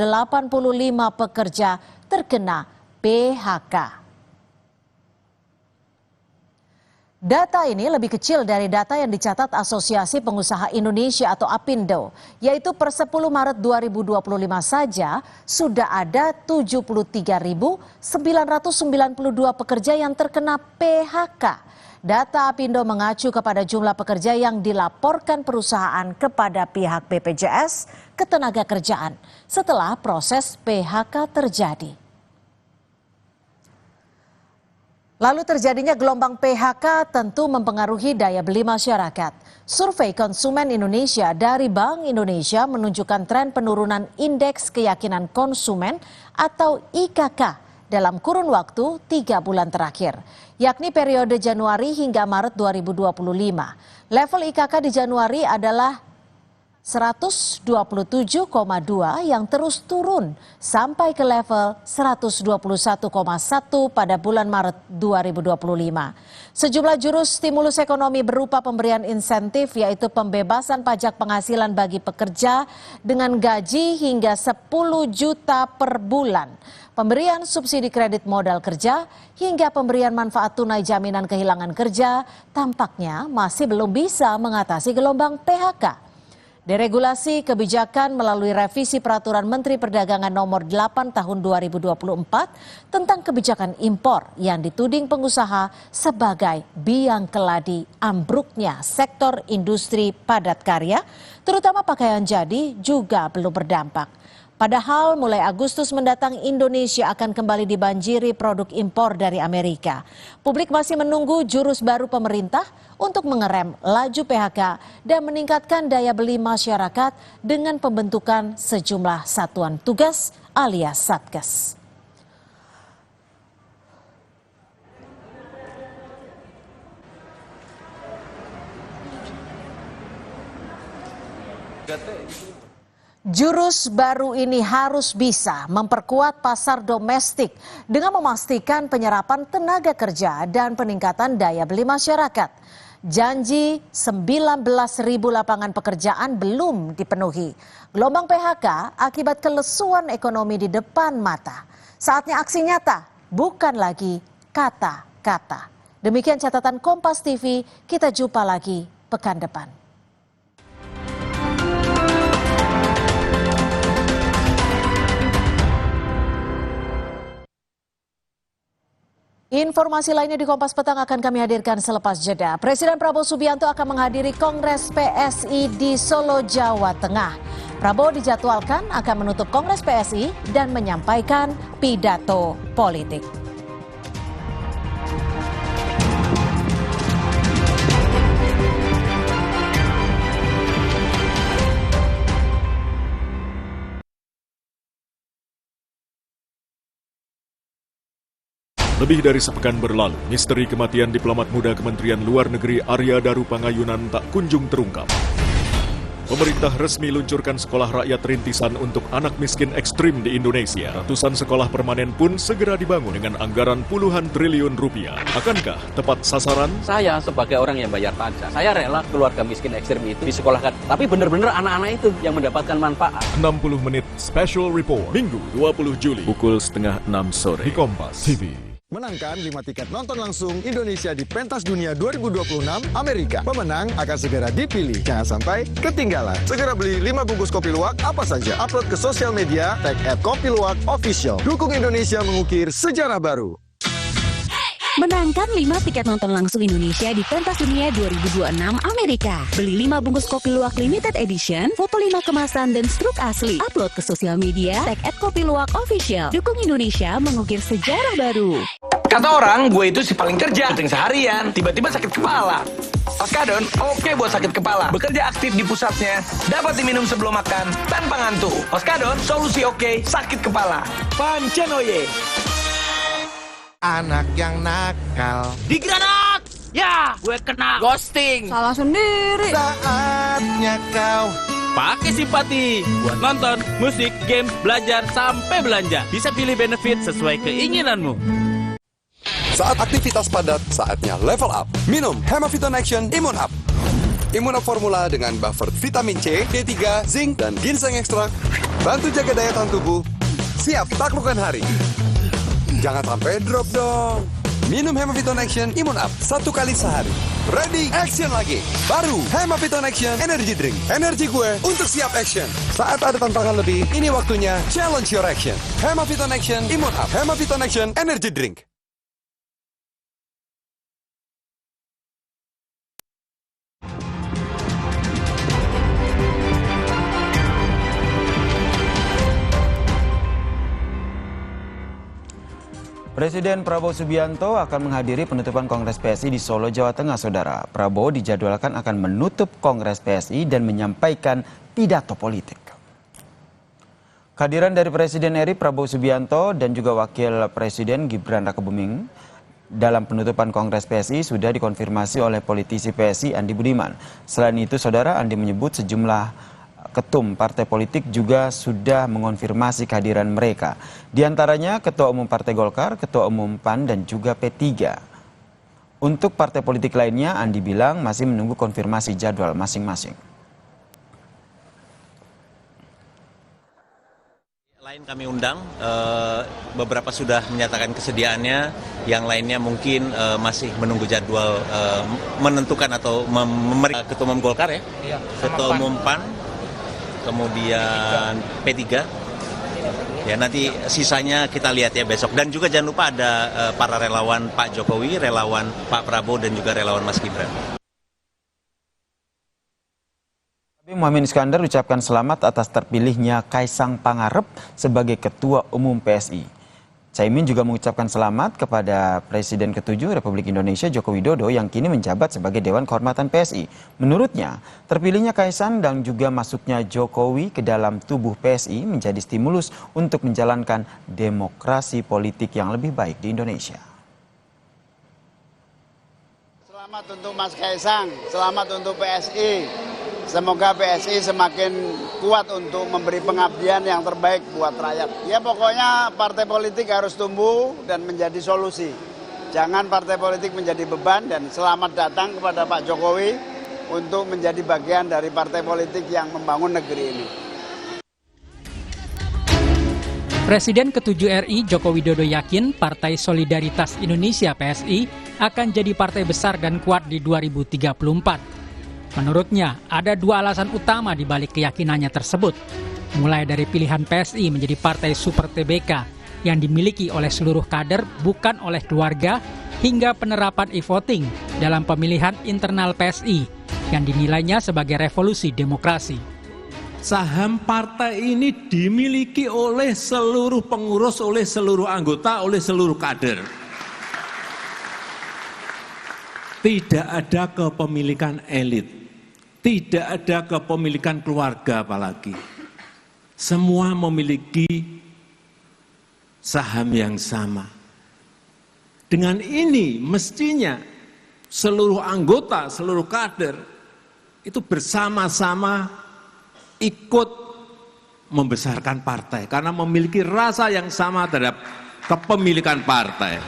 pekerja terkena PHK. Data ini lebih kecil dari data yang dicatat Asosiasi Pengusaha Indonesia atau APindo, yaitu per 10 Maret 2025 saja sudah ada 73.992 pekerja yang terkena PHK. Data APindo mengacu kepada jumlah pekerja yang dilaporkan perusahaan kepada pihak BPJS Ketenagakerjaan setelah proses PHK terjadi. Lalu terjadinya gelombang PHK tentu mempengaruhi daya beli masyarakat. Survei Konsumen Indonesia dari Bank Indonesia menunjukkan tren penurunan Indeks Keyakinan Konsumen atau IKK dalam kurun waktu 3 bulan terakhir, yakni periode Januari hingga Maret 2025. Level IKK di Januari adalah 127,2 yang terus turun sampai ke level 121,1 pada bulan Maret 2025. Sejumlah jurus stimulus ekonomi berupa pemberian insentif yaitu pembebasan pajak penghasilan bagi pekerja dengan gaji hingga 10 juta per bulan, pemberian subsidi kredit modal kerja, hingga pemberian manfaat tunai jaminan kehilangan kerja tampaknya masih belum bisa mengatasi gelombang PHK. Deregulasi kebijakan melalui revisi Peraturan Menteri Perdagangan Nomor 8 Tahun 2024 tentang kebijakan impor yang dituding pengusaha sebagai biang keladi ambruknya sektor industri padat karya, terutama pakaian jadi, juga belum berdampak. Padahal mulai Agustus mendatang Indonesia akan kembali dibanjiri produk impor dari Amerika. Publik masih menunggu jurus baru pemerintah untuk mengerem laju PHK dan meningkatkan daya beli masyarakat dengan pembentukan sejumlah satuan tugas alias Satgas. Jurus baru ini harus bisa memperkuat pasar domestik dengan memastikan penyerapan tenaga kerja dan peningkatan daya beli masyarakat. Janji 19.000 lapangan pekerjaan belum dipenuhi. Gelombang PHK akibat kelesuan ekonomi di depan mata. Saatnya aksi nyata, bukan lagi kata-kata. Demikian catatan Kompas TV, kita jumpa lagi pekan depan. Informasi lainnya di Kompas Petang akan kami hadirkan selepas jeda. Presiden Prabowo Subianto akan menghadiri Kongres PSI di Solo, Jawa Tengah. Prabowo dijadwalkan akan menutup Kongres PSI dan menyampaikan pidato politik. Lebih dari sepekan berlalu, misteri kematian diplomat muda Kementerian Luar Negeri Arya Daru Pangayunan tak kunjung terungkap. Pemerintah resmi luncurkan sekolah rakyat rintisan untuk anak miskin ekstrim di Indonesia. Ratusan sekolah permanen pun segera dibangun dengan anggaran puluhan triliun rupiah. Akankah tepat sasaran? Saya sebagai orang yang bayar pajak, saya rela keluarga miskin ekstrim itu disekolahkan. Tapi benar-benar anak-anak itu yang mendapatkan manfaat. 60 menit Special Report, Minggu 20 Juli, pukul 5:30 sore di Kompas TV. Menangkan 5 tiket nonton langsung Indonesia di Pentas Dunia 2026 Amerika. Pemenang akan segera dipilih. Jangan sampai ketinggalan. Segera beli 5 bungkus kopi luwak apa saja. Upload ke sosial media, tag @kopiluwakofficial. Dukung Indonesia mengukir sejarah baru. Menangkan 5 tiket nonton langsung Indonesia di Pentas Dunia 2026 Amerika. Beli 5 bungkus kopi luwak limited edition, foto 5 kemasan dan struk asli. Upload ke sosial media, tag @kopiluwakofficial. Dukung Indonesia mengukir sejarah baru. Kata orang, gue itu si paling kerja, penting seharian, tiba-tiba sakit kepala. Oskadon, oke buat sakit kepala. Bekerja aktif di pusatnya, dapat diminum sebelum makan, tanpa ngantuk. Oskadon, solusi oke, sakit kepala. Pancenoye. Anak yang nakal Digranat! Ya, gue kena ghosting. Salah sendiri. saatnya kau Pakai simpati buat nonton, musik, games, belajar, sampai belanja. Bisa pilih benefit sesuai keinginanmu. Saat aktivitas padat, saatnya level up. Minum Hemaviton Action Immune Up. Immune Up formula dengan buffer vitamin C, D3, zinc, dan ginseng ekstrak. Bantu jaga daya tahan tubuh. Siap taklukkan hari. Jangan sampai drop dong. Minum Hemaviton Action Immune Up 1 kali sehari. Ready action lagi. Baru Hemaviton Action Energy Drink. Energi gue untuk siap action. Saat ada tantangan lebih, ini waktunya challenge your action. Hemaviton Action Immune Up. Hemaviton Action Energy Drink. Presiden Prabowo Subianto akan menghadiri penutupan Kongres PSI di Solo, Jawa Tengah, Saudara. Prabowo dijadwalkan akan menutup Kongres PSI dan menyampaikan pidato politik. Kehadiran dari Presiden RI Prabowo Subianto dan juga Wakil Presiden Gibran Rakebuming dalam penutupan Kongres PSI sudah dikonfirmasi oleh politisi PSI Andi Budiman. Selain itu, Saudara, Andi menyebut sejumlah ketum partai politik juga sudah mengonfirmasi kehadiran mereka. Di antaranya Ketua Umum Partai Golkar, Ketua Umum PAN, dan juga P3. Untuk partai politik lainnya, Andi bilang masih menunggu konfirmasi jadwal masing-masing. Lain kami undang, beberapa sudah menyatakan kesediaannya, yang lainnya mungkin masih menunggu jadwal menentukan atau Ketua Umum Golkar ya, Ketua Umum PAN, kemudian P3, ya nanti sisanya kita lihat ya besok. Dan juga jangan lupa ada para relawan Pak Jokowi, relawan Pak Prabowo, dan juga relawan Mas Gibran. Muhaimin Iskandar ucapkan selamat atas terpilihnya Kaisang Pangarep sebagai Ketua Umum PSI. Caimin juga mengucapkan selamat kepada Presiden ke-7 Republik Indonesia Joko Widodo yang kini menjabat sebagai Dewan Kehormatan PSI. Menurutnya, terpilihnya Kaisang dan juga masuknya Jokowi ke dalam tubuh PSI menjadi stimulus untuk menjalankan demokrasi politik yang lebih baik di Indonesia. Selamat untuk Mas Kaisang, selamat untuk PSI. Semoga PSI semakin kuat untuk memberi pengabdian yang terbaik buat rakyat. Ya pokoknya partai politik harus tumbuh dan menjadi solusi. Jangan partai politik menjadi beban, dan selamat datang kepada Pak Jokowi untuk menjadi bagian dari partai politik yang membangun negeri ini. Presiden ke-7 RI Joko Widodo yakin Partai Solidaritas Indonesia PSI akan jadi partai besar dan kuat di 2034. Menurutnya, ada dua alasan utama di balik keyakinannya tersebut. Mulai dari pilihan PSI menjadi partai super TBK yang dimiliki oleh seluruh kader bukan oleh keluarga, hingga penerapan e-voting dalam pemilihan internal PSI yang dinilainya sebagai revolusi demokrasi. Saham partai ini dimiliki oleh seluruh pengurus, oleh seluruh anggota, oleh seluruh kader. Tidak ada kepemilikan elit, tidak ada kepemilikan keluarga apalagi. Semua memiliki saham yang sama. Dengan ini mestinya seluruh anggota, seluruh kader itu bersama-sama ikut membesarkan partai karena memiliki rasa yang sama terhadap kepemilikan partai.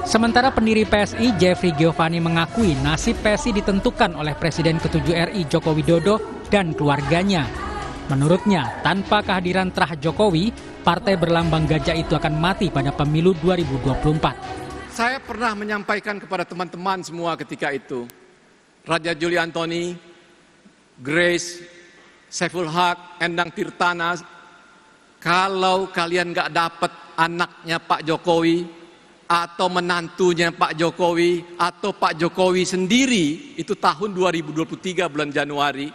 Sementara pendiri PSI Jeffrey Giovanni mengakui nasib PSI ditentukan oleh Presiden ke-7 RI Joko Widodo dan keluarganya. Menurutnya, tanpa kehadiran terah Jokowi, partai berlambang gajah itu akan mati pada pemilu 2024. Saya pernah menyampaikan kepada teman-teman semua ketika itu, Raja Juli Antoni, Grace, Saiful Haq, Endang Tirtana, kalau kalian nggak dapat anaknya Pak Jokowi, atau menantunya Pak Jokowi, atau Pak Jokowi sendiri, itu tahun 2023 bulan Januari,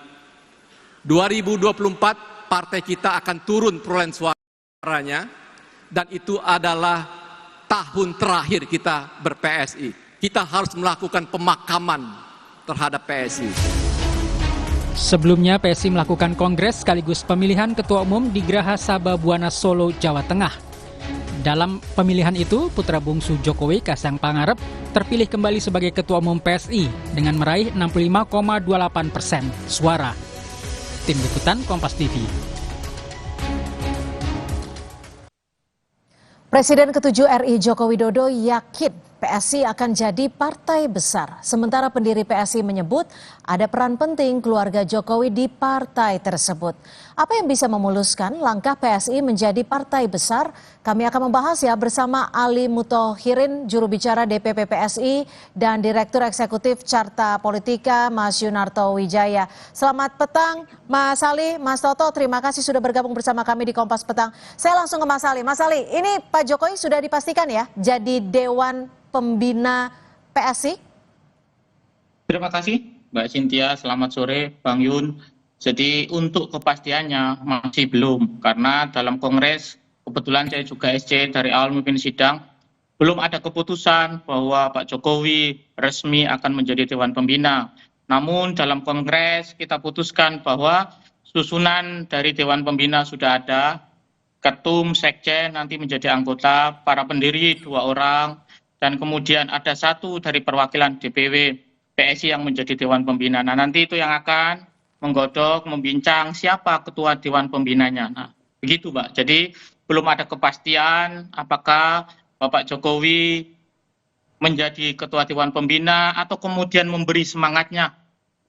2024 partai kita akan turun perolehan suaranya, dan itu adalah tahun terakhir kita ber-PSI. Kita harus melakukan pemakaman terhadap PSI. Sebelumnya PSI melakukan kongres sekaligus pemilihan ketua umum di Geraha Sababwana Solo, Jawa Tengah. Dalam pemilihan itu, putra bungsu Jokowi, Kaisang Pangarep, terpilih kembali sebagai ketua umum PSI dengan meraih 65,28% suara. Tim Liputan Kompas TV. Presiden ke-7 RI Joko Widodo yakin PSI akan jadi partai besar. Sementara pendiri PSI menyebut ada peran penting keluarga Jokowi di partai tersebut. Apa yang bisa memuluskan langkah PSI menjadi partai besar? Kami akan membahas ya bersama Ali Muthohirin, juru bicara DPP PSI dan Direktur Eksekutif Carta Politika, Mas Yunarto Wijaya. Selamat petang, Mas Ali, Mas Toto. Terima kasih sudah bergabung bersama kami di Kompas Petang. Saya langsung ke Mas Ali. Mas Ali, ini Pak Jokowi sudah dipastikan ya jadi Dewan Pembina PSI? Terima kasih Mbak Cynthia, selamat sore Bang Yun. Jadi untuk kepastiannya masih belum, karena dalam kongres kebetulan saya juga SC dari awal memimpin sidang, belum ada keputusan bahwa Pak Jokowi resmi akan menjadi Dewan Pembina. Namun dalam kongres kita putuskan bahwa susunan dari Dewan Pembina sudah ada, ketum, sekjen nanti menjadi anggota, para pendiri 2 orang, dan kemudian ada 1 dari perwakilan DPW PSI yang menjadi Dewan Pembina. Nah nanti itu yang akan menggodok, membincang siapa ketua Dewan Pembinanya. Nah begitu Mbak, jadi belum ada kepastian apakah Bapak Jokowi menjadi ketua Dewan Pembina atau kemudian memberi semangatnya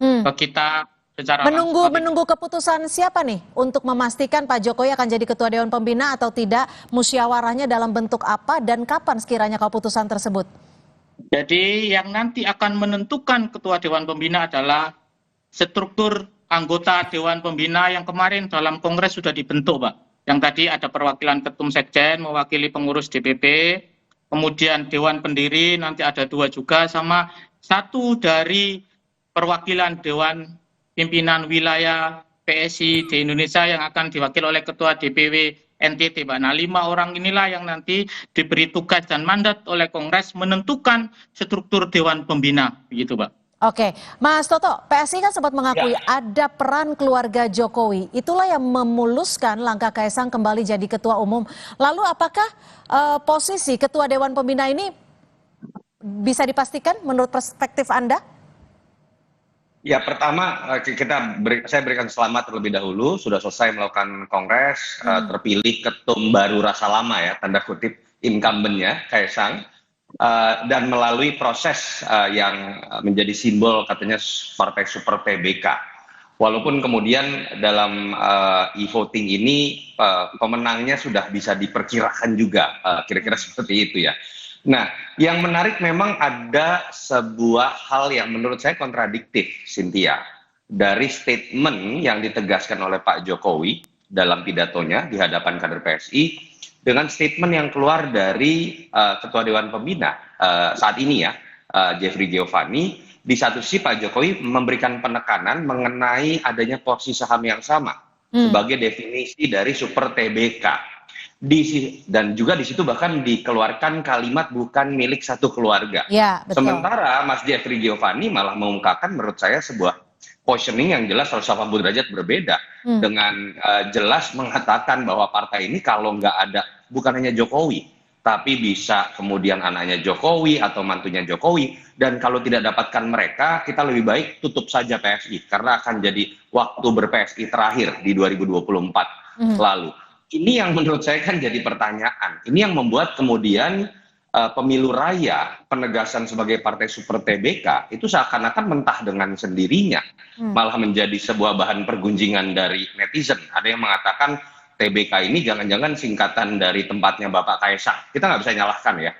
ke kita secara menunggu keputusan siapa nih untuk memastikan Pak Jokowi akan jadi ketua Dewan Pembina atau tidak, musyawarahnya dalam bentuk apa dan kapan sekiranya keputusan tersebut? Jadi yang nanti akan menentukan ketua Dewan Pembina adalah struktur anggota Dewan Pembina yang kemarin dalam kongres sudah dibentuk Pak. Yang tadi ada perwakilan ketum sekjen mewakili pengurus DPP, kemudian Dewan Pendiri nanti ada 2 juga, sama 1 dari perwakilan Dewan Pimpinan Wilayah PSI di Indonesia yang akan diwakili oleh Ketua DPW NTT Pak. Nah 5 orang inilah yang nanti diberi tugas dan mandat oleh Kongres menentukan struktur Dewan Pembina, begitu Pak. Oke, Mas Toto, PSI kan sempat mengakui ada peran keluarga Jokowi. Itulah yang memuluskan langkah Kaisang kembali jadi ketua umum. Lalu apakah posisi ketua Dewan Pembina ini bisa dipastikan menurut perspektif Anda? Ya, pertama saya berikan selamat terlebih dahulu, sudah selesai melakukan kongres, terpilih ketum baru rasa lama ya, tanda kutip incumbent-nya, Kaisang. Dan melalui proses yang menjadi simbol katanya partai super TBK. Walaupun kemudian dalam e-voting ini pemenangnya sudah bisa diperkirakan juga, kira-kira seperti itu ya. Nah, yang menarik memang ada sebuah hal yang menurut saya kontradiktif, Cynthia, dari statement yang ditegaskan oleh Pak Jokowi dalam pidatonya di hadapan kader PSI dengan statement yang keluar dari Ketua Dewan Pembina saat ini ya, Jeffrey Giovanni. Di satu sisi Pak Jokowi memberikan penekanan mengenai adanya porsi saham yang sama sebagai definisi dari super TBK. Dan juga di situ bahkan dikeluarkan kalimat bukan milik satu keluarga. Ya, betul. Sementara Mas Jeffrey Giovanni malah mengungkapkan menurut saya sebuah positioning yang jelas 180 derajat berbeda dengan jelas mengatakan bahwa partai ini kalau nggak ada bukan hanya Jokowi, tapi bisa kemudian anaknya Jokowi atau mantunya Jokowi, dan kalau tidak dapatkan mereka, kita lebih baik tutup saja PSI, karena akan jadi waktu ber-PSI terakhir di 2024 lalu. Ini yang menurut saya kan jadi pertanyaan, ini yang membuat kemudian pemilu raya, penegasan sebagai partai super TBK, itu seakan-akan mentah dengan sendirinya, malah menjadi sebuah bahan pergunjingan dari netizen. Ada yang mengatakan, TBK ini jangan-jangan singkatan dari tempatnya Bapak Kaisang. Kita nggak bisa nyalahkan ya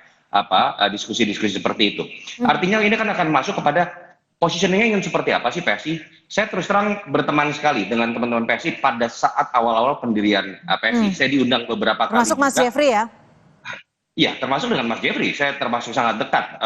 diskusi-diskusi seperti itu. Artinya ini kan akan masuk kepada positioningnya ingin seperti apa sih PSI? Saya terus terang berteman sekali dengan teman-teman PSI pada saat awal-awal pendirian PSI. Saya diundang beberapa kali. Termasuk Mas Jeffrey ya? Iya, termasuk dengan Mas Jeffrey. Saya termasuk sangat dekat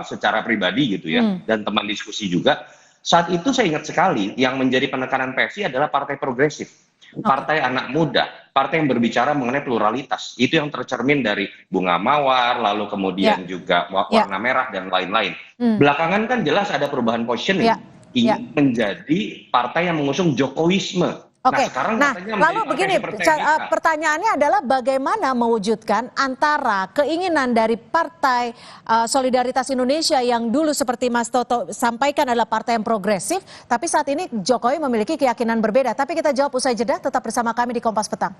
secara pribadi gitu ya, dan teman diskusi juga. Saat itu saya ingat sekali yang menjadi penekanan PSI adalah partai progresif. Partai anak muda, partai yang berbicara mengenai pluralitas. Itu yang tercermin dari bunga mawar, lalu kemudian juga warna merah dan lain-lain. Belakangan kan jelas ada perubahan positioning. Ingin menjadi partai yang mengusung Jokowisme. Oke, nah lalu begini, pertanyaannya adalah bagaimana mewujudkan antara keinginan dari Partai Solidaritas Indonesia yang dulu seperti Mas Toto sampaikan adalah partai yang progresif, tapi saat ini Jokowi memiliki keyakinan berbeda. Tapi kita jawab usai jeda, tetap bersama kami di Kompas Petang.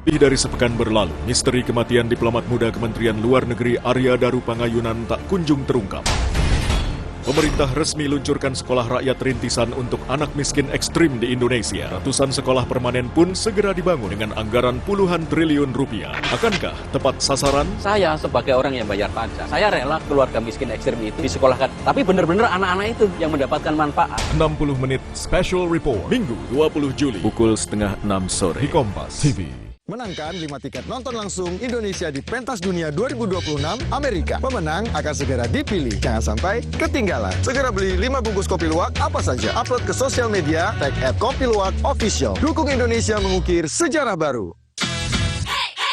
Lebih dari sepekan berlalu, misteri kematian diplomat muda Kementerian Luar Negeri Arya Daru Pangayunan tak kunjung terungkap. Pemerintah resmi luncurkan sekolah rakyat rintisan untuk anak miskin ekstrim di Indonesia. Ratusan sekolah permanen pun segera dibangun dengan anggaran puluhan triliun rupiah. Akankah tepat sasaran? Saya sebagai orang yang bayar pajak, saya rela keluarga miskin ekstrim itu disekolahkan. Tapi benar-benar anak-anak itu yang mendapatkan manfaat. 60 menit Special Report, Minggu 20 Juli, pukul 5:30 sore di Kompas TV. Menangkan 5 tiket nonton langsung Indonesia di Pentas Dunia 2026 Amerika. Pemenang akan segera dipilih. Jangan sampai ketinggalan. Segera beli 5 bungkus kopi luwak apa saja. Upload ke sosial media, tag @kopiluwak_official. Dukung Indonesia mengukir sejarah baru.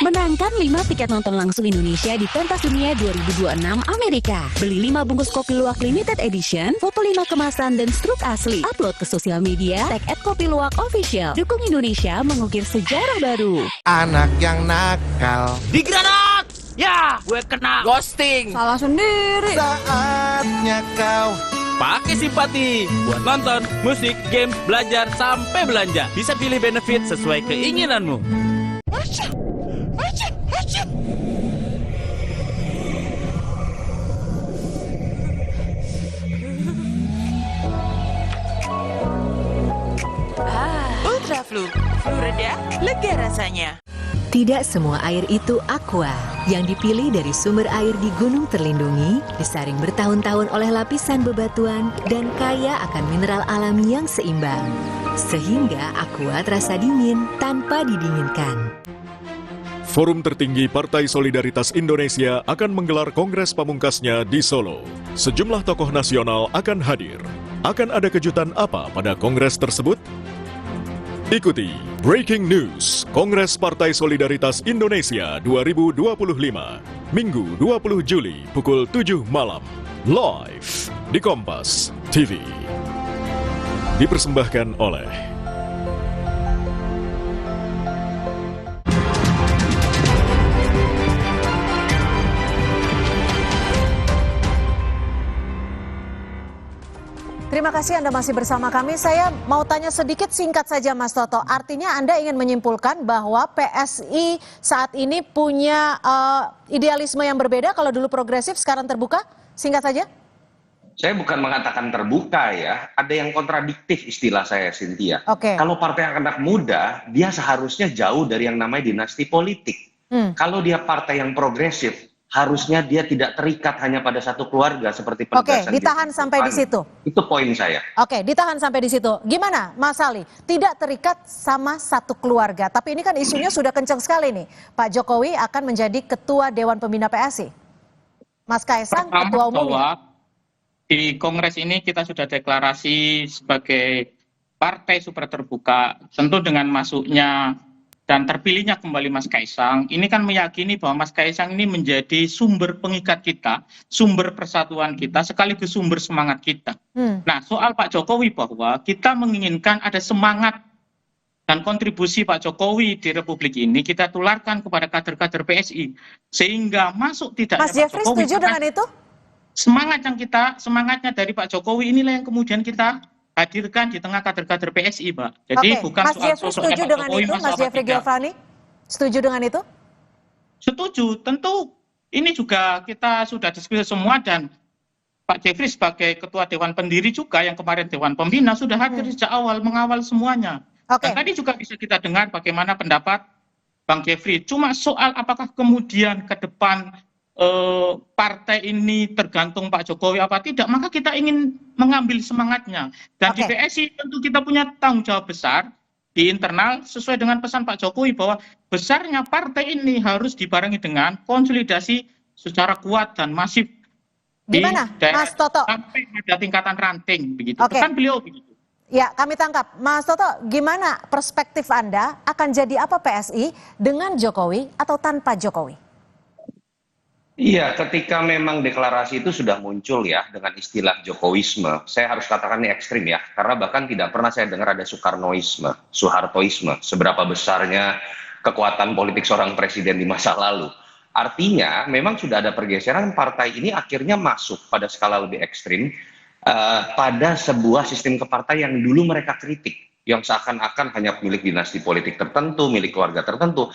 Menangkan 5 tiket nonton langsung Indonesia di Pentas Dunia 2026 Amerika. Beli 5 bungkus kopi luwak limited edition, foto 5 kemasan dan struk asli. Upload ke sosial media, tag @kopiluwak_official. Dukung Indonesia mengukir sejarah baru. Anak yang nakal. Di granat! Ya, gue kena ghosting. Salah sendiri. Saatnya kau Pakai simpati buat nonton, musik, games, belajar, sampai belanja. Bisa pilih benefit sesuai keinginanmu. Ultra Flu, flu reda, lega rasanya. Tidak semua air itu aqua. Yang dipilih dari sumber air di gunung terlindungi, disaring bertahun-tahun oleh lapisan bebatuan, dan kaya akan mineral alami yang seimbang. Sehingga aqua terasa dingin tanpa didinginkan. Forum tertinggi Partai Solidaritas Indonesia akan menggelar kongres pamungkasnya di Solo. Sejumlah tokoh nasional akan hadir. Akan ada kejutan apa pada kongres tersebut? Ikuti Breaking News Kongres Partai Solidaritas Indonesia 2025, Minggu 20 Juli pukul 7 malam, live di Kompas TV. Dipersembahkan oleh Terima kasih Anda masih bersama kami. Saya mau tanya sedikit singkat saja Mas Toto. Artinya Anda ingin menyimpulkan bahwa PSI saat ini punya idealisme yang berbeda, kalau dulu progresif sekarang terbuka? Singkat saja. Saya bukan mengatakan terbuka ya, ada yang kontradiktif istilah saya, Cynthia. Kalau partai anak muda, dia seharusnya jauh dari yang namanya dinasti politik. Kalau dia partai yang progresif, harusnya dia tidak terikat hanya pada satu keluarga seperti penegasan. Oke, ditahan sampai di situ. Itu poin saya. Oke, ditahan sampai di situ. Gimana, Mas Ali? Tidak terikat sama satu keluarga, tapi ini kan isunya sudah kencang sekali nih. Pak Jokowi akan menjadi Ketua Dewan Pembina PSI. Mas Kaisang, Ketua Umumnya. Di Kongres ini kita sudah deklarasi sebagai partai super terbuka, tentu dengan masuknya dan terpilihnya kembali Mas Kaisang, ini kan meyakini bahwa Mas Kaisang ini menjadi sumber pengikat kita, sumber persatuan kita, sekaligus sumber semangat kita. Nah, soal Pak Jokowi bahwa kita menginginkan ada semangat dan kontribusi Pak Jokowi di Republik ini kita tularkan kepada kader-kader PSI, sehingga masuk tidaknya Mas Jeffrey setuju dengan itu? Semangatnya dari Pak Jokowi inilah yang kemudian kita hadirkan di tengah kader-kader PSI, Mbak. Jadi bukan Mas soal Jeffrey setuju dengan itu, Mas Jeffrey Giovanni? Setuju dengan itu? Setuju, tentu ini juga kita sudah diskusi semua dan Pak Jeffrey sebagai Ketua Dewan Pendiri juga yang kemarin Dewan Pembina sudah hadir sejak awal mengawal semuanya. Dan tadi juga bisa kita dengar bagaimana pendapat Bang Jeffrey. Cuma soal apakah kemudian ke depan partai ini tergantung Pak Jokowi apa tidak, maka kita ingin mengambil semangatnya. Dan di PSI tentu kita punya tanggung jawab besar di internal sesuai dengan pesan Pak Jokowi bahwa besarnya partai ini harus dibarengi dengan konsolidasi secara kuat dan masif. Gimana, Mas Toto? Sampai pada tingkatan ranting, begitu. Pesan beliau begitu. Ya, kami tangkap. Mas Toto, gimana perspektif Anda akan jadi apa PSI dengan Jokowi atau tanpa Jokowi? Iya, ketika memang deklarasi itu sudah muncul ya dengan istilah Jokowisme, saya harus katakan ini ekstrim ya, karena bahkan tidak pernah saya dengar ada Soekarnoisme, Soehartoisme, seberapa besarnya kekuatan politik seorang presiden di masa lalu. Artinya memang sudah ada pergeseran, partai ini akhirnya masuk pada skala lebih ekstrim pada sebuah sistem kepartaian yang dulu mereka kritik, yang seakan-akan hanya milik dinasti politik tertentu, milik keluarga tertentu.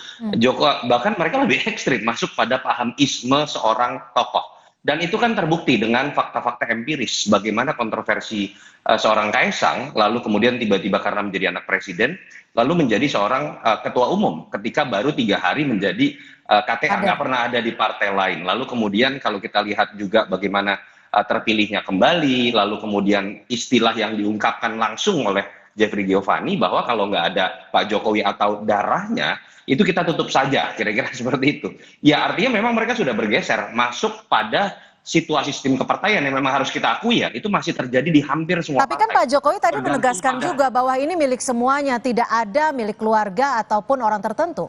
Bahkan mereka lebih ekstrim, masuk pada paham isme seorang tokoh. Dan itu kan terbukti dengan fakta-fakta empiris, bagaimana kontroversi seorang Kaisang, lalu kemudian tiba-tiba karena menjadi anak presiden, lalu menjadi seorang ketua umum, ketika baru 3 hari menjadi KTA, nggak pernah ada di partai lain. Lalu kemudian kalau kita lihat juga bagaimana terpilihnya kembali, lalu kemudian istilah yang diungkapkan langsung oleh Jeffrey Giovanni bahwa kalau nggak ada Pak Jokowi atau darahnya, itu kita tutup saja, kira-kira seperti itu. Ya artinya memang mereka sudah bergeser, masuk pada situasi sistem kepartaian yang memang harus kita akui ya, itu masih terjadi di hampir semua Tapi kan Pak Jokowi tadi menegaskan juga bahwa ini milik semuanya, tidak ada milik keluarga ataupun orang tertentu.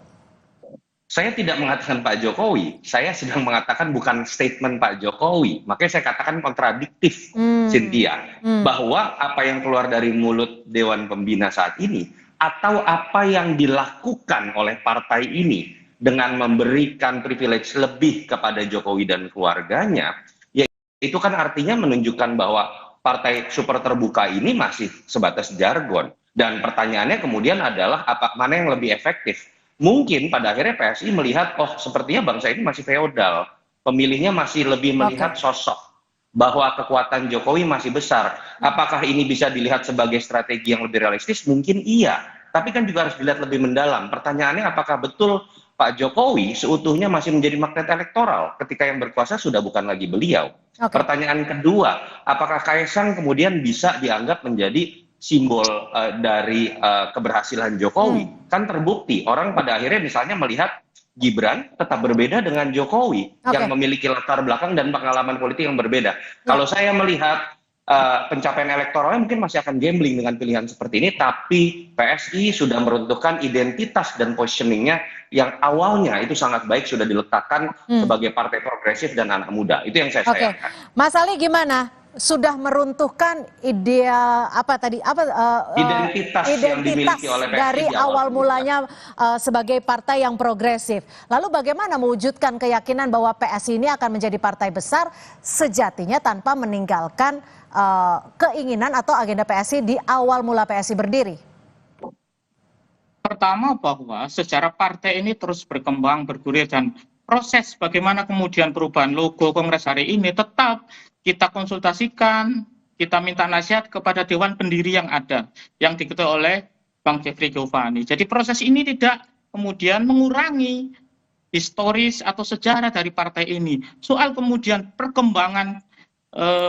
Saya tidak mengatakan Pak Jokowi, saya sedang mengatakan bukan statement Pak Jokowi. Makanya saya katakan kontradiktif, Cynthia. Bahwa apa yang keluar dari mulut Dewan Pembina saat ini, atau apa yang dilakukan oleh partai ini dengan memberikan privilege lebih kepada Jokowi dan keluarganya, ya itu kan artinya menunjukkan bahwa partai super terbuka ini masih sebatas jargon. Dan pertanyaannya kemudian adalah mana yang lebih efektif? Mungkin pada akhirnya PSI melihat, oh sepertinya bangsa ini masih feodal, pemilihnya masih lebih melihat sosok, bahwa kekuatan Jokowi masih besar. Apakah ini bisa dilihat sebagai strategi yang lebih realistis? Mungkin iya, tapi kan juga harus dilihat lebih mendalam. Pertanyaannya apakah betul Pak Jokowi seutuhnya masih menjadi magnet elektoral ketika yang berkuasa sudah bukan lagi beliau? Pertanyaan kedua, apakah Kaisang kemudian bisa dianggap menjadi simbol dari keberhasilan Jokowi? Kan terbukti orang pada akhirnya misalnya melihat Gibran tetap berbeda dengan Jokowi yang memiliki latar belakang dan pengalaman politik yang berbeda. Kalau saya melihat pencapaian elektoralnya mungkin masih akan gambling dengan pilihan seperti ini, tapi PSI sudah meruntuhkan identitas dan positioningnya yang awalnya itu sangat baik, sudah diletakkan sebagai partai progresif dan anak muda. Itu yang saya sayangkan. Mas Ali gimana? Sudah meruntuhkan identitas yang dimiliki oleh PSI dari awal mulanya sebagai partai yang progresif. Lalu bagaimana mewujudkan keyakinan bahwa PSI ini akan menjadi partai besar sejatinya tanpa meninggalkan keinginan atau agenda PSI di awal mula PSI berdiri? Pertama bahwa sejarah partai ini terus berkembang, bergulir, dan proses bagaimana kemudian perubahan logo Kongres hari ini tetap kita konsultasikan, kita minta nasihat kepada Dewan Pendiri yang ada, yang diketuai oleh Bang Jeffrey Giovanni. Jadi proses ini tidak kemudian mengurangi historis atau sejarah dari partai ini. Soal kemudian perkembangan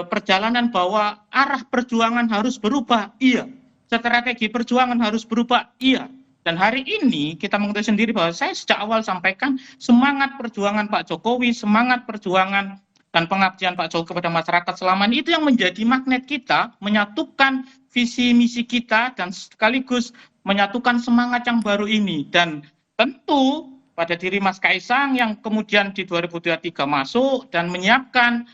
perjalanan bahwa arah perjuangan harus berubah, iya. Strategi perjuangan harus berubah, iya. Dan hari ini kita mengetahui sendiri bahwa saya sejak awal sampaikan semangat perjuangan Pak Jokowi, semangat perjuangan dan pengabdian Pak Jokowi kepada masyarakat selama ini itu yang menjadi magnet kita, menyatukan visi misi kita dan sekaligus menyatukan semangat yang baru ini. Dan tentu pada diri Mas Kaisang yang kemudian di 2023 masuk dan menyiapkan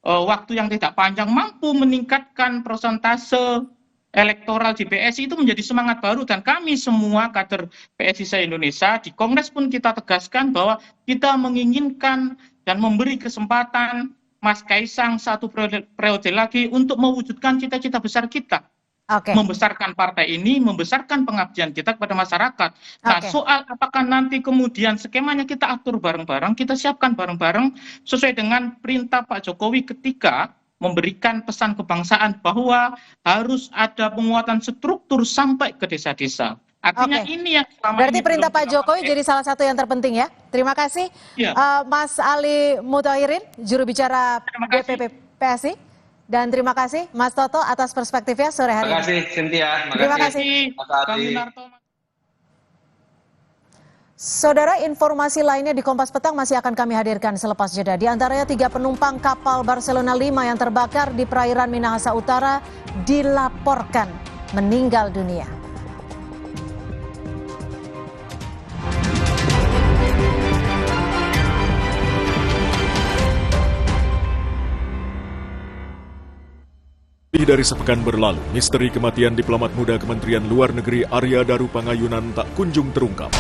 waktu yang tidak panjang mampu meningkatkan persentase elektoral di PSI itu menjadi semangat baru, dan kami semua kader PSI se-Indonesia di Kongres pun kita tegaskan bahwa kita menginginkan dan memberi kesempatan Mas Kaisang satu periode lagi untuk mewujudkan cita-cita besar kita. Membesarkan partai ini, membesarkan pengabdian kita kepada masyarakat. Nah, soal apakah nanti kemudian skemanya kita atur bareng-bareng, kita siapkan bareng-bareng sesuai dengan perintah Pak Jokowi ketika memberikan pesan kebangsaan bahwa harus ada penguatan struktur sampai ke desa-desa. Artinya ini yang selama berarti ini perintah Pak Jokowi jadi salah satu yang terpenting ya. Terima kasih Mas Ali Mutahirin, juru bicara DPP PSI. Dan terima kasih Mas Toto atas perspektifnya sore hari ini. Terima kasih Cynthia. Terima kasih. Saudara, informasi lainnya di Kompas Petang masih akan kami hadirkan selepas jeda. Di antaranya 3 penumpang kapal Barcelona 5 yang terbakar di perairan Minahasa Utara dilaporkan meninggal dunia. Lebih dari sepekan berlalu, misteri kematian diplomat muda Kementerian Luar Negeri Arya Daru Pangayunan tak kunjung terungkap.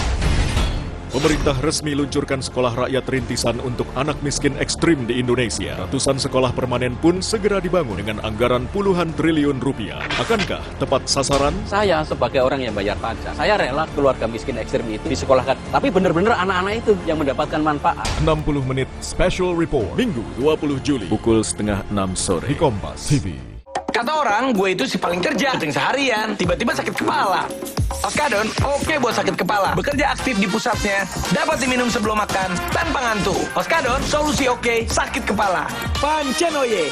Pemerintah resmi luncurkan sekolah rakyat rintisan untuk anak miskin ekstrim di Indonesia. Ratusan sekolah permanen pun segera dibangun dengan anggaran puluhan triliun rupiah. Akankah tepat sasaran? Saya sebagai orang yang bayar pajak, saya rela keluarga miskin ekstrim itu disekolahkan. Tapi benar-benar anak-anak itu yang mendapatkan manfaat. 60 menit Special Report, Minggu 20 Juli, pukul 5:30 sore di Kompas TV. Kata orang, gue itu si paling kerja, syuting seharian, tiba-tiba sakit kepala. Oskadon, oke buat sakit kepala. Bekerja aktif di pusatnya, dapat diminum sebelum makan, tanpa ngantuk. Oskadon, solusi oke, sakit kepala. Pancenoye.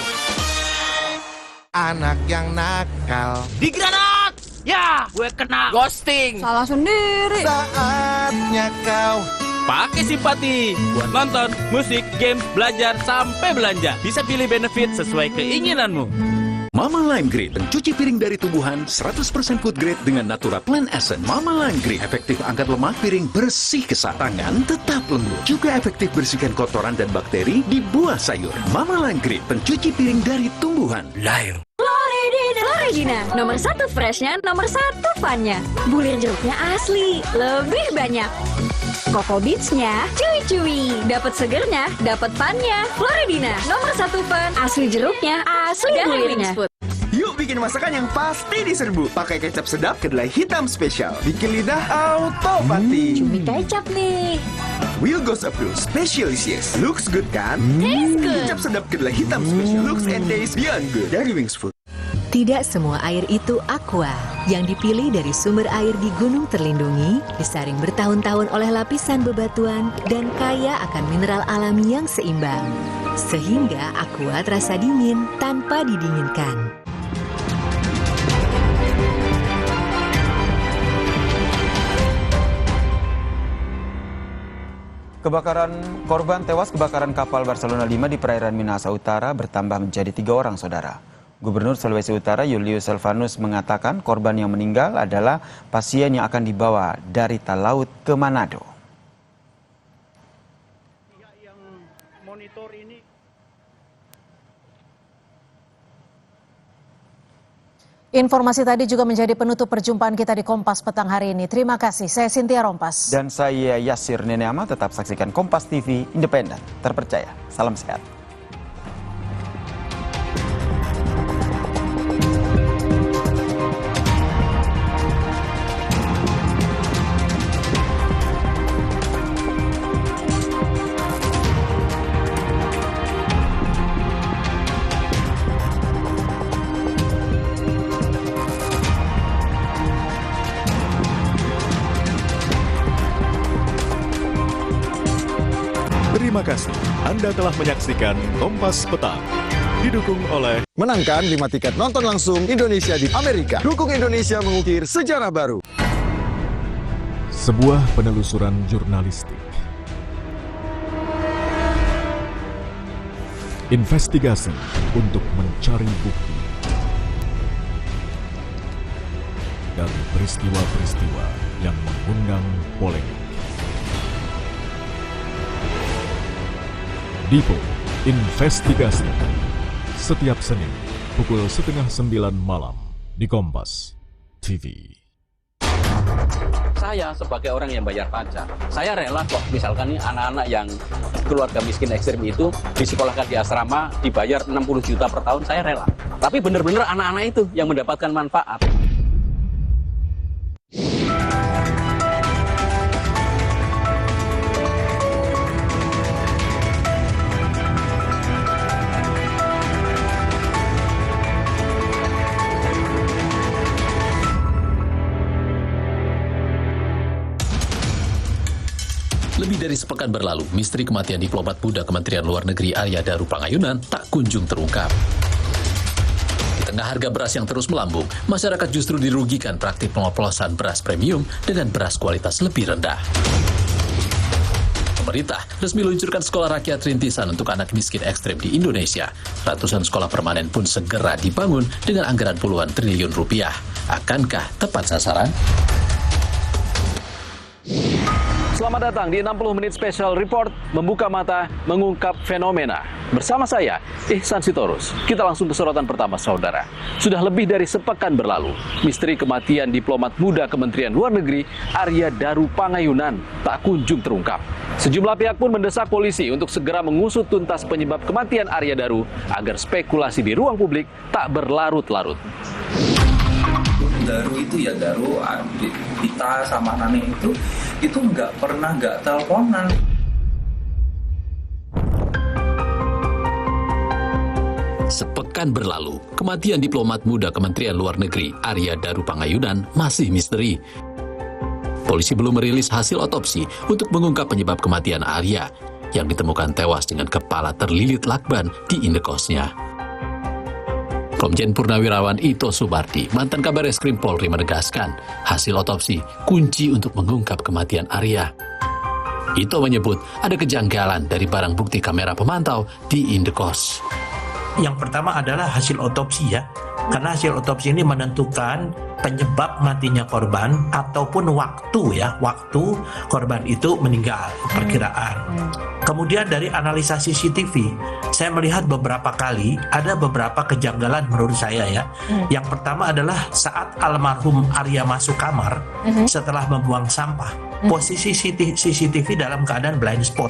Anak yang nakal. Di granat! Ya, gue kena ghosting. Salah sendiri. Saatnya kau Pakai simpati buat nonton, musik, games, belajar, sampai belanja. Bisa pilih benefit sesuai keinginanmu. Mama Lime Grade, pencuci piring dari tumbuhan 100% food grade dengan Natura Plant Essence. Mama Lime Grade efektif angkat lemak piring, bersih kesat tangan, tetap lembut. Juga efektif bersihkan kotoran dan bakteri di buah sayur. Mama Lime Grade, pencuci piring dari tumbuhan. Lime. Floridina, nomor 1 freshnya, nomor 1 funnya. Bulir jeruknya asli, lebih banyak. Coco Beats-nya cuy-cuy, dapat segernya, dapat funnya. Floridina, nomor 1 fun, asli jeruknya, asli bulirnya. Yuk bikin masakan yang pasti diserbu. Pakai kecap sedap kedelai hitam spesial. Bikin lidah auto pati. Cumi kecap nih. Will Goes Approved, Specialicious. Looks good kan? Taste good. Kecap sedap kedelai hitam spesial. Looks and taste beyond good. Dari Wings Food. Tidak semua air itu aqua. Yang dipilih dari sumber air di gunung terlindungi, disaring bertahun-tahun oleh lapisan bebatuan, dan kaya akan mineral alami yang seimbang. Sehingga aqua terasa dingin tanpa didinginkan. Korban tewas kebakaran kapal Barcelona 5 di perairan Minahasa Utara bertambah menjadi 3 orang, saudara. Gubernur Sulawesi Utara Julius Silvanus mengatakan korban yang meninggal adalah pasien yang akan dibawa dari Talaut ke Manado. Informasi tadi juga menjadi penutup perjumpaan kita di Kompas Petang hari ini. Terima kasih, saya Cynthia Rompas. Dan saya Yasir Neneama, tetap saksikan Kompas TV, independen, terpercaya. Salam sehat. Terima kasih Anda telah menyaksikan Kompas Petang. Didukung oleh Menangkan 5 tiket nonton langsung Indonesia di Amerika. Dukung Indonesia mengukir sejarah baru. sebuah penelusuran jurnalistik. Investigasi untuk mencari bukti dari peristiwa-peristiwa yang mengundang polemik. Dipo Investigasi setiap Senin pukul 8:30 malam di Kompas TV. Saya sebagai orang yang bayar pajak, saya rela kok misalkan nih anak-anak yang keluarga miskin ekstrim itu disekolahkan di asrama, dibayar 60 juta per tahun, saya rela. Tapi benar-benar anak-anak itu yang mendapatkan manfaat. Lebih dari sepekan berlalu, misteri kematian diplomat muda Kementerian Luar Negeri Arya Daru Pangayunan tak kunjung terungkap. Di tengah harga beras yang terus melambung, masyarakat justru dirugikan praktik pengoplosan beras premium dengan beras kualitas lebih rendah. Pemerintah resmi luncurkan sekolah rakyat rintisan untuk anak miskin ekstrem di Indonesia. Ratusan sekolah permanen pun segera dibangun dengan anggaran puluhan triliun rupiah. Akankah tepat sasaran? Selamat datang di 60 Menit Special Report, membuka mata, mengungkap fenomena. Bersama saya, Ihsan Sitorus. Kita langsung ke sorotan pertama, saudara. Sudah lebih dari sepekan berlalu, misteri kematian diplomat muda Kementerian Luar Negeri Arya Daru Pangayunan tak kunjung terungkap. Sejumlah pihak pun mendesak polisi untuk segera mengusut tuntas penyebab kematian Arya Daru agar spekulasi di ruang publik tak berlarut-larut. Daru itu ya Daru, kita sama Nani itu nggak pernah nggak teleponan. Sepekan berlalu, kematian diplomat muda Kementerian Luar Negeri Arya Daru Pangayunan masih misteri. Polisi belum merilis hasil otopsi untuk mengungkap penyebab kematian Arya yang ditemukan tewas dengan kepala terlilit lakban di indekosnya. Komjen Purnawirawan Ito Subardi, mantan Kabar Eskrim Polri, menegaskan hasil otopsi kunci untuk mengungkap kematian Arya. Ito menyebut ada kejanggalan dari barang bukti kamera pemantau di indekos. Yang pertama adalah hasil otopsi ya, karena hasil otopsi ini menentukan penyebab matinya korban ataupun waktu korban itu meninggal, perkiraan. Kemudian dari analisa CCTV, saya melihat beberapa kali ada beberapa kejanggalan menurut saya ya. Yang pertama adalah saat almarhum Arya masuk kamar setelah membuang sampah, posisi CCTV dalam keadaan blind spot,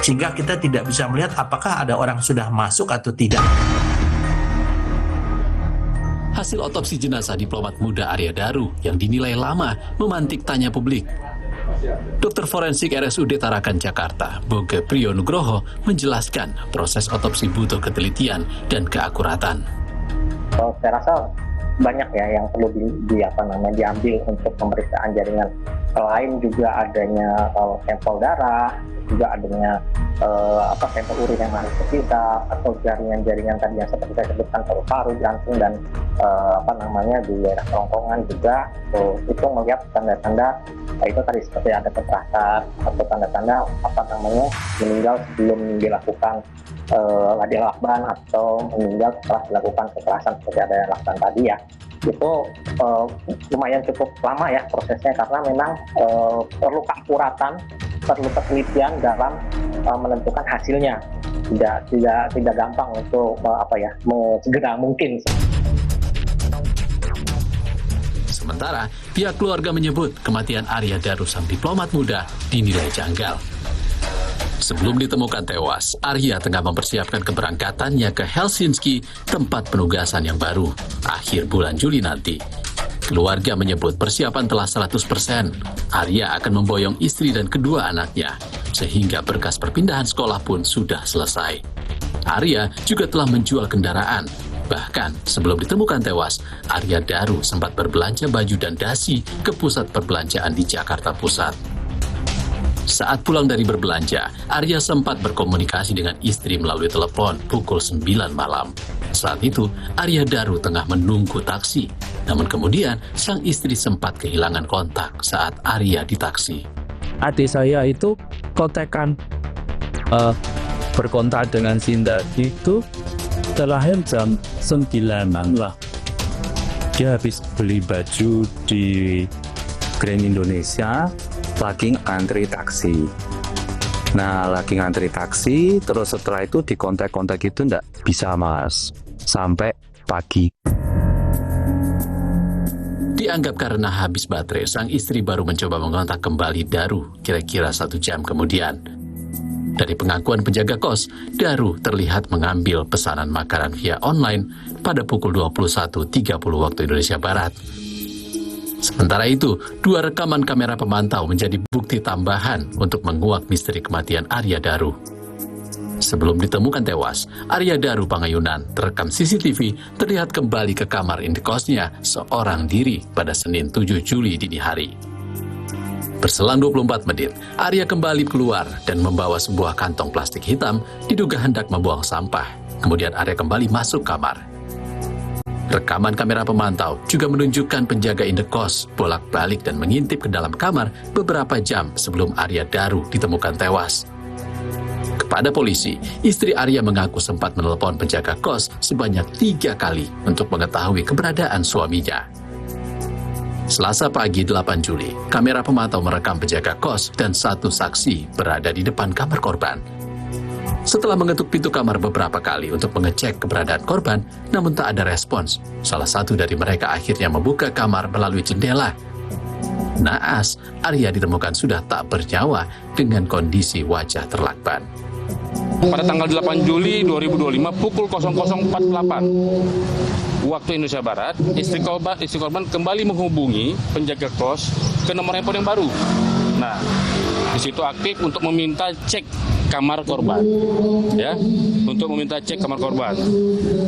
sehingga kita tidak bisa melihat apakah ada orang sudah masuk atau tidak. Hasil otopsi jenazah diplomat muda Arya Daru yang dinilai lama memantik tanya publik. Dokter forensik RSUD Tarakan Jakarta, Boge Priyo Nugroho, menjelaskan proses otopsi butuh ketelitian dan keakuratan. Saya rasa banyak ya yang perlu diambil untuk pemeriksaan jaringan. Selain juga adanya sampel darah, juga adanya sampel urin yang harus kita, atau jaringan-jaringan tadi yang seperti saya sebutkan paru-paru, jantung, dan di daerah kerongkongan juga itu melihat tanda-tanda itu tadi seperti ada kekerasan atau tanda-tanda meninggal sebelum dilakukan lakban atau meninggal setelah dilakukan kekerasan seperti ada yang lakban tadi ya. Itu lumayan cukup lama ya prosesnya, karena memang perlu keakuratan, perlu ketelitian dalam menentukan hasilnya. Tidak gampang untuk segera mungkin. Sementara pihak keluarga menyebut kematian Arya Daru sang diplomat muda dinilai janggal. Sebelum ditemukan tewas, Arya tengah mempersiapkan keberangkatannya ke Helsinki, tempat penugasan yang baru, akhir bulan Juli nanti. Keluarga menyebut persiapan telah 100%. Arya akan memboyong istri dan kedua anaknya, sehingga berkas perpindahan sekolah pun sudah selesai. Arya juga telah menjual kendaraan. Bahkan sebelum ditemukan tewas, Arya Daru sempat berbelanja baju dan dasi ke pusat perbelanjaan di Jakarta Pusat. Saat pulang dari berbelanja, Arya sempat berkomunikasi dengan istri melalui telepon pukul 9 malam. Saat itu, Arya Daru tengah menunggu taksi. Namun kemudian, sang istri sempat kehilangan kontak saat Arya di taksi. Adik saya itu kontekan berkontak dengan Sinta itu terakhir jam 9 lah. Dia habis beli baju di Grand Indonesia, lagi ngantri taksi. Nah, lagi ngantri taksi, terus setelah itu di kontak-kontak itu enggak bisa, Mas. Sampai pagi. Dianggap karena habis baterai, sang istri baru mencoba mengontak kembali Daru kira-kira 1 jam kemudian. Dari pengakuan penjaga kos, Daru terlihat mengambil pesanan makanan via online pada pukul 21.30 waktu Indonesia Barat. Sementara itu, 2 rekaman kamera pemantau menjadi bukti tambahan untuk menguak misteri kematian Arya Daru. Sebelum ditemukan tewas, Arya Daru Pangayunan terekam CCTV terlihat kembali ke kamar indekosnya seorang diri pada Senin 7 Juli dini hari. Berselang 24 menit, Arya kembali keluar dan membawa sebuah kantong plastik hitam diduga hendak membuang sampah. Kemudian Arya kembali masuk kamar. Rekaman kamera pemantau juga menunjukkan penjaga indekos bolak-balik dan mengintip ke dalam kamar beberapa jam sebelum Arya Daru ditemukan tewas. Kepada polisi, istri Arya mengaku sempat menelepon penjaga kos sebanyak 3 kali untuk mengetahui keberadaan suaminya. Selasa pagi 8 Juli, kamera pemantau merekam penjaga kos dan 1 saksi berada di depan kamar korban. Setelah mengetuk pintu kamar beberapa kali untuk mengecek keberadaan korban, namun tak ada respons. Salah satu dari mereka akhirnya membuka kamar melalui jendela. Naas, Arya ditemukan sudah tak bernyawa dengan kondisi wajah terlakban. Pada tanggal 8 Juli 2025 pukul 00.48 waktu Indonesia Barat, istri korban kembali menghubungi penjaga kos ke nomor handphone yang baru. Nah, di situ aktif untuk meminta cek kamar korban, ya, untuk meminta cek kamar korban.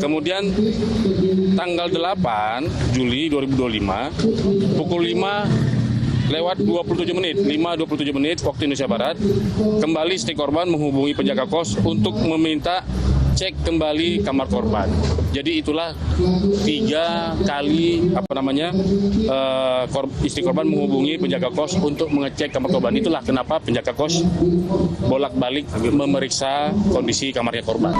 Kemudian tanggal 8 Juli 2025 pukul 5:27 menit waktu Indonesia Barat, kembali istri korban menghubungi penjaga kos untuk meminta cek kembali kamar korban. Jadi itulah 3 kali istri korban menghubungi penjaga kos untuk mengecek kamar korban. Itulah kenapa penjaga kos bolak-balik memeriksa kondisi kamarnya korban.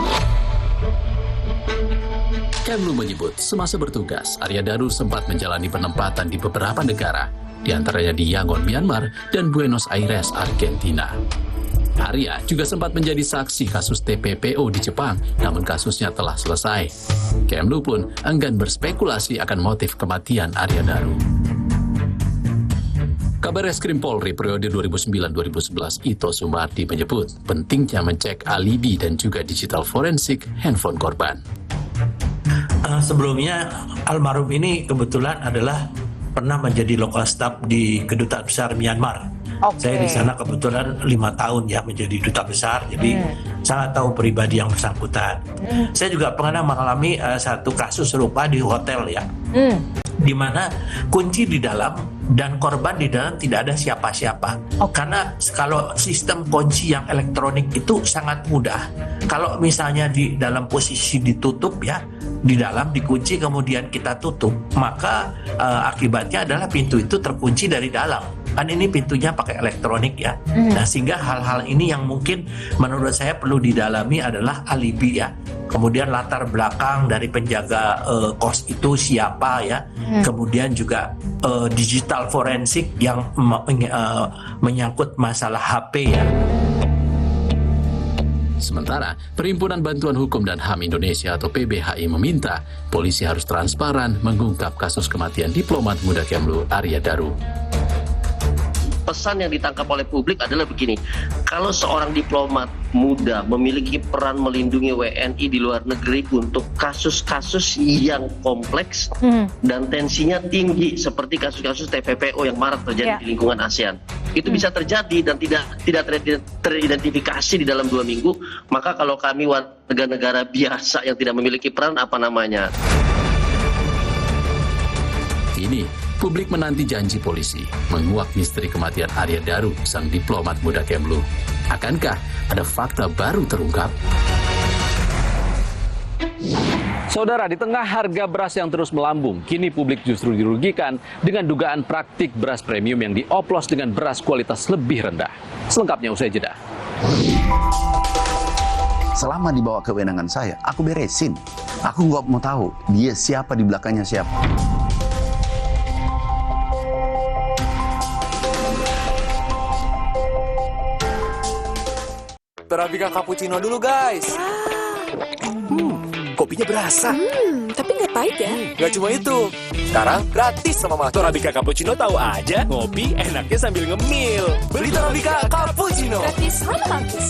Kemlu menyebut semasa bertugas, Arya Daru sempat menjalani penempatan di beberapa negara, di antaranya di Yangon, Myanmar, dan Buenos Aires, Argentina. Arya juga sempat menjadi saksi kasus TPPO di Jepang, namun kasusnya telah selesai. Kemlu pun enggan berspekulasi akan motif kematian Arya Daru. Kabar Reskrim Polri periode 2009-2011 Ito Sumardi menyebut pentingnya mencek alibi dan juga digital forensik handphone korban. Sebelumnya almarhum ini kebetulan adalah pernah menjadi lokal staf di Kedutaan Besar Myanmar. Saya di sana kebetulan 5 tahun ya menjadi duta besar, jadi sangat tahu pribadi yang bersangkutan. Saya juga pernah mengalami satu kasus serupa di hotel ya, di mana kunci di dalam dan korban di dalam tidak ada siapa-siapa. Karena kalau sistem kunci yang elektronik itu sangat mudah. Kalau misalnya di dalam posisi ditutup ya, di dalam dikunci kemudian kita tutup, maka akibatnya adalah pintu itu terkunci dari dalam. Kan ini pintunya pakai elektronik ya. Nah, sehingga hal-hal ini yang mungkin menurut saya perlu didalami adalah alibi ya. Kemudian latar belakang dari penjaga kos itu siapa ya. Kemudian juga digital forensik yang menyangkut masalah HP ya. Sementara, Perhimpunan Bantuan Hukum dan HAM Indonesia atau PBHI meminta polisi harus transparan mengungkap kasus kematian diplomat muda Kemlu Arya Daru. Pesan yang ditangkap oleh publik adalah begini, kalau seorang diplomat muda memiliki peran melindungi WNI di luar negeri untuk kasus-kasus yang kompleks dan tensinya tinggi seperti kasus-kasus TPPO yang marak terjadi di lingkungan ASEAN, itu bisa terjadi dan tidak teridentifikasi di dalam 2 minggu, maka kalau kami warga negara biasa yang tidak memiliki peran apa namanya? Kini, publik menanti janji polisi menguak misteri kematian Arya Daru, sang diplomat muda Kemlu. Akankah ada fakta baru terungkap? Saudara, di tengah harga beras yang terus melambung, kini publik justru dirugikan dengan dugaan praktik beras premium yang dioplos dengan beras kualitas lebih rendah. Selengkapnya usai jeda. Selama di bawah kewenangan saya, aku beresin. Aku nggak mau tahu dia siapa di belakangnya siapa. Torabika cappuccino dulu, guys. Kopinya berasa. Tapi nggak pahit ya? Nggak cuma itu. Sekarang gratis sama Mas. Torabika cappuccino tahu aja. Ngopi enaknya sambil ngemil. Beli Torabika cappuccino. Gratis romantis.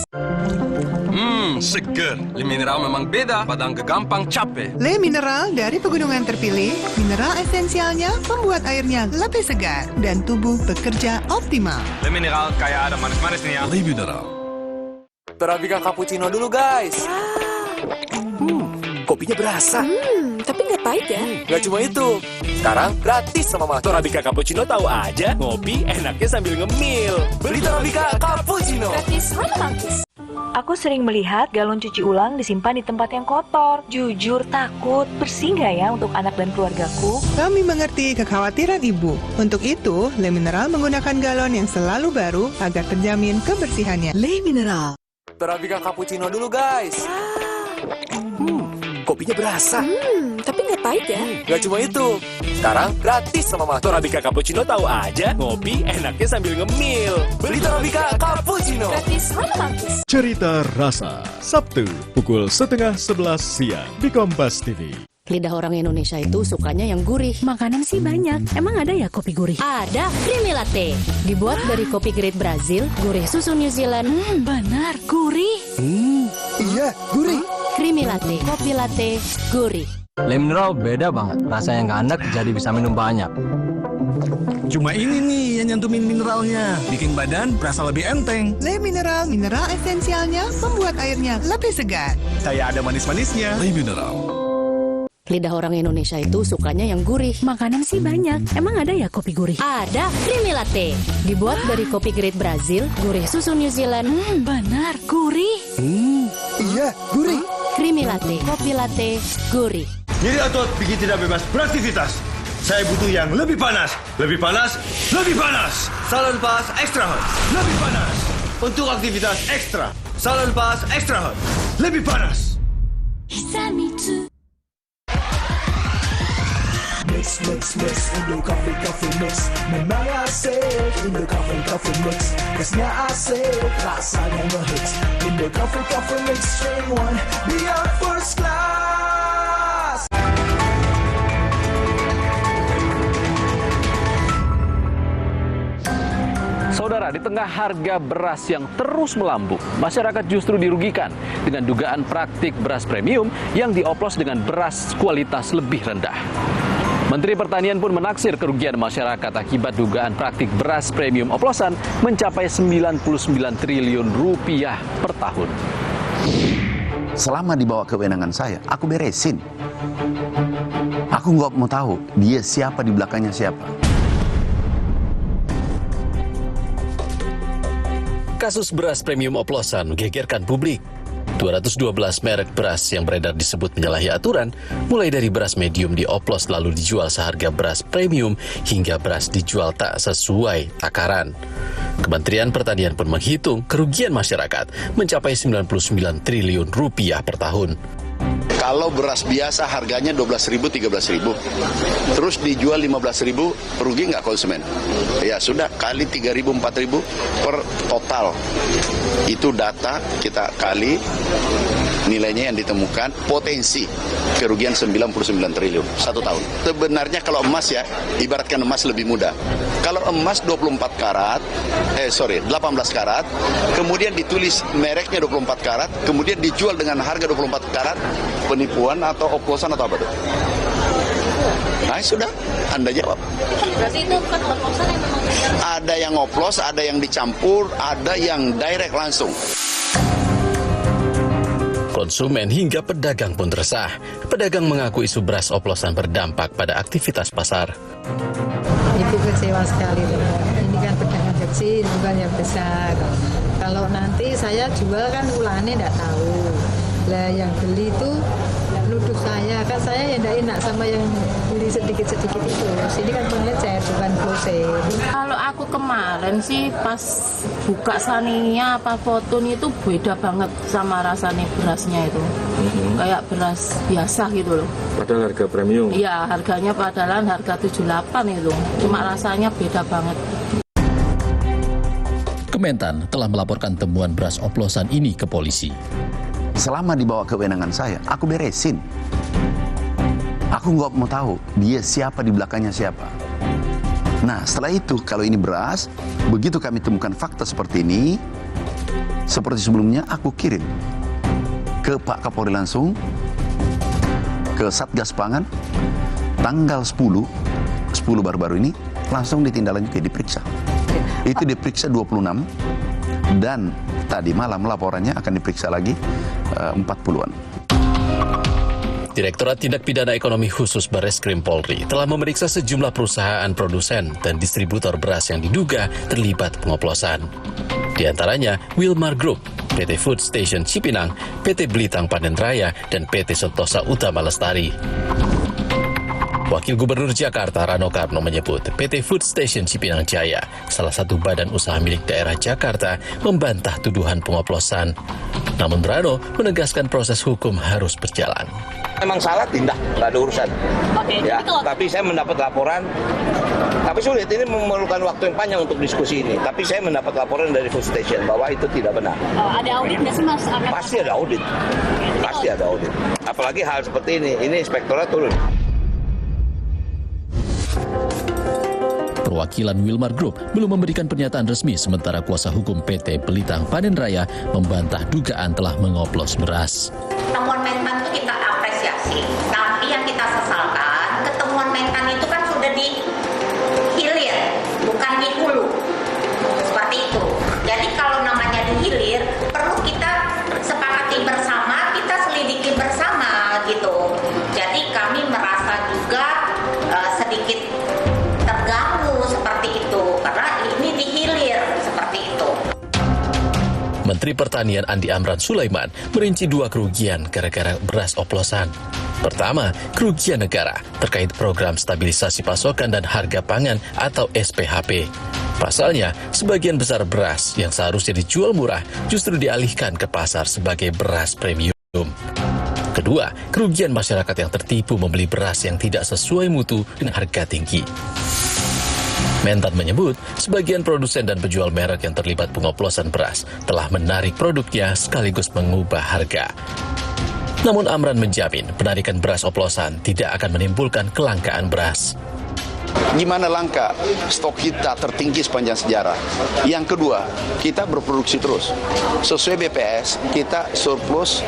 Seger. Le Mineral memang beda, padang gampang capek. Le Mineral dari pegunungan terpilih, mineral esensialnya membuat airnya lebih segar dan tubuh bekerja optimal. Le Mineral kayak ada manis-manisnya. Le Mineral. Torabika cappuccino dulu, guys. Kopinya berasa. Tapi nggak pahit ya? Nggak cuma itu. Sekarang gratis sama Mas. Torabika cappuccino tahu aja. Ngopi enaknya sambil ngemil. Beli Torabika cappuccino. Gratis romantis. Aku sering melihat galon cuci ulang disimpan di tempat yang kotor. Jujur takut, bersih nggak ya untuk anak dan keluargaku? Kami mengerti kekhawatiran ibu. Untuk itu, Le Mineral menggunakan galon yang selalu baru agar terjamin kebersihannya. Le Mineral. Torabika cappuccino dulu, guys. Kopinya berasa. Tapi nggak pahit ya? Nggak cuma itu. Sekarang gratis sama Mas. Torabika cappuccino tahu aja. Ngopi enaknya sambil ngemil. Beli Torabika cappuccino. Gratis romantis. Cerita Rasa, Sabtu pukul 10:30 siang di Kompas TV. Lidah orang Indonesia itu sukanya yang gurih. Makanan sih banyak. Emang ada ya kopi gurih? Ada, Creamy Latte. Dibuat dari kopi grade Brazil, gurih susu New Zealand. Benar, gurih. Iya, gurih. Creamy Latte, kopi latte, gurih. Le Mineral beda banget. Rasanya nggak enak, jadi bisa minum banyak. Cuma ini nih yang nyantumin mineralnya. Bikin badan berasa lebih enteng. Le Mineral, mineral esensialnya membuat airnya lebih segar. Saya ada manis-manisnya. Le Mineral. Lidah orang Indonesia itu sukanya yang gurih. Makanan sih banyak. Emang ada ya kopi gurih? Ada, Creamy Latte. Dibuat dari kopi grade Brazil, gurih susu New Zealand. Benar, gurih. Iya, gurih. Creamy Latte, kopi latte, gurih. Nyeri otot bikin tidak bebas beraktivitas. Saya butuh yang lebih panas. Lebih panas, lebih panas. Salon Pas Extra Hot. Lebih panas. Untuk aktivitas ekstra. Salon Pas Extra Hot. Lebih panas. Mix, mix, mix, Indo Coffee, coffee mix. Memang asik, Indo Coffee, coffee mix. Esnya asik, rasanya ngehits. Indo Coffee, coffee mix, strain one, beyond first class. Saudara, di tengah harga beras yang terus melambung, masyarakat justru dirugikan dengan dugaan praktik beras premium yang dioplos dengan beras kualitas lebih rendah. Menteri Pertanian pun menaksir kerugian masyarakat akibat dugaan praktik beras premium oplosan mencapai 99 triliun rupiah per tahun. Selama di bawah kewenangan saya, aku beresin. Aku nggak mau tahu dia siapa di belakangnya siapa. Kasus beras premium oplosan menggegerkan publik. 212 merek beras yang beredar disebut menyalahi aturan, mulai dari beras medium dioplos lalu dijual seharga beras premium hingga beras dijual tak sesuai takaran. Kementerian Pertanian pun menghitung kerugian masyarakat mencapai 99 triliun rupiah per tahun. Kalau beras biasa harganya 12.000, 13.000, terus dijual 15.000, rugi nggak konsumen? Ya sudah, kali 3.000, 4.000 per total. Itu data kita kali nilainya yang ditemukan, potensi kerugian 99 triliun satu tahun. Sebenarnya kalau emas ya, ibaratkan emas lebih mudah. Kalau emas 18 karat, kemudian ditulis mereknya 24 karat, kemudian dijual dengan harga 24 karat, penipuan atau oplosan atau apa tuh? Nah sudah, Anda jawab. Berarti itu bukan oplosan yang memang ada yang oplos, ada yang dicampur, ada yang direct langsung. Konsumen hingga pedagang pun resah. Pedagang mengaku isu beras oplosan berdampak pada aktivitas pasar. kecewa sekali loh. Ini kan pedagang kecil, bukan yang besar. Kalau nanti saya jual kan ulangannya nggak tahu. Lah yang beli itu nuduh saya, kan saya yang tidak enak sama yang beli sedikit-sedikit itu. Sini kan pengecer, bukan grosir. Kalau aku kemarin sih pas buka saninya apa fotonya itu beda banget sama rasanya berasnya itu. Kayak beras biasa gitu loh. Padahal harga premium? Iya, harganya padahal harga 78 itu. Cuma rasanya beda banget. Kementan telah melaporkan temuan beras oplosan ini ke polisi. Selama di bawah kewenangan saya, aku beresin. Aku nggak mau tahu dia siapa, di belakangnya siapa. Nah, setelah itu kalau ini beras, begitu kami temukan fakta seperti ini, seperti sebelumnya, aku kirim ke Pak Kapolri langsung, ke Satgas Pangan, tanggal 10 baru-baru ini, langsung ditindaklanjuti, diperiksa. Itu diperiksa 26, dan tadi malam laporannya akan diperiksa lagi 40-an. Direktorat Tindak Pidana Ekonomi Khusus Barreskrim Polri telah memeriksa sejumlah perusahaan produsen dan distributor beras yang diduga terlibat pengoplosan. Di antaranya Wilmar Group, PT Food Station Cipinang, PT Belitang Panen Raya, dan PT Sentosa Utama Lestari. Wakil Gubernur Jakarta Rano Karno menyebut PT Food Station Cipinang Jaya, salah satu badan usaha milik daerah Jakarta, membantah tuduhan pengoplosan. Namun Rano menegaskan proses hukum harus berjalan. Memang salah, tindak, nggak ada urusan. Ya, tapi saya mendapat laporan, tapi sulit, ini memerlukan waktu yang panjang untuk diskusi ini. Tapi saya mendapat laporan dari Food Station bahwa itu tidak benar. Ada audit nggak sih Mas? Pasti ada audit, pasti ada audit. Apalagi hal seperti ini inspektorat turun. Perwakilan Wilmar Group belum memberikan pernyataan resmi, sementara kuasa hukum PT Belitang Panen Raya membantah dugaan telah mengoplos beras. Temuan Mentan itu kita apresiasi, tapi yang kita sesalkan, ketemuan Mentan itu kan sudah di hilir, bukan di hulu. Seperti itu. Jadi kalau namanya di hilir, perlu kita sepakati bersama, kita selidiki bersama gitu. Jadi kami merasa juga sedikit terganggu seperti itu, karena ini dihilir seperti itu. Menteri Pertanian Andi Amran Sulaiman merinci dua kerugian gara-gara beras oplosan. Pertama, kerugian negara terkait program stabilisasi pasokan dan harga pangan atau SPHP. Pasalnya, sebagian besar beras yang seharusnya dijual murah justru dialihkan ke pasar sebagai beras premium. Kedua, kerugian masyarakat yang tertipu membeli beras yang tidak sesuai mutu dengan harga tinggi. Mentan menyebut, sebagian produsen dan penjual merek yang terlibat pengoplosan beras telah menarik produknya sekaligus mengubah harga. Namun Amran menjamin penarikan beras oplosan tidak akan menimbulkan kelangkaan beras. Gimana langka? Stok kita tertinggi sepanjang sejarah. Yang kedua, kita berproduksi terus. Sesuai BPS, kita surplus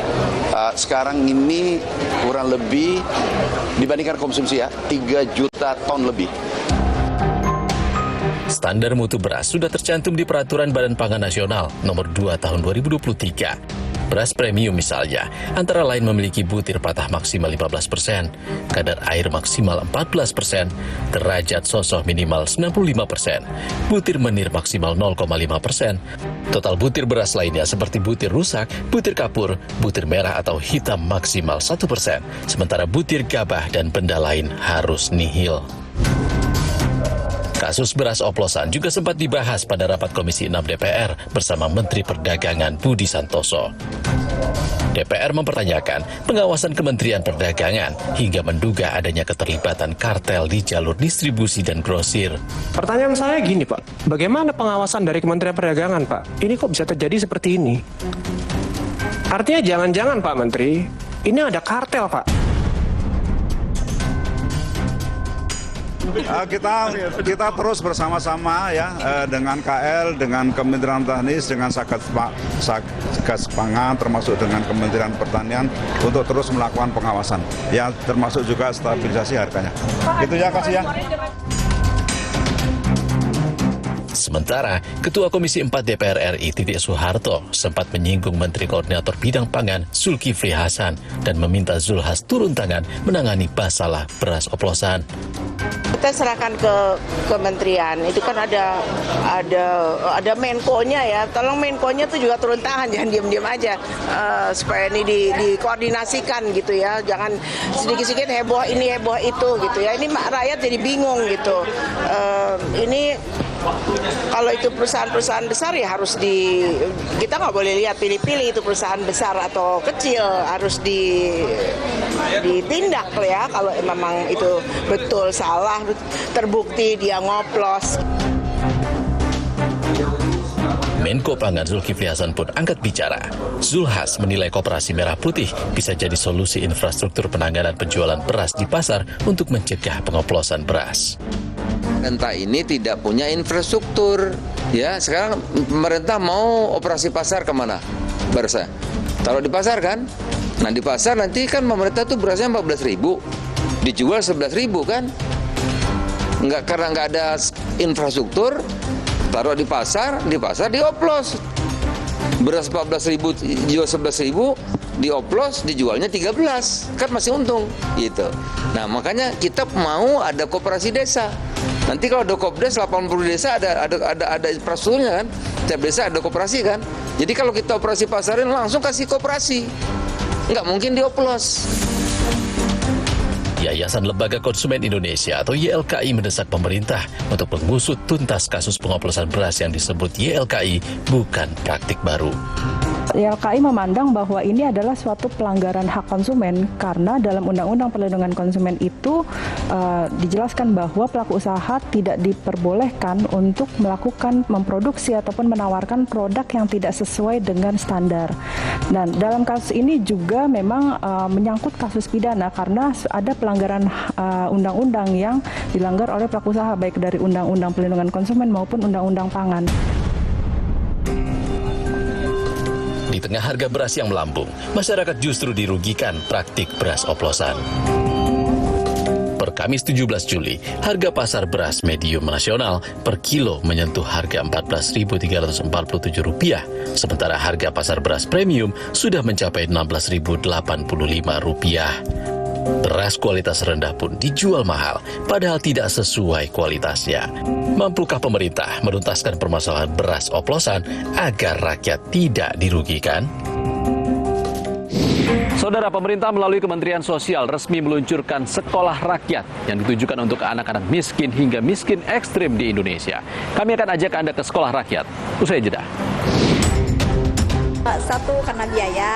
sekarang ini kurang lebih dibandingkan konsumsi 3 juta ton lebih. Standar mutu beras sudah tercantum di Peraturan Badan Pangan Nasional Nomor 2 Tahun 2023. Beras premium misalnya, antara lain memiliki butir patah maksimal 15%, kadar air maksimal 14%, derajat sosoh minimal 95%, butir menir maksimal 0,5%. Total butir beras lainnya seperti butir rusak, butir kapur, butir merah atau hitam maksimal 1%, sementara butir gabah dan benda lain harus nihil. Kasus beras oplosan juga sempat dibahas pada rapat Komisi 6 DPR bersama Menteri Perdagangan Budi Santoso. DPR mempertanyakan pengawasan Kementerian Perdagangan hingga menduga adanya keterlibatan kartel di jalur distribusi dan grosir. Pertanyaan saya gini Pak, bagaimana pengawasan dari Kementerian Perdagangan Pak? Ini kok bisa terjadi seperti ini? Artinya jangan-jangan Pak Menteri, ini ada kartel Pak. Kita terus bersama-sama ya dengan KL, dengan Kementerian Teknis, dengan Satgas Pangan, termasuk dengan Kementerian Pertanian untuk terus melakukan pengawasan. Ya termasuk juga stabilisasi harganya. Itu ya, kasih ya. Sementara, Ketua Komisi 4 DPR RI Titik Soeharto sempat menyinggung Menteri Koordinator Bidang Pangan Zulkifli Hasan dan meminta Zulhas turun tangan menangani masalah beras oplosan. Kita serahkan ke kementerian, itu kan ada Menko-nya ya, tolong Menko-nya tuh juga turun tangan, jangan diam-diam aja, supaya ini dikoordinasikan gitu ya, jangan sedikit-sedikit heboh ini heboh itu gitu ya, ini rakyat jadi bingung gitu. Ini kalau itu perusahaan-perusahaan besar ya harus kita nggak boleh lihat pilih-pilih itu perusahaan besar atau kecil, harus ditindak ya kalau memang itu betul salah, terbukti dia ngoplos. Menko Pangan Zulkifli Hasan pun angkat bicara. Zulhas menilai Koperasi Merah Putih bisa jadi solusi infrastruktur penanganan penjualan beras di pasar untuk mencegah pengoplosan beras. Pemerintah ini tidak punya infrastruktur, ya. Sekarang pemerintah mau operasi pasar kemana? Berasnya taruh di pasar kan? Nah di pasar nanti kan pemerintah tuh berasnya 14.000, dijual 11.000 kan? Karena nggak ada infrastruktur, taruh di pasar dioplos. Beras 14.000 jual 11.000, dioplos dijualnya 13, kan masih untung gitu. Nah makanya kita mau ada koperasi desa. Nanti kalau ada Kopdes 80 desa ada infrastrukturnya kan, setiap desa ada koperasi kan. Jadi kalau kita operasi pasarin langsung kasih koperasi, nggak mungkin dioplos. Yayasan Lembaga Konsumen Indonesia atau YLKI mendesak pemerintah untuk mengusut tuntas kasus pengoplosan beras yang disebut YLKI bukan praktik baru. YLKI memandang bahwa ini adalah suatu pelanggaran hak konsumen karena dalam Undang-Undang Perlindungan Konsumen itu dijelaskan bahwa pelaku usaha tidak diperbolehkan untuk memproduksi ataupun menawarkan produk yang tidak sesuai dengan standar. Dan dalam kasus ini juga memang menyangkut kasus pidana karena ada pelanggaran undang-undang yang dilanggar oleh pelaku usaha baik dari Undang-Undang Perlindungan Konsumen maupun Undang-Undang Pangan. Di tengah harga beras yang melambung, masyarakat justru dirugikan praktik beras oplosan. Per Kamis 17 Juli, harga pasar beras medium nasional per kilo menyentuh harga Rp14.347, sementara harga pasar beras premium sudah mencapai Rp16.085. Beras kualitas rendah pun dijual mahal, padahal tidak sesuai kualitasnya. Mampukah pemerintah menuntaskan permasalahan beras oplosan agar rakyat tidak dirugikan? Saudara, pemerintah melalui Kementerian Sosial resmi meluncurkan Sekolah Rakyat yang ditujukan untuk anak-anak miskin hingga miskin ekstrim di Indonesia. Kami akan ajak Anda ke Sekolah Rakyat. Usai jeda. Satu karena biaya,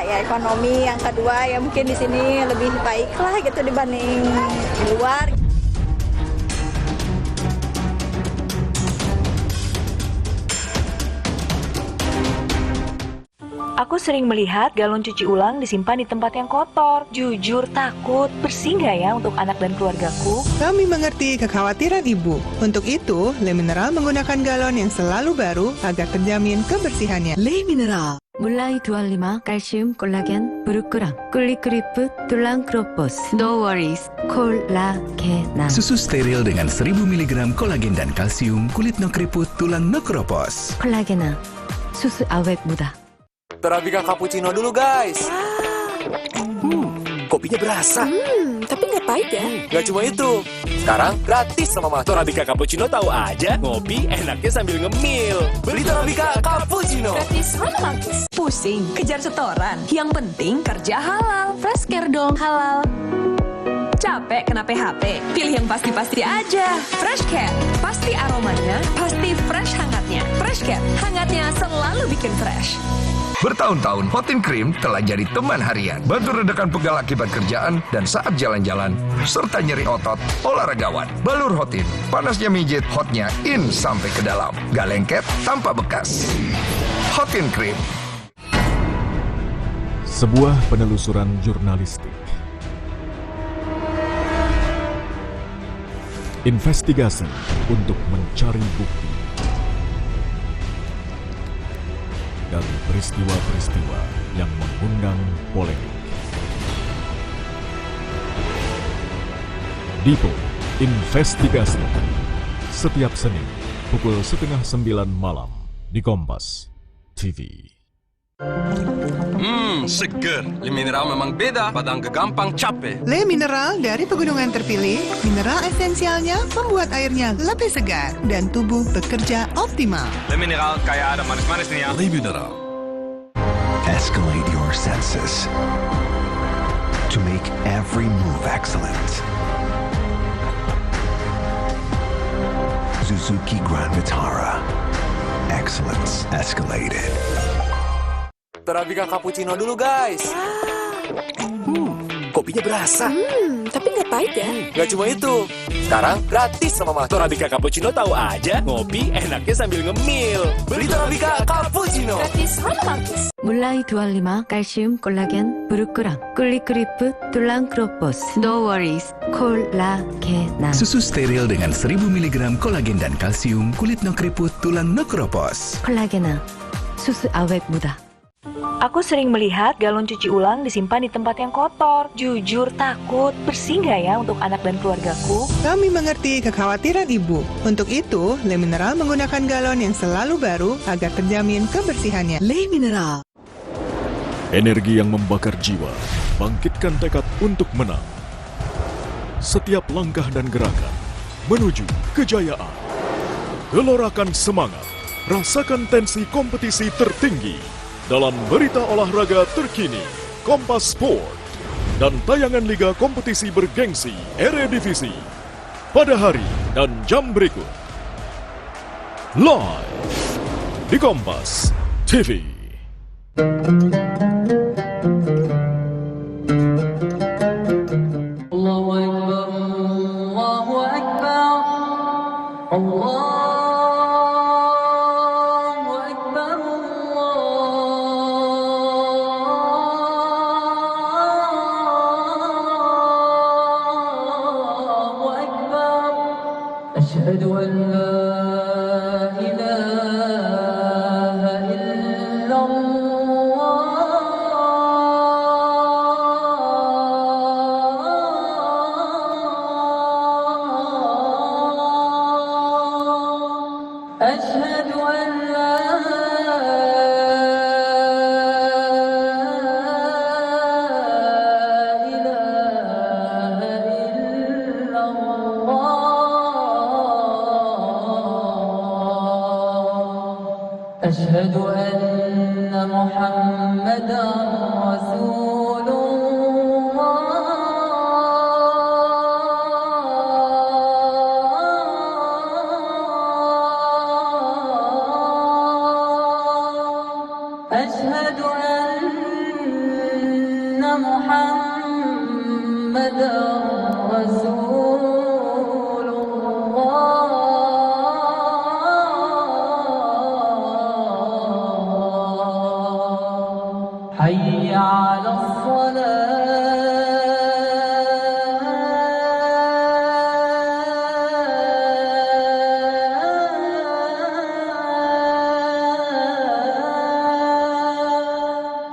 ya ekonomi. Yang kedua ya mungkin di sini lebih baik lah gitu dibanding di luar. Aku sering melihat galon cuci ulang disimpan di tempat yang kotor. Jujur takut, bersih nggak ya untuk anak dan keluargaku? Kami mengerti kekhawatiran Ibu. Untuk itu, Le Mineral menggunakan galon yang selalu baru agar terjamin kebersihannya. Le Mineral. 물라이 두알리마, 칼슘, 콜라겐, 브루크랑, 꿀리크리프, 툴랑크로포스. No worries, 콜라겐. Susu steril dengan 1000 mg kolagen dan kalsium, kulit no keriput, tulang no keropos. 콜라겐아, 수수 awet muda. Torabika cappuccino dulu guys. Kopinya berasa. Tapi nggak pahit ya. Gak cuma itu. Sekarang gratis sama Mas. Torabika cappuccino tahu aja. Ngopi enaknya sambil ngemil. Beli Torabika cappuccino. Gratis mana mantis? Pusing, kejar setoran. Yang penting kerja halal. Fresh Care dong halal. Capek kena PHP? Pilih yang pasti-pasti aja. Fresh Care, pasti aromanya, pasti fresh hangatnya. Fresh Care, hangatnya selalu bikin fresh. Bertahun-tahun, Hotin Cream telah jadi teman harian. Bantu redakan pegal akibat kerjaan dan saat jalan-jalan, serta nyeri otot olahragawan. Balur Hotin, panasnya mijit, hotnya in sampai ke dalam. Gak lengket, tanpa bekas. Hotin Cream. Sebuah penelusuran jurnalistik. Investigasi untuk mencari bukti dari peristiwa-peristiwa yang mengundang polemik. Dipo Investigasi setiap Senin pukul 8:30 malam di Kompas TV. Seger. Le mineral memang beda, padang gampang capek. Le Mineral dari pegunungan terpilih, mineral esensialnya membuat airnya lebih segar dan tubuh bekerja optimal. Le mineral kayak ada manis-manis nih ya. Le Mineral. Escalate your senses to make every move excellent. Suzuki Grand Vitara. Excellence escalated. Torabika cappuccino dulu, guys. Kopinya berasa. Tapi nggak pahit ya? Gak cuma itu. Sekarang gratis sama Mas. Torabika cappuccino tahu aja. Ngopi enaknya sambil ngemil. Beli Torabika cappuccino. Gratis romantis. 물라이 두알리마 칼슘 콜라겐 브루크랑 꿀리크리프 툴랑 크로포스 No worries 콜라겐아 Susu steril dengan 1000 mg kolagen dan kalsium, kulit no keriput, tulang no keropos. 콜라겐아 수수 awet muda. Aku sering melihat galon cuci ulang disimpan di tempat yang kotor. Jujur takut, bersih nggak ya untuk anak dan keluargaku? Kami mengerti kekhawatiran Ibu. Untuk itu, Le Mineral menggunakan galon yang selalu baru agar terjamin kebersihannya. Le Mineral. Energi yang membakar jiwa, bangkitkan tekad untuk menang. Setiap langkah dan gerakan menuju kejayaan. Gelorakan semangat, rasakan tensi kompetisi tertinggi dalam berita olahraga terkini, Kompas Sport, dan tayangan liga kompetisi bergengsi Eredivisie pada hari dan jam berikut. Live di Kompas TV. Allahu Akbar, Allahu Akbar, Allah. أشهد أن لا إله إلا الله أشهد أن لا أشهد أن محمدا رسول الله أشهد أن محمدا رسول الله حي على الصلاة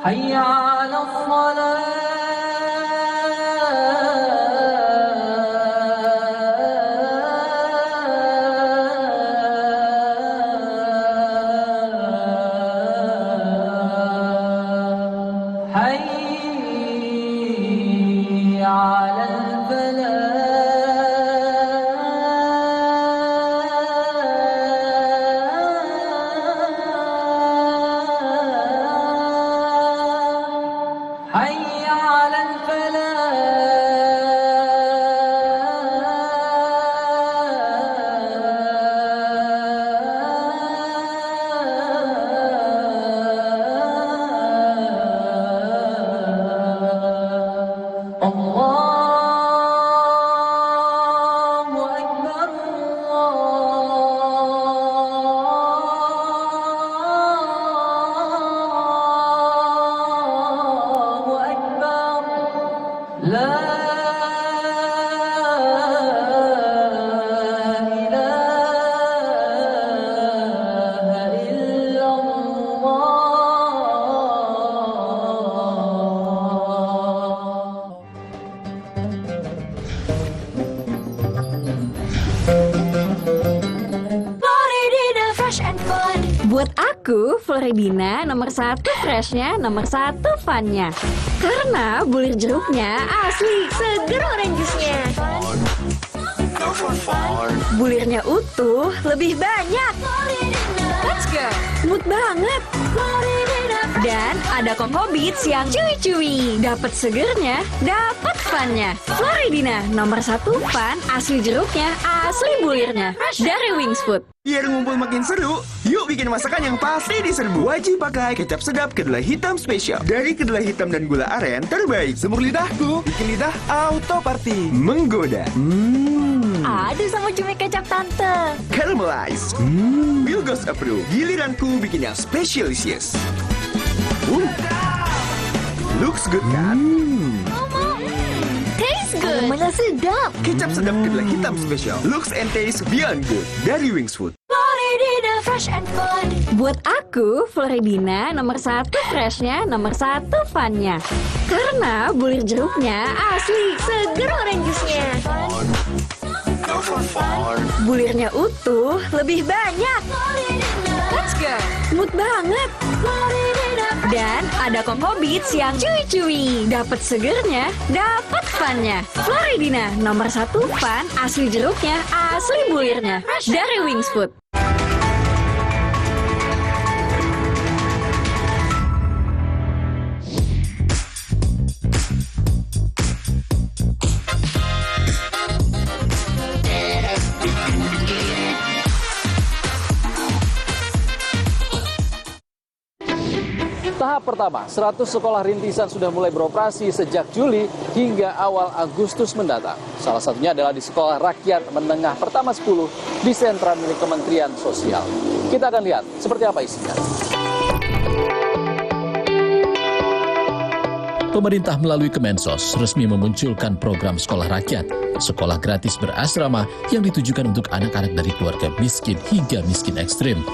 حي على الصلاة حي على الفلاح حي على الفلاح الله أكبر الله أكبر لا إله إلا الله Florida Floridina nomor 1 freshnya, nomor 1 funnya. Karena bulir jeruknya asli, seger orange juice-nya. Bulirnya utuh, lebih banyak. Let's go, smooth banget. Dan ada Coco Beats yang cuy-cuy. Dapat segernya, dapat funnya. Floridina nomor 1 fun, asli jeruknya, asli bulirnya. Dari Wings Food. Biar ngumpul makin seru, yuk bikin masakan yang pasti diserbu. Wajib pakai kecap sedap kedelai hitam spesial. Dari kedelai hitam dan gula aren terbaik. Semur lidahku, bikin lidah auto party. Menggoda. Aduh sama cumi kecap tante. Caramelize. Wilgos approve. Giliranku bikin yang specialisius. Looks good kan? Taste good. Mana sedap. Kecap sedap kedelai hitam spesial. Looks and taste beyond good. Dari Wings Food. Floridina fresh and fun. Buat aku, Floridina nomor 1 freshnya, nomor 1 funnya. Karena bulir jeruknya asli, seger orange juice-nya. Bulirnya utuh, lebih banyak. Let's go, smooth banget. Dan ada Coco Beats yang cuy-cuy. Dapat segernya, dapat funnya. Floridina nomor 1 fun, asli jeruknya, asli bulirnya. Dari Wings Food. Tahap pertama, 100 sekolah rintisan sudah mulai beroperasi sejak Juli hingga awal Agustus mendatang. Salah satunya adalah di Sekolah Rakyat Menengah Pertama 10 di sentra milik Kementerian Sosial. Kita akan lihat seperti apa isinya. Pemerintah melalui Kemensos resmi memunculkan program Sekolah Rakyat, sekolah gratis berasrama yang ditujukan untuk anak-anak dari keluarga miskin hingga miskin ekstrim.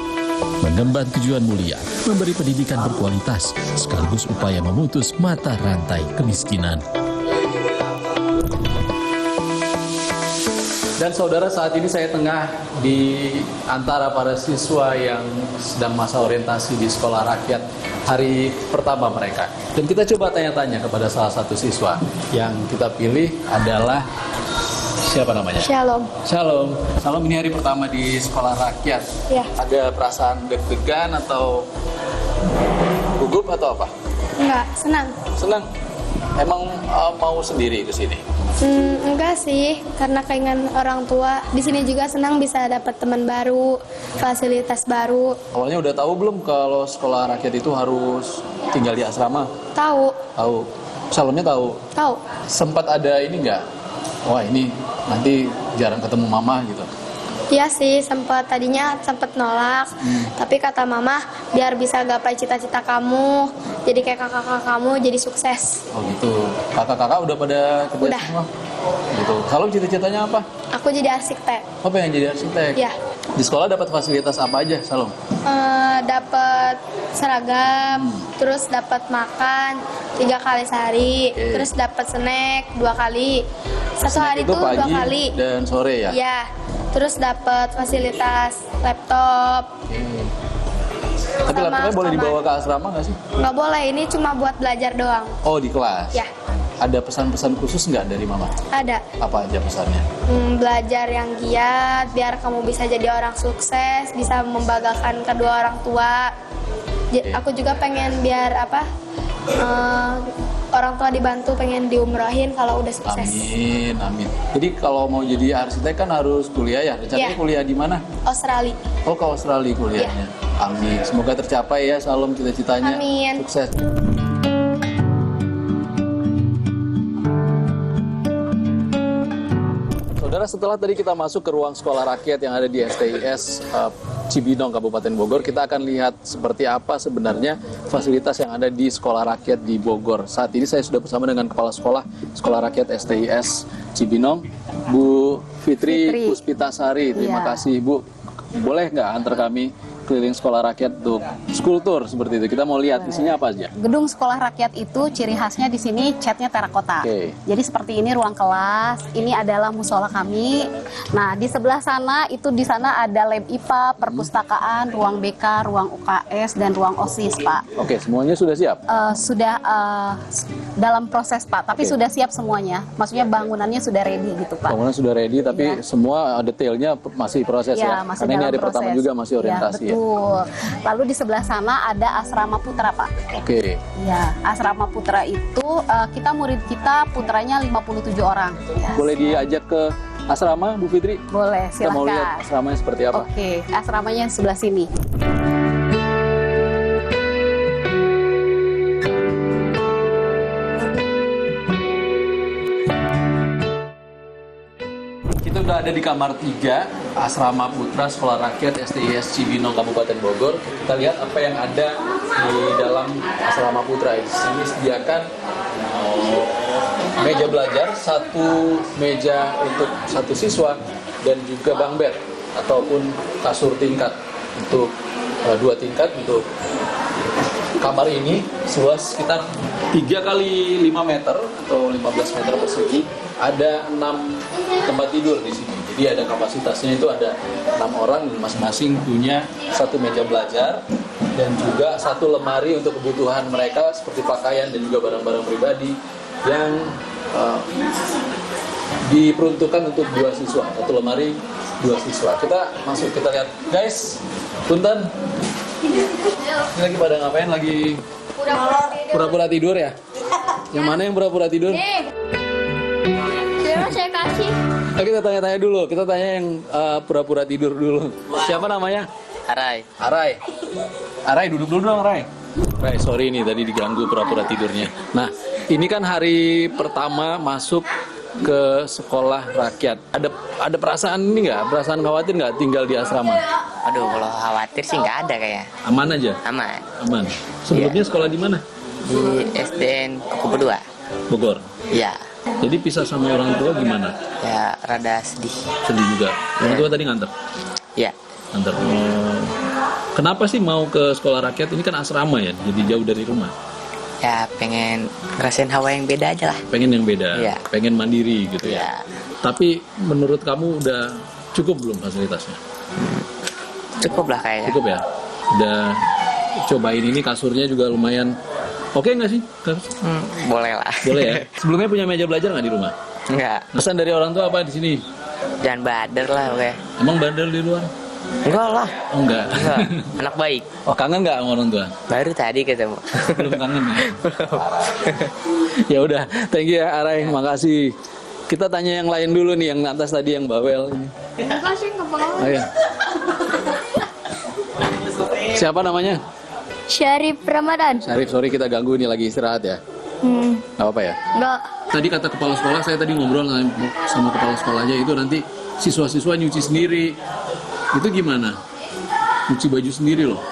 Mengemban tujuan mulia, memberi pendidikan berkualitas, sekaligus upaya memutus mata rantai kemiskinan. Dan saudara, saat ini saya tengah di antara para siswa yang sedang masa orientasi di Sekolah Rakyat hari pertama mereka. Dan kita coba tanya-tanya kepada salah satu siswa. Yang kita pilih adalah siapa namanya? Shalom. Shalom. Shalom, ini hari pertama di Sekolah Rakyat. Ya. Ada perasaan deg-degan atau gugup atau apa? Enggak, senang. Senang. Emang mau sendiri ke sini? Enggak sih, karena keinginan orang tua. Di sini juga senang bisa dapat teman baru, fasilitas baru. Awalnya udah tahu belum kalau Sekolah Rakyat itu harus tinggal di asrama? Tahu. Tahu. Shalomnya tahu? Tahu. Sempat ada ini nggak? Wah, ini nanti jarang ketemu mama gitu. Iya sih, tadinya sempat nolak. Tapi kata mama, biar bisa gapai cita-cita kamu, jadi kayak kakak-kakak kamu, jadi sukses. Oh gitu. Kakak-kakak udah pada kerja Udah. semua? Gitu. Kalau cita-citanya apa? Aku jadi arsitek. Oh, pengen jadi arsitek? Iya. Di sekolah dapat fasilitas apa aja, Salom? Dapat seragam, terus dapat makan 3 kali sehari, terus dapat snack 2 kali. Satu hari Itu tuh 2 pagi kali. dan sore ya? Iya. Terus dapat fasilitas laptop. Tapi Sama laptopnya boleh kamar. dibawa ke asrama nggak sih? Nggak boleh, ini cuma buat belajar doang. Oh, di kelas? Ya, Ada pesan-pesan khusus nggak dari mama? ada. Apa aja pesannya? Belajar yang giat, biar kamu bisa jadi orang sukses, bisa membanggakan kedua orang tua. Aku juga pengen biar orang tua dibantu, pengen diumrohin kalau udah sukses. Amin, amin. Jadi kalau mau jadi arsitek kan harus kuliah ya? Rencananya Iya. kuliah di mana? Australia. Oh, ke Australia kuliahnya. Amin. Semoga tercapai ya, Salom, cita-citanya. Amin. Sukses. Saudara, setelah tadi kita masuk ke ruang sekolah rakyat yang ada di STIS Cibinong, Kabupaten Bogor, kita akan lihat seperti apa sebenarnya fasilitas yang ada di sekolah rakyat di Bogor. Saat ini saya sudah bersama dengan Kepala Sekolah Rakyat STIS Cibinong, Bu Fitri Puspitasari. Terima kasih, Bu. Boleh nggak antar kami keliling sekolah rakyat untuk school tour seperti itu. Kita mau lihat isinya apa aja. Gedung sekolah rakyat itu ciri khasnya di sini catnya terakota. Jadi seperti ini ruang kelas, ini adalah musola kami. Nah, di sebelah sana di sana ada lab IPA, perpustakaan, ruang BK, ruang UKS dan ruang OSIS, Pak. Oke, semuanya sudah siap? Sudah dalam proses, Pak, tapi sudah siap semuanya. Maksudnya bangunannya sudah ready gitu, Pak. Bangunan sudah ready, tapi semua detailnya masih proses ya? Masih karena ini hari proses. pertama juga masih orientasi ya? Betul. Lalu di sebelah sana ada asrama putra, Pak. Oke. Ya, asrama putra itu murid kita putranya 57 orang. Ya. Boleh diajak ke asrama, Bu Fitri? Boleh, Kita mau lihat silakan. asramanya seperti apa. Oke, asramanya sebelah sini. Kita udah ada di kamar 3 Asrama Putra Sekolah Rakyat STIS Cibinong Kabupaten Bogor. Kita lihat apa yang ada di dalam Asrama Putra. Di sini disediakan meja belajar, 1 meja untuk 1 siswa dan juga bunk bed ataupun kasur tingkat untuk 2 tingkat untuk kamar ini seluas sekitar 3 kali 5 meter atau 15 meter persegi. Ada 6 tempat tidur di sini. Jadi ada kapasitasnya itu ada 6 orang dan masing-masing punya 1 meja belajar dan juga 1 lemari untuk kebutuhan mereka seperti pakaian dan juga barang-barang pribadi yang diperuntukkan untuk 2 siswa. 1 lemari 2 siswa. Kita masuk, kita lihat. Guys, punten. Ini lagi pada ngapain? Lagi pura-pura tidur ya? Yang mana yang pura-pura tidur? Saya kasih. Nah, kita tanya-tanya dulu. Kita tanya yang pura-pura tidur dulu. Siapa namanya? Arai. Arai. Arai, duduk dulu dong, Arai. Arai, sorry nih tadi diganggu pura-pura tidurnya. Nah, ini kan hari pertama masuk ke sekolah rakyat. Ada perasaan ini nggak? Perasaan khawatir nggak tinggal di asrama? Aduh, kalau khawatir sih nggak ada kayak. Aman aja? Aman. Aman. Sebelumnya sekolah di mana? Di SDN Kupu 2. Bogor? Iya. Jadi pisah sama orang tua gimana? Ya, rada sedih. Sedih juga. Orang tua tadi nganter? Iya. Nganter. Kenapa sih mau ke sekolah rakyat? Ini kan asrama ya, jadi jauh dari rumah. Ya, pengen ngerasain hawa yang beda aja lah. Pengen yang beda, Iya. pengen mandiri gitu ya. Iya. Tapi menurut kamu udah cukup belum fasilitasnya? Cukup lah kayaknya. Cukup ya? Udah cobain ini, kasurnya juga lumayan. Oke nggak sih? Boleh lah. Boleh ya? Sebelumnya punya meja belajar nggak di rumah? Enggak. Pesan dari orang tua apa di sini? Jangan bader lah, oke. Emang bandel di luar? Enggak lah. Oh, enggak. Anak baik. Oh, kangen nggak sama orang tua? Baru tadi ketemu. Belum kangen ya? Ya udah, thank you ya Arai, makasih. Kita tanya yang lain dulu nih, yang atas tadi yang bawel ini. Ayo. Siapa namanya? Syarif Ramadan. Syarif, sorry kita ganggu nih, lagi istirahat ya. Gak apa-apa ya? Enggak. Tadi kata kepala sekolah, saya tadi ngobrol sama kepala sekolahnya, itu nanti siswa-siswa nyuci sendiri. Itu gimana? Nyuci baju sendiri loh.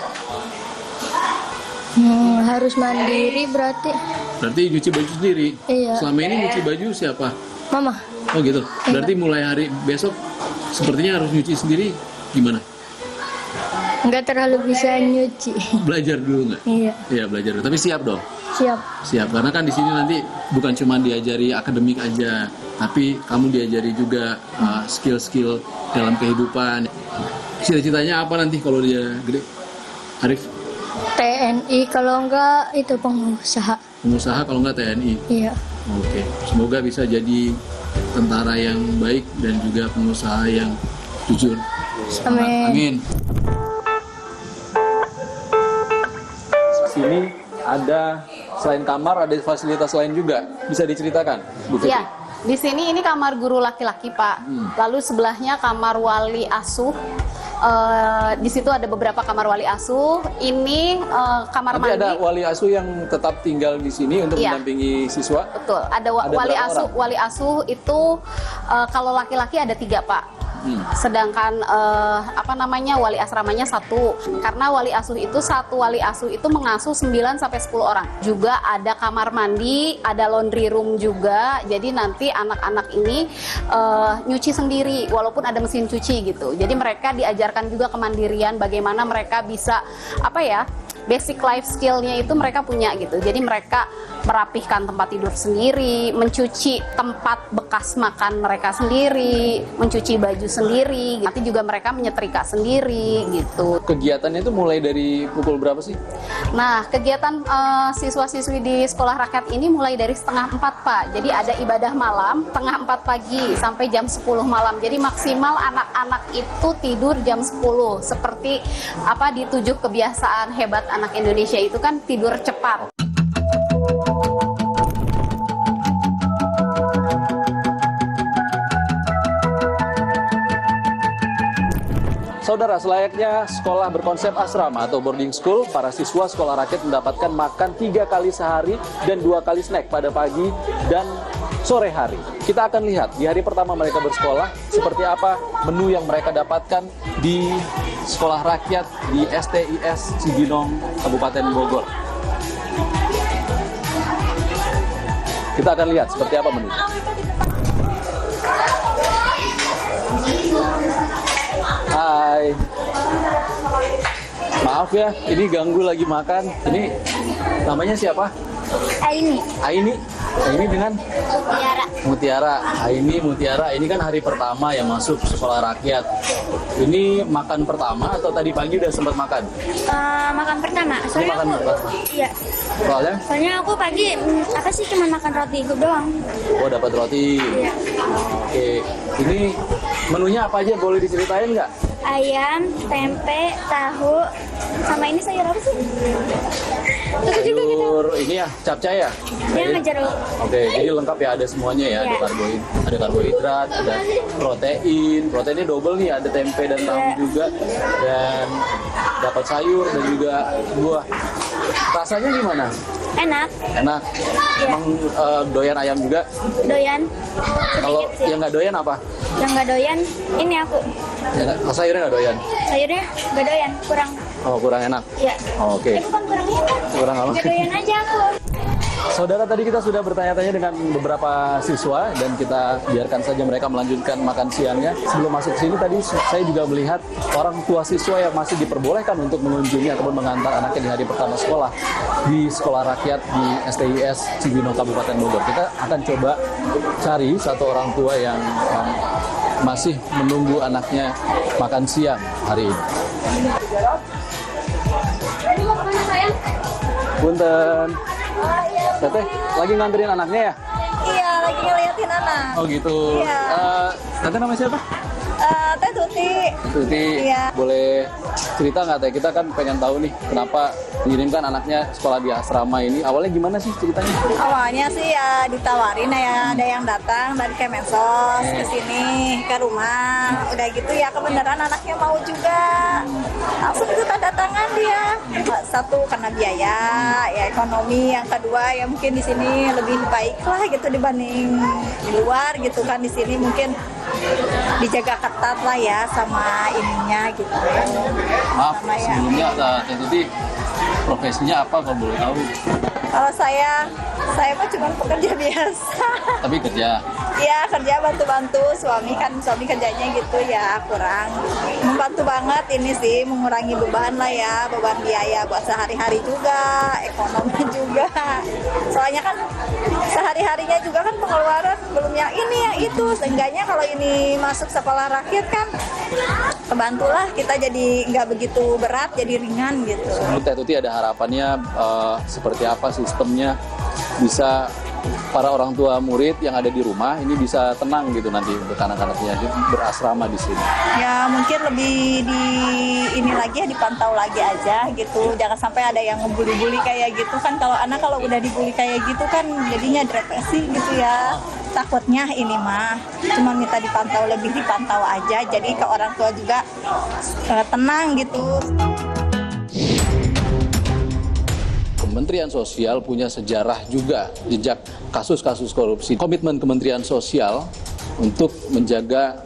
Harus mandiri berarti. Berarti nyuci baju sendiri? Iya. Selama ini nyuci baju siapa? Mama. Oh gitu. Berarti mulai hari besok sepertinya harus nyuci sendiri, gimana? Enggak terlalu bisa nyuci. Belajar dulu nggak? Iya. Iya belajar. Tapi siap dong. Siap. Siap. Karena kan di sini nanti bukan cuma diajari akademik aja, tapi kamu diajari juga skill-skill dalam kehidupan. Cita-citanya apa nanti kalau dia gede? Arif? TNI, kalau enggak itu pengusaha. Pengusaha, kalau nggak TNI. Iya. Oke. Semoga bisa jadi tentara yang baik dan juga pengusaha yang jujur. Amin. Amin. Sini ada selain kamar ada fasilitas lain juga, bisa diceritakan, Bu Fitri? Iya, di sini ini kamar guru laki-laki, Pak. Lalu sebelahnya kamar wali asuh. Di situ ada beberapa kamar wali asuh. Ini kamar Tapi mandi. ada wali asuh yang tetap tinggal di sini untuk mendampingi siswa? Betul. Ada Ada wali berapa asuh. orang? Wali asuh itu kalau laki-laki ada 3, Pak. Sedangkan wali asramanya 1. Karena wali asuh itu mengasuh 9 sampai 10 orang. Juga ada kamar mandi, ada laundry room juga. Jadi nanti anak-anak ini nyuci sendiri walaupun ada mesin cuci gitu. Jadi mereka diajarkan juga kemandirian, bagaimana mereka bisa basic life skill-nya itu mereka punya gitu. Jadi mereka merapihkan tempat tidur sendiri, mencuci tempat bekas makan mereka sendiri, mencuci baju sendiri. Nanti juga mereka menyetrika sendiri gitu. Kegiatannya itu mulai dari pukul berapa sih? Nah, kegiatan siswa-siswi di sekolah rakyat ini mulai dari 3:30 Pak. Jadi ada ibadah malam 3:30 pagi sampai jam 10 malam. Jadi maksimal anak-anak itu tidur jam 10. Seperti di 7 kebiasaan hebat anak Indonesia itu kan tidur cepat. Saudara, selayaknya sekolah berkonsep asrama atau boarding school, para siswa sekolah rakyat mendapatkan makan 3 kali sehari dan 2 kali snack pada pagi dan sore hari. Kita akan lihat di hari pertama mereka bersekolah, seperti apa menu yang mereka dapatkan di sekolah rakyat di STIS Cibinong, Kabupaten Bogor. Kita akan lihat seperti apa menu. Hai. Maaf ya, ini ganggu lagi makan. Ini namanya siapa? Aini. Aini? Aini dengan? Mutiara. Mutiara. Aini, Mutiara. Ini kan hari pertama yang masuk sekolah rakyat. Ini makan pertama atau tadi pagi udah sempat makan? Makan pertama. Soalnya makan pertama? Iya. Soalnya aku pagi cuma makan roti itu doang. Oh, dapat roti. Iya. Oke. Ini menunya apa aja, boleh diceritain nggak? Ayam, tempe, tahu, sama ini sayur apa sih? Sayur ini ya, capcay ya? Dia ngejeruk. Oke, jadi lengkap ya, ada semuanya ya. Ya. Ada karbohidrat, ada protein. Proteinnya double nih, ada tempe dan tahu juga. Dan dapat sayur dan juga buah. Rasanya gimana? Enak. Enak. Ya. Emang doyan ayam juga? Doyan. Kalau yang nggak doyan apa? Yang nggak doyan, ini aku. Ya, sayurnya nggak doyan? Sayurnya nggak doyan, kurang. Oh, kurang enak? Iya. Oke. Bukan kurang enak. Kurang apa? Nggak doyan aja aku. Saudara, tadi kita sudah bertanya-tanya dengan beberapa siswa dan kita biarkan saja mereka melanjutkan makan siangnya. Sebelum masuk ke sini tadi saya juga melihat orang tua siswa yang masih diperbolehkan untuk mengunjungi ataupun mengantar anaknya di hari pertama sekolah di sekolah rakyat di STIS Cibinong Kabupaten Bogor. Kita akan coba cari satu orang tua yang masih menunggu anaknya makan siang hari ini. Punten. Teteh, lagi nganterin anaknya ya? Iya, lagi ngeliatin anak. Oh gitu. Iya. Teteh namanya siapa? Teh Tuti. Tuti, Iya. boleh cerita nggak Teh? Kita kan pengen tahu nih kenapa mengirimkan anaknya sekolah di asrama ini. Awalnya gimana sih ceritanya? Awalnya sih ya ditawarin ya, ada yang datang dari Kemensos ke sini ke rumah. Udah gitu ya kebenaran anaknya mau juga. Langsung itu tanda tangan dia. Satu karena biaya, ya ekonomi. Yang kedua ya mungkin di sini lebih baik lah gitu dibanding di luar gitu kan. Di sini mungkin dijaga ketat lah ya sama ininya gitu. Maaf, sama ya. sebelumnya Teh Tuti profesinya apa kalau boleh tahu? Kalau saya mah cuma pekerja biasa. Tapi kerja? Iya, kerja bantu-bantu. Suami kerjanya gitu ya kurang. Membantu banget ini sih, mengurangi beban lah ya, beban biaya buat sehari-hari juga, ekonomi juga. Soalnya kan sehari-harinya juga kan pengeluaran belum yang ini yang itu. Seenggaknya kalau ini masuk sekolah rakyat kan kebantulah kita jadi nggak begitu berat, jadi ringan gitu. Menurut Teh Tuti ada harapannya seperti apa sistemnya bisa para orang tua murid yang ada di rumah ini bisa tenang gitu nanti untuk anak-anaknya berasrama di sini. Ya mungkin lebih ini lagi ya, dipantau lagi aja gitu. Jangan sampai ada yang ngebully-bully kayak gitu kan. Kalau udah dibully kayak gitu kan jadinya depresi gitu ya. Takutnya ini mah cuma minta lebih dipantau aja. Jadi ke orang tua juga tenang gitu. Kementerian Sosial punya sejarah juga jejak kasus-kasus korupsi. Komitmen Kementerian Sosial untuk menjaga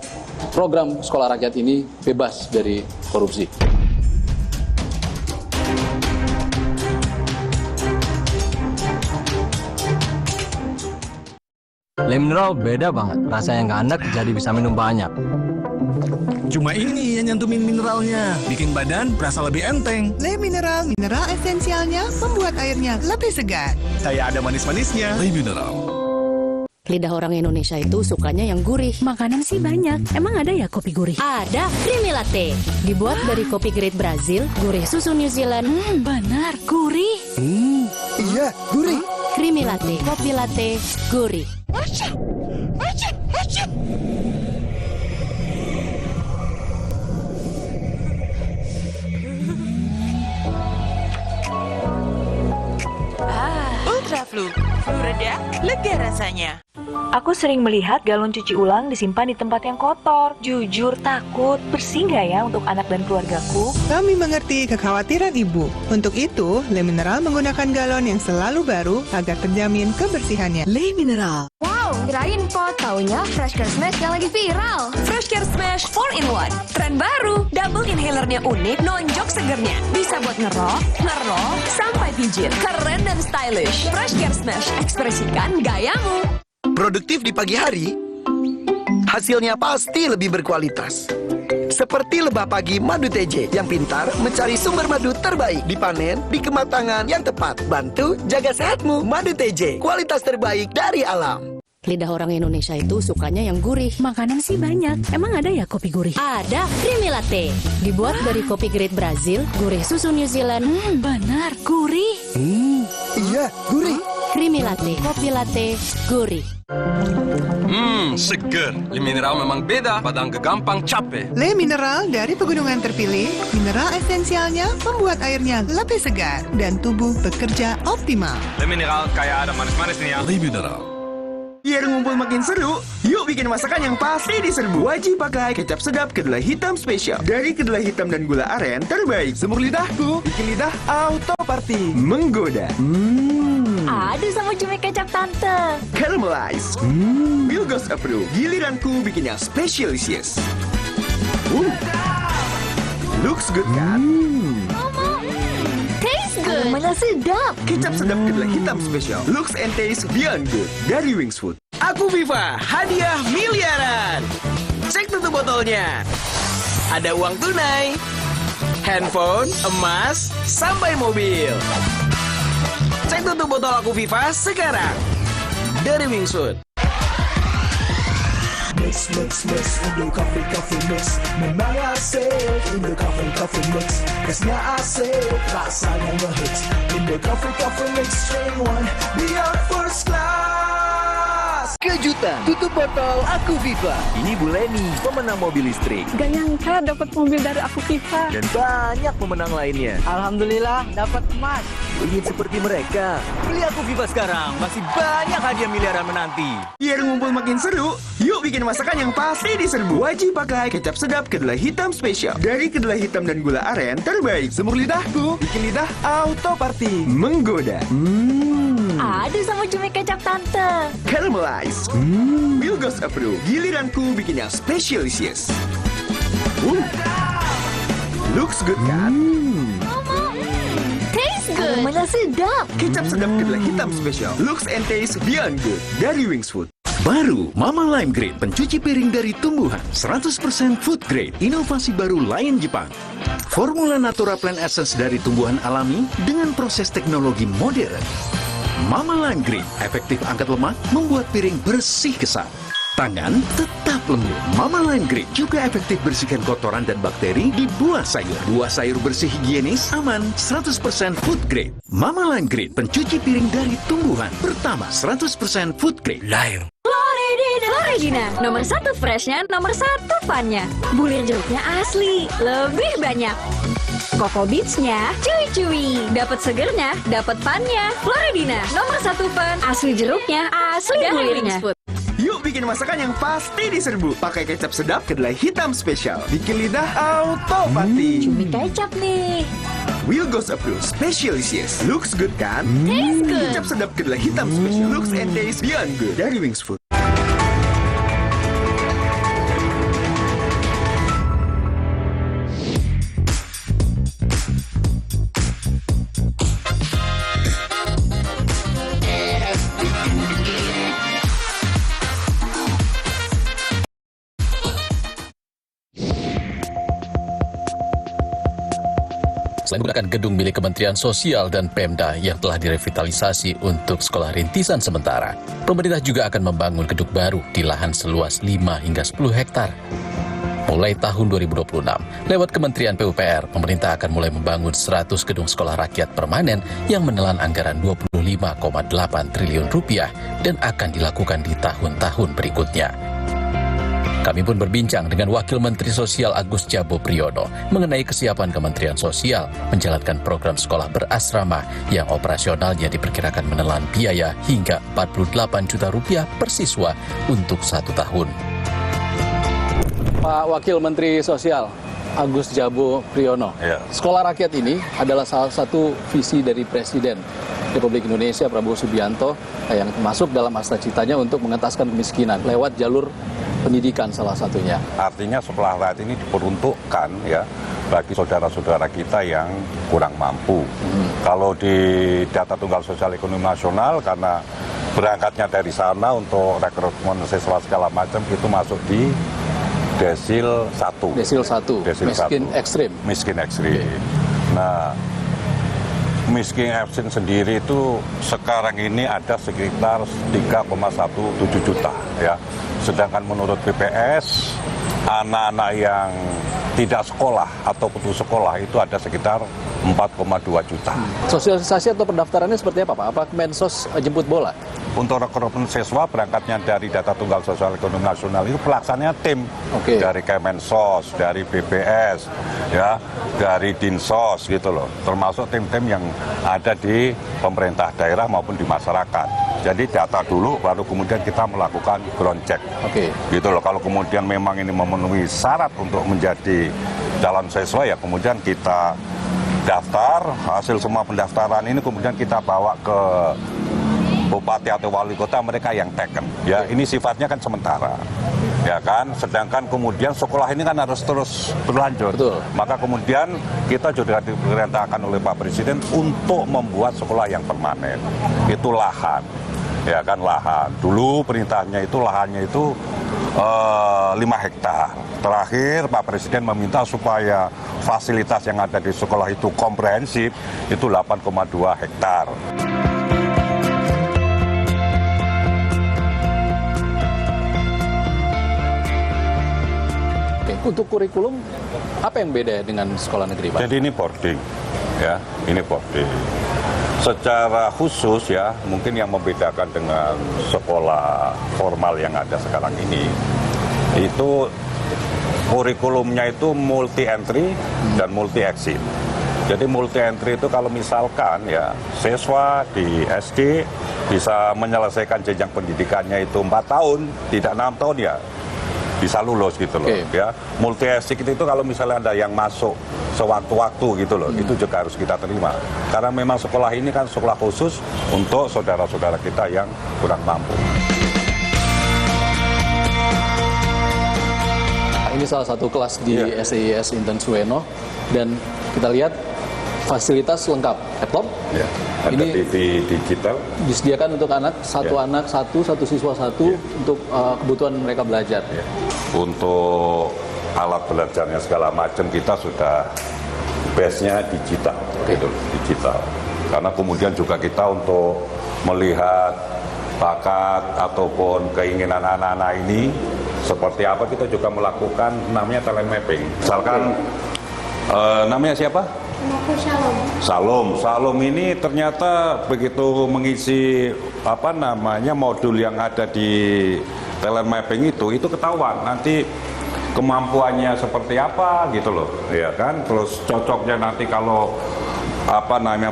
program sekolah rakyat ini bebas dari korupsi. Le mineral beda banget, rasanya nggak enak jadi bisa minum banyak. Cuma ini yang nyantumin mineralnya, bikin badan berasa lebih enteng. Le mineral, mineral esensialnya membuat airnya lebih segar. Saya ada manis-manisnya. Le mineral. Lidah orang Indonesia itu sukanya yang gurih. Makanan sih banyak. Emang ada ya kopi gurih? Ada, Creamy Latte. Dibuat dari kopi grade Brazil, gurih susu New Zealand. Benar, gurih. Iya, gurih. Creamy Latte, kopi latte, gurih. Ultra Flu reda, lega rasanya. Aku sering melihat galon cuci ulang disimpan di tempat yang kotor. Jujur takut, bersih nggak ya untuk anak dan keluargaku? Kami mengerti kekhawatiran Ibu. Untuk itu, Le Mineral menggunakan galon yang selalu baru agar terjamin kebersihannya. Le Mineral. Wow, kirain pot, taunya Fresh Care Smash yang lagi viral. Fresh Care Smash 4-in-1. Tren baru, double inhalernya unik, nonjok segernya. Bisa buat ngerok, sampai pijit. Keren dan stylish. Fresh Care Smash, ekspresikan gayamu. Produktif di pagi hari, hasilnya pasti lebih berkualitas. Seperti lebah pagi madu TJ yang pintar mencari sumber madu terbaik, dipanen di kematangan yang tepat. Bantu jaga sehatmu. Madu TJ, kualitas terbaik dari alam. Lidah orang Indonesia itu sukanya yang gurih. Makanan sih banyak. Emang ada ya kopi gurih? Ada, Creamy Latte. Dibuat dari kopi grade Brazil, gurih susu New Zealand. Benar, gurih. Iya, gurih. Creamy Latte, kopi latte, gurih. Seger. Le mineral memang beda pada nggak gampang capek. Le Mineral dari pegunungan terpilih, mineral esensialnya membuat airnya lebih segar dan tubuh bekerja optimal. Le mineral kayak ada manis-manis nih ya. Le mineral. Biar ngumpul makin seru, yuk bikin masakan yang pasti diserbu. Wajib pakai kecap sedap kedelai hitam spesial. Dari kedelai hitam dan gula aren terbaik. Semur lidahku, bikin lidah auto party. Menggoda. Aduh sama cumi kecap tante. Caramelize. Wilgos approve. Giliranku bikin yang spesialisius. Looks good kan? Aromanya sedap. Kecap sedap kedelai hitam spesial. Looks and taste beyond good. Dari Wings Food. Aku Viva, hadiah miliaran. Cek tutup botolnya. Ada uang tunai, handphone, emas, sampai mobil. Cek tutup botol Aku Viva sekarang. Dari Wings Food. Mix, Indo Coffee Mix. Memang asik, Indo Coffee Mix. Esnya asik, rasanya ngehits. Indo Coffee Mix, strain one, beyond first class. Kejutan, tutup botol Aku Viva. Ini Bu Leni, pemenang mobil listrik. Gak nyangka dapat mobil dari Aku Viva. Dan banyak pemenang lainnya. Alhamdulillah dapat emas. Ingin seperti mereka? Beli Aku Viva sekarang, masih banyak hadiah miliaran menanti. Biar ngumpul makin seru, yuk bikin masakan yang pasti diserbu. Wajib pakai kecap sedap kedelai hitam spesial. Dari kedelai hitam dan gula aren terbaik. Semur lidahku, bikin lidah auto party. Menggoda. Aduh sama cumi kecap tante. Caramelize. Wilgos approve. Giliranku bikin yang spesialisius. Looks good kan? Aromanya sedap. Kecap sedap kedelai hitam spesial. Looks and taste beyond good. Dari Wings Food. Baru Mama Lime Grade pencuci piring dari tumbuhan 100% food grade. Inovasi baru Lion Jepang. Formula Natura Plant Essence dari tumbuhan alami dengan proses teknologi modern. Mama Lime Grade efektif angkat lemak, membuat piring bersih kesan. Tangan tetap lembut. Mama Lime Grade juga efektif bersihkan kotoran dan bakteri di buah sayur. Buah sayur bersih higienis, aman, 100% food grade. Mama Lime Grade pencuci piring dari tumbuhan. Pertama 100% food grade. Lion. Floridina, nomor 1 freshnya, nomor 1 funnya. Bulir jeruknya asli, lebih banyak. Coco Beats-nya cuy-cuy, dapat segernya, dapat funnya. Floridina, nomor 1 fun, asli jeruknya, asli bulirnya. Yuk bikin masakan yang pasti diserbu. Pakai kecap sedap kedelai hitam spesial. Bikin lidah auto party. Cumi kecap nih. Wilgos approve. Specialisius. Looks good kan? Taste good. Kecap sedap kedelai hitam spesial. Looks and taste beyond good. Dari Wings Food. Selain menggunakan gedung milik Kementerian Sosial dan Pemda yang telah direvitalisasi untuk sekolah rintisan sementara, pemerintah juga akan membangun gedung baru di lahan seluas 5 hingga 10 hektar. Mulai tahun 2026, lewat Kementerian PUPR, pemerintah akan mulai membangun 100 gedung sekolah rakyat permanen yang menelan anggaran 25,8 triliun rupiah dan akan dilakukan di tahun-tahun berikutnya. Kami pun berbincang dengan Wakil Menteri Sosial Agus Jabo Priyono mengenai kesiapan Kementerian Sosial menjalankan program sekolah berasrama yang operasionalnya diperkirakan menelan biaya hingga 48 juta rupiah per siswa untuk 1 tahun. Pak Wakil Menteri Sosial Agus Jabo Priyono, sekolah rakyat ini adalah salah satu visi dari Presiden Republik Indonesia Prabowo Subianto yang masuk dalam cita-citanya untuk mengentaskan kemiskinan lewat jalur pendidikan salah satunya. Artinya sekolah rakyat ini diperuntukkan ya bagi saudara-saudara kita yang kurang mampu. Kalau di data tunggal sosial ekonomi nasional, karena berangkatnya dari sana untuk rekrutmen siswa segala macam, itu masuk di desil 1. Desil 1. Miskin ekstrim. Miskin ekstrim. Nah, miskin ekstrim sendiri itu sekarang ini ada sekitar 3,17 juta ya. Sedangkan menurut BPS, anak-anak yang tidak sekolah atau putus sekolah itu ada sekitar 4,2 juta. Sosialisasi atau pendaftarannya seperti apa, Pak? Apa Kemensos jemput bola? Untuk rekrutmen siswa berangkatnya dari data tunggal sosial ekonomi nasional itu pelaksananya tim dari Kemensos, dari BPS, ya, dari Dinsos gitu loh. Termasuk tim-tim yang ada di pemerintah daerah maupun di masyarakat. Jadi data dulu, baru kemudian kita melakukan ground check. Gitu loh. Kalau kemudian memang ini memenuhi syarat untuk menjadi calon siswa, ya kemudian kita daftar. Hasil semua pendaftaran ini kemudian kita bawa ke bupati atau wali kota mereka yang taken. Ya, ini sifatnya kan sementara. Ya kan, sedangkan kemudian sekolah ini kan harus terus berlanjut. Maka kemudian kita juga diperintahkan oleh Pak Presiden untuk membuat sekolah yang permanen. Itu lahan. Ya kan, lahan. Dulu perintahnya itu lahannya itu 5 hektar. Terakhir Pak Presiden meminta supaya fasilitas yang ada di sekolah itu komprehensif, itu 8,2 hektar. Untuk kurikulum, apa yang beda dengan sekolah negeri, Pak? Jadi ini boarding, ya, ini boarding. Secara khusus ya, mungkin yang membedakan dengan sekolah formal yang ada sekarang ini, itu kurikulumnya itu multi entry dan multi exit. Jadi multi entry itu kalau misalkan ya siswa di SD bisa menyelesaikan jenjang pendidikannya itu 4 tahun, tidak 6 tahun ya bisa lulus gitu loh. Ya, multi exit itu kalau misalnya ada yang masuk sewaktu-waktu gitu loh, itu juga harus kita terima. Karena memang sekolah ini kan sekolah khusus untuk saudara-saudara kita yang kurang mampu. Ini salah satu kelas di SEIS Intan Suweno, dan kita lihat fasilitas lengkap, laptop. Ada ini TV digital. Disediakan untuk anak, anak satu siswa satu untuk kebutuhan mereka belajar. Untuk alat belajarnya segala macam kita sudah base-nya digital, gitu, digital. Karena kemudian juga kita untuk melihat bakat ataupun keinginan anak-anak ini seperti apa, kita juga melakukan namanya talent mapping. Misalkan namanya siapa? Salom ini ternyata begitu mengisi modul yang ada di talent mapping itu ketahuan nanti kemampuannya seperti apa gitu loh, ya kan. Terus cocoknya nanti kalau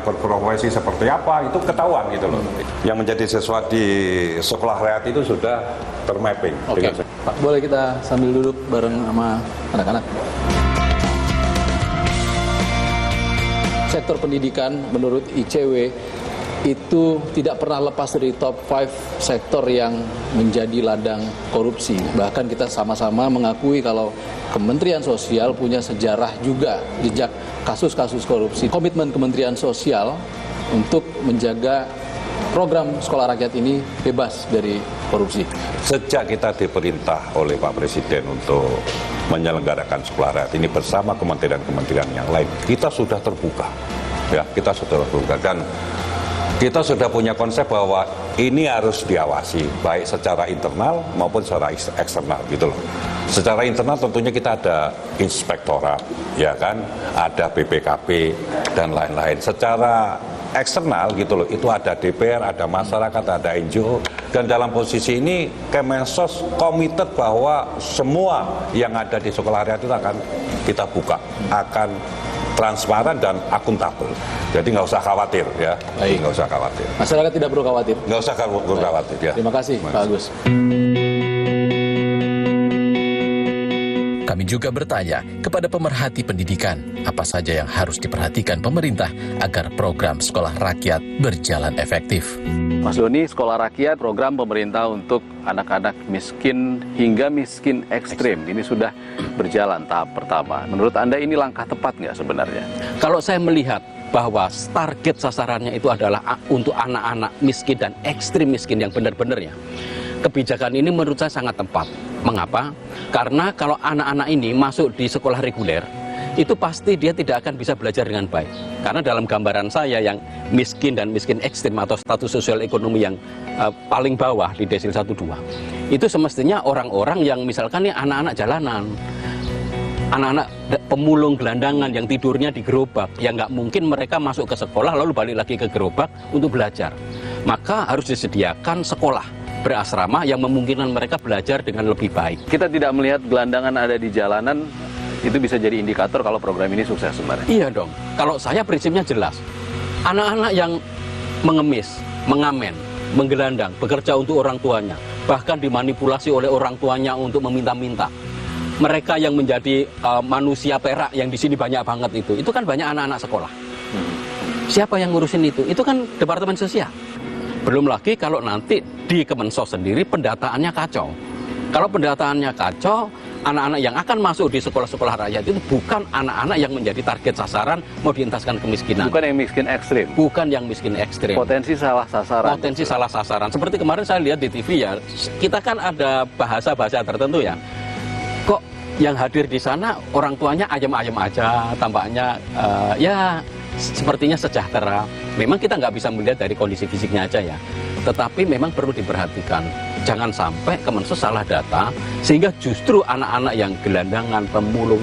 berprofesi seperti apa itu ketahuan gitu loh. Yang menjadi siswa di sekolah rakyat itu sudah termapping. Pak, boleh kita sambil duduk bareng sama anak-anak? Sektor pendidikan menurut ICW itu tidak pernah lepas dari top 5 sektor yang menjadi ladang korupsi. Bahkan kita sama-sama mengakui kalau Kementerian Sosial punya sejarah juga jejak kasus-kasus korupsi. Komitmen Kementerian Sosial untuk menjaga program sekolah rakyat ini bebas dari korupsi? Sejak kita diperintah oleh Pak Presiden untuk menyelenggarakan sekolah rakyat ini bersama kementerian-kementerian yang lain, kita sudah terbuka. Ya, kita sudah terbuka dan kita sudah punya konsep bahwa ini harus diawasi baik secara internal maupun secara eksternal gitu loh. Secara internal tentunya kita ada inspektorat, ya kan, ada BPKP dan lain-lain. Secara eksternal gitu loh, itu ada DPR, ada masyarakat, ada NGO, dan dalam posisi ini Kemensos komited bahwa semua yang ada di sekolah rakyat itu akan kita buka, akan transparan dan akuntabel. Jadi nggak usah khawatir ya. Baik. Nggak usah khawatir. Masyarakat tidak perlu khawatir. Nggak usah khawatir ya. Terima kasih Pak Agus. Kami juga bertanya kepada pemerhati pendidikan, apa saja yang harus diperhatikan pemerintah agar program sekolah rakyat berjalan efektif. Mas Doni, sekolah rakyat program pemerintah untuk anak-anak miskin hingga miskin ekstrim ini sudah berjalan tahap pertama. Menurut Anda ini langkah tepat nggak sebenarnya? Kalau saya melihat bahwa target sasarannya itu adalah untuk anak-anak miskin dan ekstrim miskin yang benar-benarnya, kebijakan ini menurut saya sangat tepat. Mengapa? Karena kalau anak-anak ini masuk di sekolah reguler, itu pasti dia tidak akan bisa belajar dengan baik. Karena dalam gambaran saya yang miskin dan miskin ekstrim atau status sosial ekonomi yang paling bawah di desil 1-2, itu semestinya orang-orang yang misalkan nih anak-anak jalanan, anak-anak pemulung gelandangan yang tidurnya di gerobak, yang nggak mungkin mereka masuk ke sekolah lalu balik lagi ke gerobak untuk belajar. Maka harus disediakan sekolah berasrama yang memungkinkan mereka belajar dengan lebih baik. Kita tidak melihat gelandangan ada di jalanan, itu bisa jadi indikator kalau program ini sukses sebenarnya. Iya dong. Kalau saya prinsipnya jelas. Anak-anak yang mengemis, mengamen, menggelandang, bekerja untuk orang tuanya, bahkan dimanipulasi oleh orang tuanya untuk meminta-minta. Mereka yang menjadi manusia perak yang di sini banyak banget itu kan banyak anak-anak sekolah. Siapa yang ngurusin itu? Itu kan Departemen Sosial. Belum lagi kalau nanti di Kemensos sendiri pendataannya kacau. Kalau pendataannya kacau, anak-anak yang akan masuk di sekolah-sekolah rakyat itu bukan anak-anak yang menjadi target sasaran mau dientaskan kemiskinan. Bukan yang miskin ekstrim. Bukan yang miskin ekstrim. Potensi salah sasaran. Potensi salah sasaran. Seperti kemarin saya lihat di TV ya, kita kan ada bahasa-bahasa tertentu ya. Kok yang hadir di sana orang tuanya ayam-ayam aja, tampaknya ya sepertinya sejahtera. Memang kita nggak bisa melihat dari kondisi fisiknya aja ya. Tetapi memang perlu diperhatikan. Jangan sampai Kemensos salah data, sehingga justru anak-anak yang gelandangan, pemulung,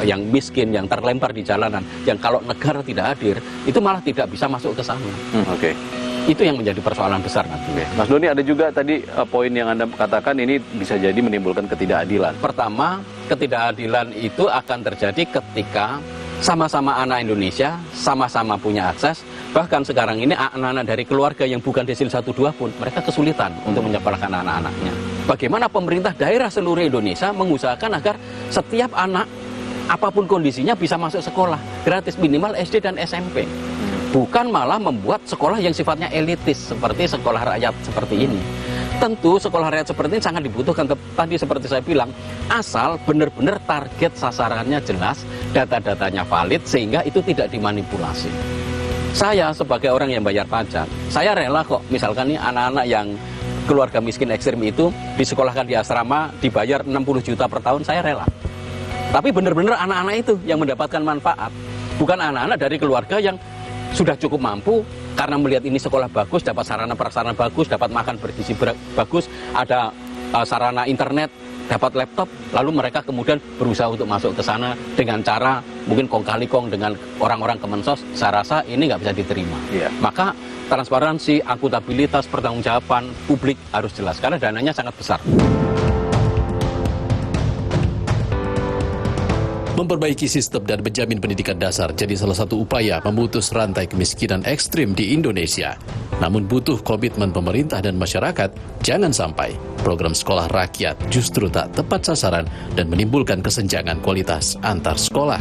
yang miskin, yang terlempar di jalanan, yang kalau negara tidak hadir, itu malah tidak bisa masuk ke sana. Oke. Itu yang menjadi persoalan besar nanti. Mas Doni, ada juga tadi poin yang Anda katakan ini bisa jadi menimbulkan ketidakadilan. Pertama, ketidakadilan itu akan terjadi ketika sama-sama anak Indonesia, sama-sama punya akses. Bahkan sekarang ini anak-anak dari keluarga yang bukan desil 1-2 pun, mereka kesulitan untuk menyekolahkan anak-anaknya. Bagaimana pemerintah daerah seluruh Indonesia mengusahakan agar setiap anak, apapun kondisinya, bisa masuk sekolah gratis minimal SD dan SMP. Bukan malah membuat sekolah yang sifatnya elitis seperti sekolah rakyat seperti ini. Tentu sekolah rakyat seperti ini sangat dibutuhkan, tadi seperti saya bilang, asal benar-benar target sasarannya jelas, data-datanya valid, sehingga itu tidak dimanipulasi. Saya sebagai orang yang bayar pajak, saya rela kok misalkan nih anak-anak yang keluarga miskin ekstrim itu disekolahkan di asrama, dibayar 60 juta per tahun, saya rela. Tapi benar-benar anak-anak itu yang mendapatkan manfaat, bukan anak-anak dari keluarga yang sudah cukup mampu karena melihat ini sekolah bagus, dapat sarana prasarana bagus, dapat makan bergizi bagus, ada sarana internet, dapat laptop, lalu mereka kemudian berusaha untuk masuk ke sana dengan cara mungkin kong kali kong dengan orang-orang Kemensos. Saya rasa ini nggak bisa diterima. Maka transparansi, akuntabilitas, pertanggungjawaban publik harus jelas karena dananya sangat besar. Memperbaiki sistem dan menjamin pendidikan dasar jadi salah satu upaya memutus rantai kemiskinan ekstrim di Indonesia. Namun butuh komitmen pemerintah dan masyarakat, jangan sampai program sekolah rakyat justru tak tepat sasaran dan menimbulkan kesenjangan kualitas antar sekolah.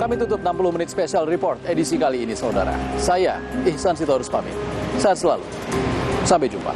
Kami tutup 60 menit special report edisi kali ini, saudara. Saya, Ihsan Sitorus pamit. Sehat selalu. Sampai jumpa.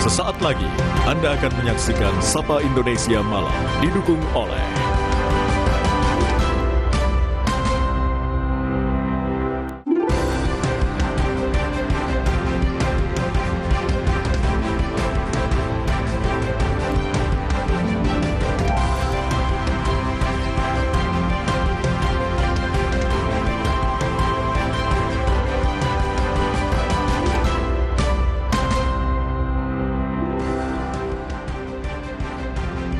Sesaat lagi, Anda akan menyaksikan Sapa Indonesia Malam, didukung oleh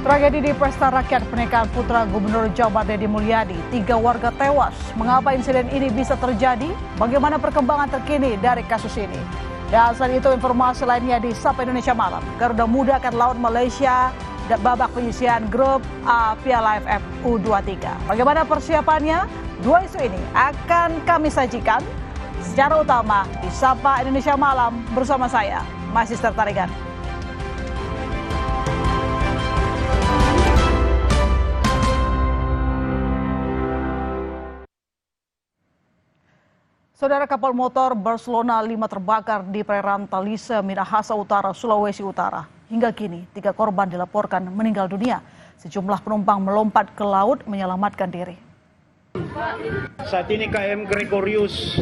Tragedi di Pesta Rakyat pernikahan putra Gubernur Jawa Barat Deddy Mulyadi, 3 warga tewas. Mengapa insiden ini bisa terjadi? Bagaimana perkembangan terkini dari kasus ini? Dan selain itu informasi lainnya di Sapa Indonesia Malam. Garuda Muda akan lawan Malaysia dan babak penyisihan grup A Piala AFF U23. Bagaimana persiapannya? 2 isu ini akan kami sajikan secara utama di Sapa Indonesia Malam bersama saya, Sister Tarigan. Saudara, kapal motor Barcelona 5 terbakar di perairan Talise, Minahasa Utara, Sulawesi Utara. Hingga kini 3 korban dilaporkan meninggal dunia. Sejumlah penumpang melompat ke laut menyelamatkan diri. Saat ini KM Gregorius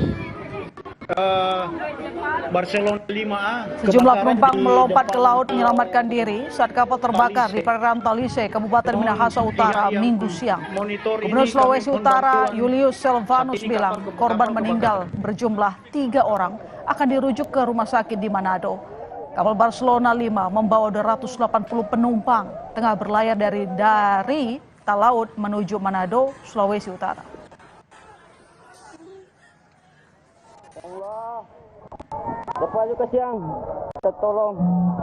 Barcelona 5A. Sejumlah penumpang melompat ke laut menyelamatkan diri saat kapal terbakar di perairan Talise, Kabupaten Minahasa Utara, Minggu siang. Gubernur Sulawesi Utara Julius Silvanus bilang korban meninggal berjumlah 3 orang akan dirujuk ke rumah sakit di Manado. Kapal Barcelona 5 membawa 280 penumpang tengah berlayar dari Talaut menuju Manado, Sulawesi Utara. Bapak juga siang, tolong.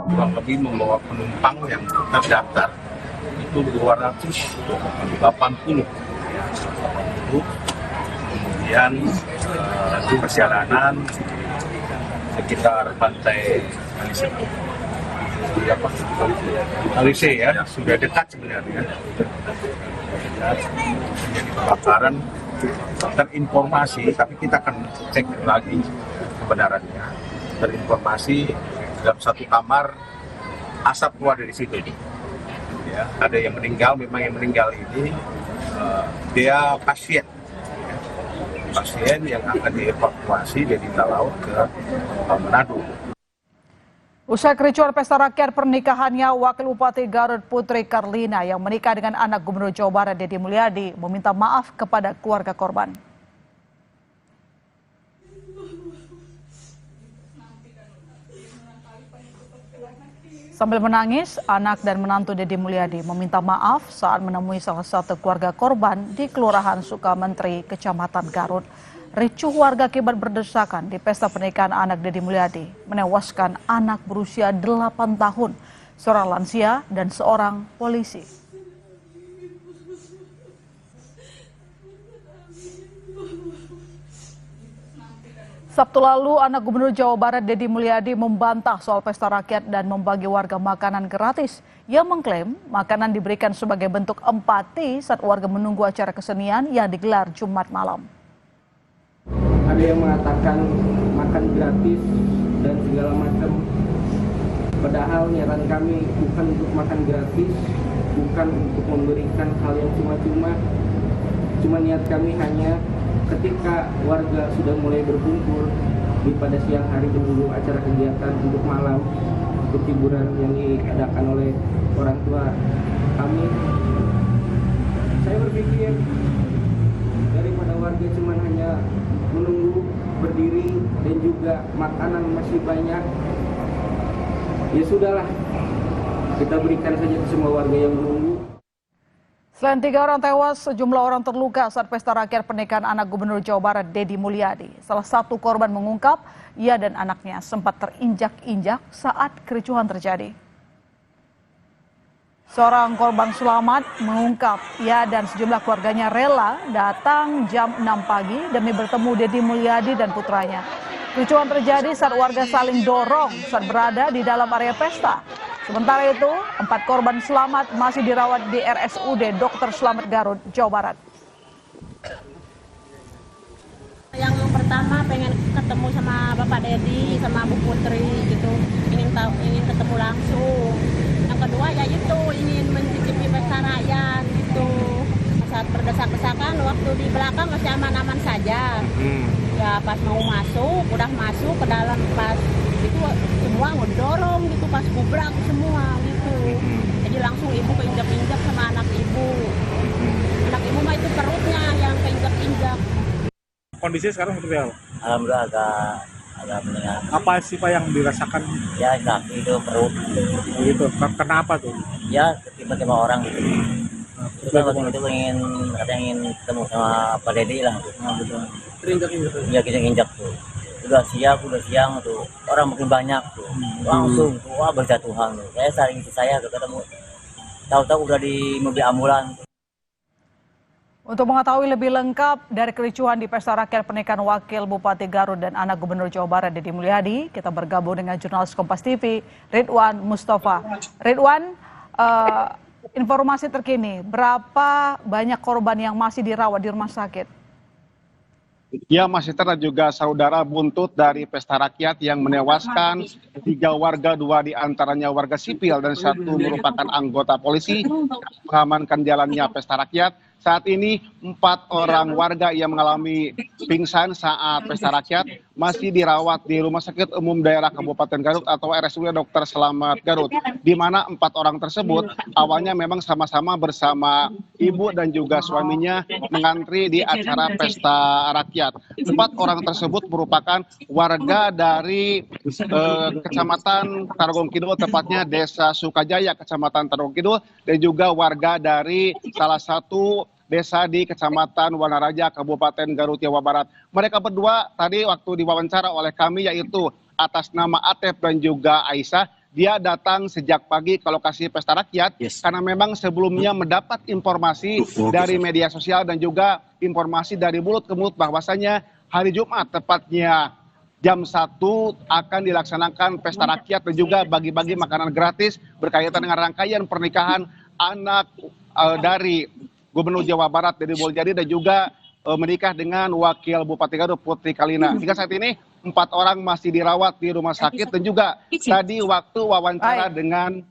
Kurang lebih membawa penumpang yang terdaftar itu 280. Kemudian perjalanan sekitar pantai Talise ya, sudah dekat sebenarnya. Kebakaran terinformasi, tapi kita akan cek lagi kebenarannya. Terinformasi dalam satu kamar asap keluar dari situ. Ya, ada yang meninggal, memang yang meninggal ini dia pasien yang akan dievakuasi dari Talaut ke Manado. Usai kericuan pesta rakyat pernikahannya, Wakil Bupati Garut Putri Karlina yang menikah dengan anak Gubernur Jawa Barat Deddy Mulyadi meminta maaf kepada keluarga korban. Sambil menangis, anak dan menantu Deddy Mulyadi meminta maaf saat menemui salah satu keluarga korban di Kelurahan Sukamentri, Kecamatan Garut. Ricuh warga akibat berdesakan di pesta pernikahan anak Deddy Mulyadi menewaskan anak berusia 8 tahun, seorang lansia dan seorang polisi. Sabtu lalu, anak Gubernur Jawa Barat Deddy Mulyadi membantah soal pesta rakyat dan membagi warga makanan gratis. Ia mengklaim makanan diberikan sebagai bentuk empati saat warga menunggu acara kesenian yang digelar Jumat malam. Ada yang mengatakan makan gratis dan segala macam. Padahal niatan kami bukan untuk makan gratis, bukan untuk memberikan hal yang cuma-cuma. Cuma niat kami hanya ketika warga sudah mulai berkumpul pada siang hari menunggu acara kegiatan untuk malam, untuk hiburan yang diadakan oleh orang tua kami. Saya berpikir daripada warga cuma hanya menunggu berdiri dan juga makanan masih banyak, ya sudahlah, kita berikan saja ke semua warga yang menunggu. Selain 3 orang tewas, sejumlah orang terluka saat pesta rakyat pernikahan anak Gubernur Jawa Barat Deddy Mulyadi. Salah satu korban mengungkap, ia dan anaknya sempat terinjak-injak saat kericuhan terjadi. Seorang korban selamat mengungkap, ia dan sejumlah keluarganya rela datang jam 6 pagi demi bertemu Deddy Mulyadi dan putranya. Kericuhan terjadi saat warga saling dorong saat berada di dalam area pesta. Sementara itu, 4 korban selamat masih dirawat di RSUD Dr. Slamet Garut, Jawa Barat. Yang pertama pengen ketemu sama Bapak Deddy, sama Bu Putri gitu, ingin ketemu langsung. Yang kedua ya itu ingin mencicipi pesta rakyat gitu. Saat berdesak-desakan waktu di belakang masih aman-aman saja. Ya pas mau masuk, udah masuk ke dalam pas itu semua ngedorong gitu pas gubrak semua gitu. Jadi langsung ibu keinjak-injak sama anak ibu. Anak ibu mah itu perutnya yang keinjak-injak. Kondisi sekarang seperti apa? Alhamdulillah agak mendingan. Apa sih Pak yang dirasakan? Ya kaki itu perut. Gitu. Kenapa tuh? Ya tiba-tiba orang gitu. Kita waktu itu katanya ingin ketemu sama Pak Deddy lah. Terinjak-injak. Iya injak tuh. Udah siang tuh. Orang makin banyak tuh. Langsung tuh wah berjatuhan tuh. Saya ketemu. Tahu-tahu udah di mobil ambulan. Untuk mengetahui lebih lengkap dari kericuhan di pesta rakyat pernikahan Wakil Bupati Garut dan anak Gubernur Jawa Barat Deddy Mulyadi, kita bergabung dengan jurnalis Kompas TV Ridwan Mustafa. Ridwan, informasi terkini, berapa banyak korban yang masih dirawat di rumah sakit? Ya, Mas Iter dan juga saudara, buntut dari pesta rakyat yang menewaskan 3 warga, 2 diantaranya warga sipil dan 1 merupakan anggota polisi mengamankan jalannya pesta rakyat. Saat ini 4 orang warga yang mengalami pingsan saat pesta rakyat masih dirawat di Rumah Sakit Umum Daerah Kabupaten Garut atau RSUD Dr. Slamet Garut, di mana 4 orang tersebut awalnya memang sama-sama bersama ibu dan juga suaminya mengantri di acara pesta rakyat. 4 orang tersebut merupakan warga dari Kecamatan Tarogong Kidul, tepatnya Desa Sukajaya, Kecamatan Tarogong Kidul, dan juga warga dari salah satu desa di Kecamatan Wanaraja, Kabupaten Garut, Jawa Barat. Mereka berdua tadi waktu diwawancara oleh kami, yaitu atas nama Atep dan juga Aisyah, dia datang sejak pagi ke lokasi pesta rakyat karena memang sebelumnya mendapat informasi dari media sosial dan juga informasi dari mulut ke mulut bahwasanya hari Jumat tepatnya jam 1 akan dilaksanakan pesta rakyat dan juga bagi-bagi makanan gratis berkaitan dengan rangkaian pernikahan anak dari Gubernur Jawa Barat Deddy Mulyadi dan juga menikah dengan Wakil Bupati Garut Putri Kalina. Hingga saat ini 4 orang masih dirawat di rumah sakit dan juga tadi waktu wawancara dengan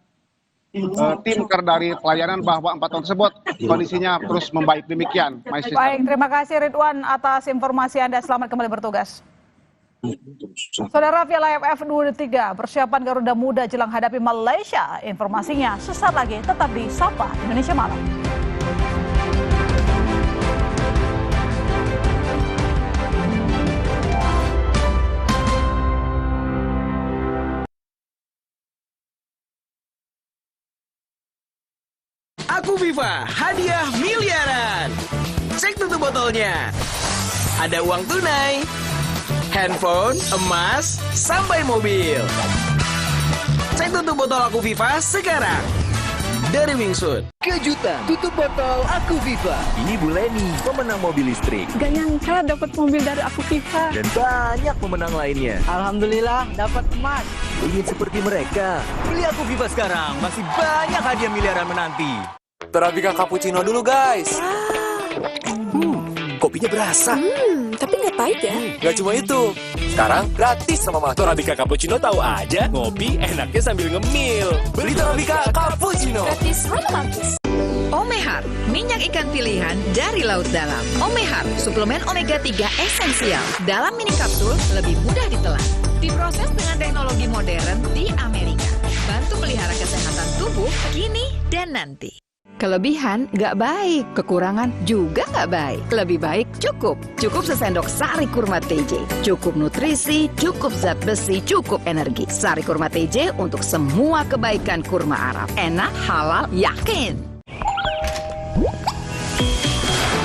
tim dari pelayanan bahwa 4 orang tersebut kondisinya terus membaik. Demikian. Baik, terima kasih Ridwan atas informasi Anda. Selamat kembali bertugas. Saudara, Piala AFF 23 persiapan Garuda Muda jelang hadapi Malaysia. Informasinya sesaat lagi, tetap di Sapa Indonesia Malam. Aku Viva, hadiah miliaran. Cek tutup botolnya. Ada uang tunai, handphone, emas, sampai mobil. Cek tutup botol Aku Viva sekarang. Dari Wingsuit. Kejutan, tutup botol Aku Viva. Ini Bu Leni, pemenang mobil listrik. Gak nyangka dapat mobil dari Aku Viva. Dan banyak pemenang lainnya. Alhamdulillah dapat emas. Ingin seperti mereka? Pilih Aku Viva sekarang, masih banyak hadiah miliaran menanti. Torabika cappuccino dulu guys. Kopinya berasa. Tapi nggak pahit ya. Nggak cuma itu. Sekarang gratis sama Mas. Torabika cappuccino tahu aja. Ngopi enaknya sambil ngemil. Beli Torabika cappuccino. Gratis romantis. Omehar, minyak ikan pilihan dari laut dalam. Omehar, suplemen omega 3 esensial. Dalam mini kapsul, lebih mudah ditelan. Diproses dengan teknologi modern di Amerika. Bantu pelihara kesehatan tubuh kini dan nanti. Kelebihan nggak baik, kekurangan juga nggak baik. Lebih baik cukup. Cukup sesendok Sari Kurma TJ. Cukup nutrisi, cukup zat besi, cukup energi. Sari Kurma TJ untuk semua kebaikan kurma Arab. Enak, halal, yakin.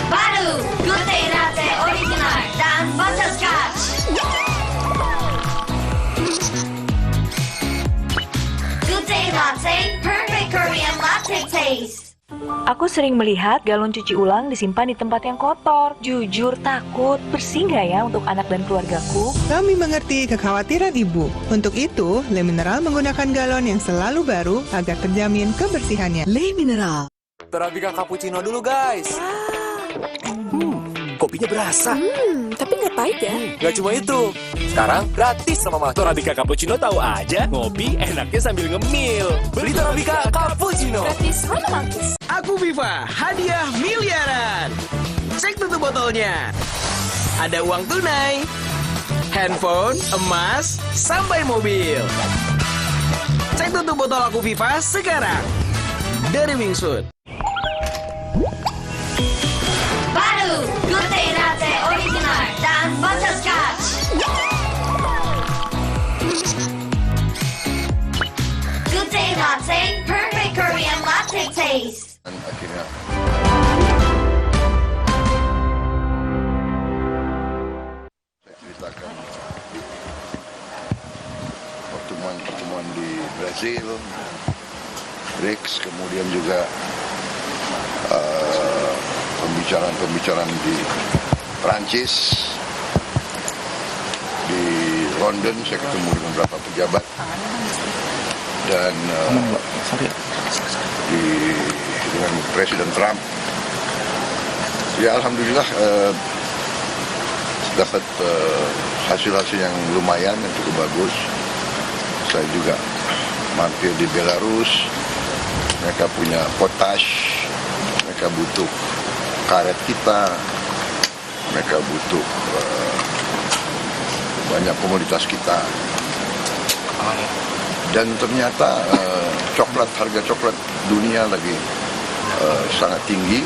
Baru Good Day Latte Original dan Butterscotch. Good Day Latte, perfect Korean latte taste. Aku sering melihat galon cuci ulang disimpan di tempat yang kotor. Jujur takut, bersih nggak ya untuk anak dan keluargaku? Kami mengerti kekhawatiran Ibu. Untuk itu, Le Mineral menggunakan galon yang selalu baru agar terjamin kebersihannya. Le Mineral. Torabika cappuccino dulu guys. Kopinya berasa. Tapi nggak pahit ya? Gak cuma itu. Sekarang gratis sama Mas. Torabika cappuccino tahu aja, ngopi enaknya sambil ngemil. Beli Torabika cappuccino. Gratis mana Mangkis? Aku Viva, hadiah miliaran. Cek tutup botolnya. Ada uang tunai, handphone, emas, sampai mobil. Cek tutup botol Aku Viva sekarang. Dari Wingsuit. Baru Good Day Latte Original dan Butterscotch. Good Day Latte, perfect Korean latte taste. Akhirnya saya ceritakan pertemuan di Brazil, BRICS, kemudian juga pembicaraan di Prancis, di London saya ketemu dengan beberapa pejabat, dan dengan Presiden Trump. Ya alhamdulillah dapat hasil-hasil yang lumayan, yang cukup bagus. Saya juga mampir di Belarus, mereka punya potash, mereka butuh karet kita, mereka butuh banyak komoditas kita. Dan ternyata harga coklat dunia lagi sangat tinggi,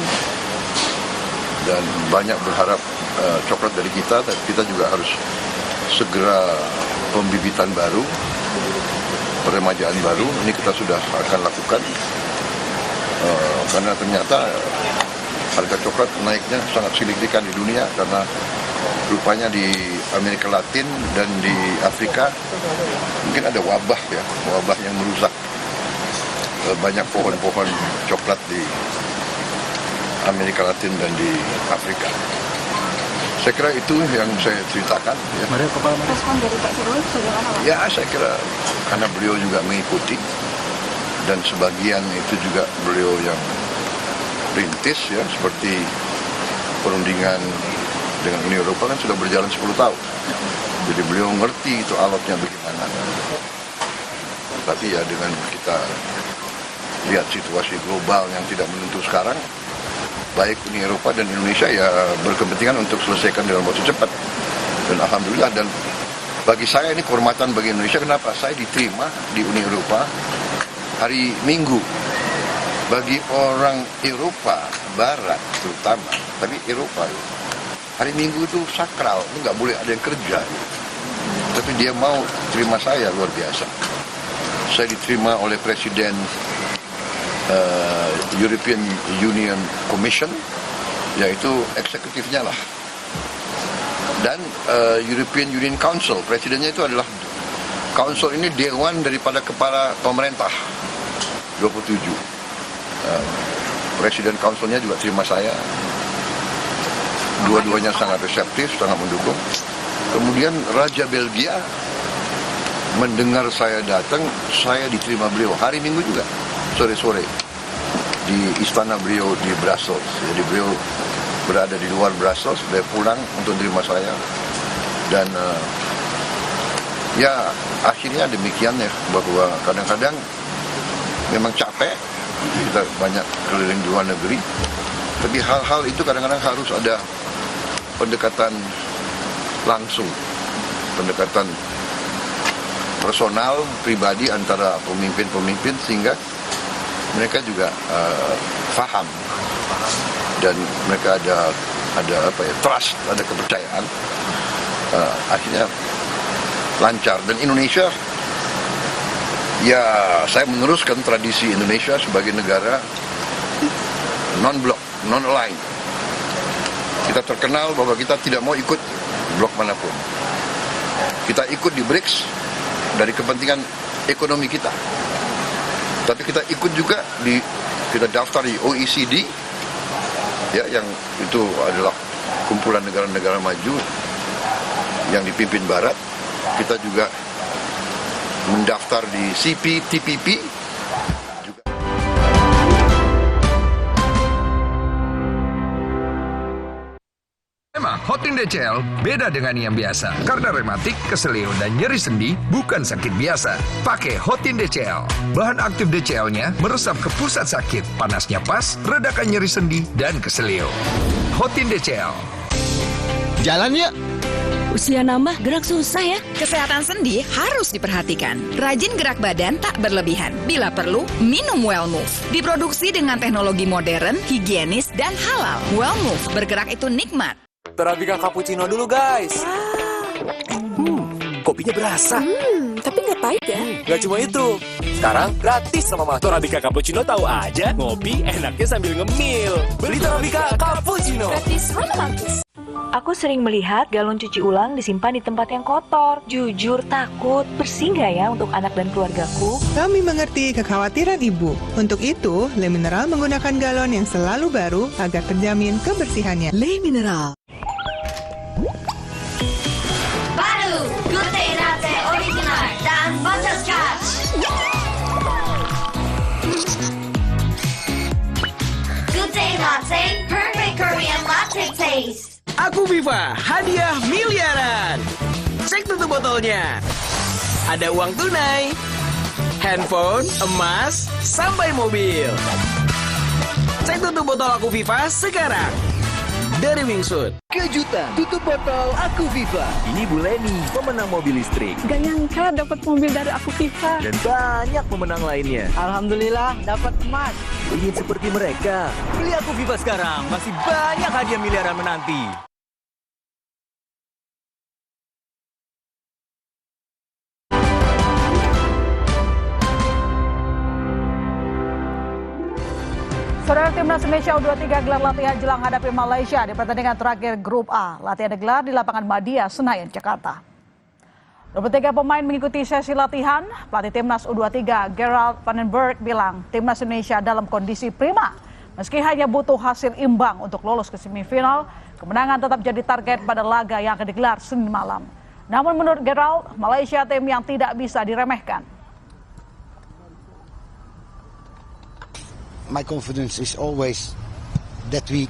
dan banyak berharap coklat dari kita, tapi kita juga harus segera pembibitan baru, peremajaan baru. Ini kita sudah akan lakukan karena ternyata harga coklat naiknya sangat signifikan di dunia, karena rupanya di Amerika Latin dan di Afrika mungkin ada wabah yang merusak banyak pohon-pohon coklat di Amerika Latin dan di Afrika. Saya kira itu yang saya ceritakan. Ya. Respon dari Pak Sirul bagaimana Pak? Ya, saya kira karena beliau juga mengikuti, dan sebagian itu juga beliau yang rintis, ya, seperti perundingan dengan Uni Eropa kan sudah berjalan 10 tahun. Jadi beliau ngerti itu alatnya bagaimana. Tapi ya dengan kita lihat situasi global yang tidak menentu sekarang, baik Uni Eropa dan Indonesia ya berkepentingan untuk selesaikan dalam waktu cepat. Dan alhamdulillah, dan bagi saya ini kehormatan bagi Indonesia. Kenapa? Saya diterima di Uni Eropa hari Minggu. Bagi orang Eropa Barat terutama, tapi Eropa hari Minggu itu sakral, itu nggak boleh ada yang kerja. Tapi dia mau terima saya, luar biasa. Saya diterima oleh Presiden European Union Commission, yaitu eksekutifnya lah. Dan European Union Council, presidennya itu adalah Council ini dewan daripada kepala pemerintah 27. Presiden Councilnya juga terima saya. Dua-duanya sangat reseptif, sangat mendukung. Kemudian Raja Belgia mendengar saya datang, saya diterima beliau hari Minggu juga, sore-sore di istana beliau di Brussels. Jadi beliau berada di luar Brussels, beliau pulang untuk menerima saya. Dan ya akhirnya demikian ya, bahwa kadang-kadang memang capek, kita banyak keliling di luar negeri, tapi hal-hal itu kadang-kadang harus ada pendekatan langsung, pendekatan personal, pribadi antara pemimpin-pemimpin, sehingga mereka juga paham dan mereka ada trust, ada kepercayaan, akhirnya lancar. Dan Indonesia, ya saya meneruskan tradisi Indonesia sebagai negara non-blok, non-aligned. Kita terkenal bahwa kita tidak mau ikut blok manapun. Kita ikut di BRICS dari kepentingan ekonomi kita. Tapi kita ikut juga kita daftar di OECD, ya, yang itu adalah kumpulan negara-negara maju yang dipimpin Barat. Kita juga mendaftar di CPTPP. Memang Hotin DCL beda dengan yang biasa. Karena rematik, keselio, dan nyeri sendi bukan sakit biasa. Pakai Hotin DCL. Bahan aktif DCL-nya meresap ke pusat sakit. Panasnya pas, redakan nyeri sendi dan keselio. Hotin DCL. Jalan yuk. Usia nambah, gerak susah ya. Kesehatan sendi harus diperhatikan. Rajin gerak badan tak berlebihan. Bila perlu, minum Wellmove. Diproduksi dengan teknologi modern, higienis, dan halal. Wellmove, bergerak itu nikmat. Torabika cappuccino dulu guys. Kopinya berasa. Tapi nggak pahit ya. Gak cuma itu. Sekarang gratis sama Mas. Torabika cappuccino tahu aja. Ngopi enaknya sambil ngemil. Beli Torabika cappuccino. Gratis romantis. Aku sering melihat galon cuci ulang disimpan di tempat yang kotor. Jujur takut, bersih nggak ya untuk anak dan keluargaku? Kami mengerti kekhawatiran Ibu. Untuk itu, Le Mineral menggunakan galon yang selalu baru agar terjamin kebersihannya. Le Mineral. Baru, Gute Latte Original dan Butterscotch. Gute Latte, perfect Korean latte taste. Aku Viva, hadiah miliaran. Cek tutup botolnya. Ada uang tunai, handphone, emas, sampai mobil. Cek tutup botol Aku Viva sekarang. Dari Wingsuit. Kejutan, tutup botol Aku Viva. Ini Bu Leni, pemenang mobil listrik. Gak nyangka dapat mobil dari Aku Viva. Dan banyak pemenang lainnya. Alhamdulillah dapat emas. Ingin seperti mereka? Pilih Aku Viva sekarang, masih banyak hadiah miliaran menanti. Saudara, Timnas Indonesia U23 gelar latihan jelang hadapi Malaysia di pertandingan terakhir Grup A. Latihan digelar di lapangan Madia, Senayan, Jakarta. 23 pemain mengikuti sesi latihan. Pelatih Timnas U23 Gerald Vandenberg bilang Timnas Indonesia dalam kondisi prima. Meski hanya butuh hasil imbang untuk lolos ke semifinal, kemenangan tetap jadi target pada laga yang akan digelar Senin malam. Namun menurut Gerald, Malaysia tim yang tidak bisa diremehkan. My confidence is always that we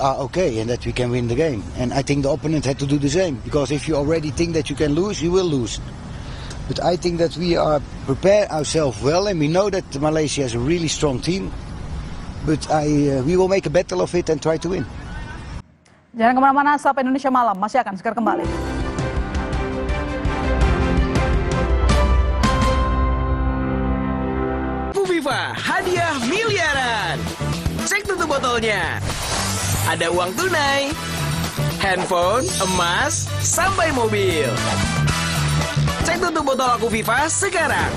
are okay and that we can win the game. And I think the opponent had to do the same, because if you already think that you can lose, you will lose. But I think that we are prepared ourselves well, and we know that Malaysia is a really strong team. But we will make a battle of it and try to win. Jangan kemana-mana, Sapa Indonesia Malam masih akan segera kembali. Viva, hadiah miliaran. Cek tutup botolnya. Ada uang tunai, handphone, emas, sampai mobil. Cek tutup botol Aku Viva sekarang.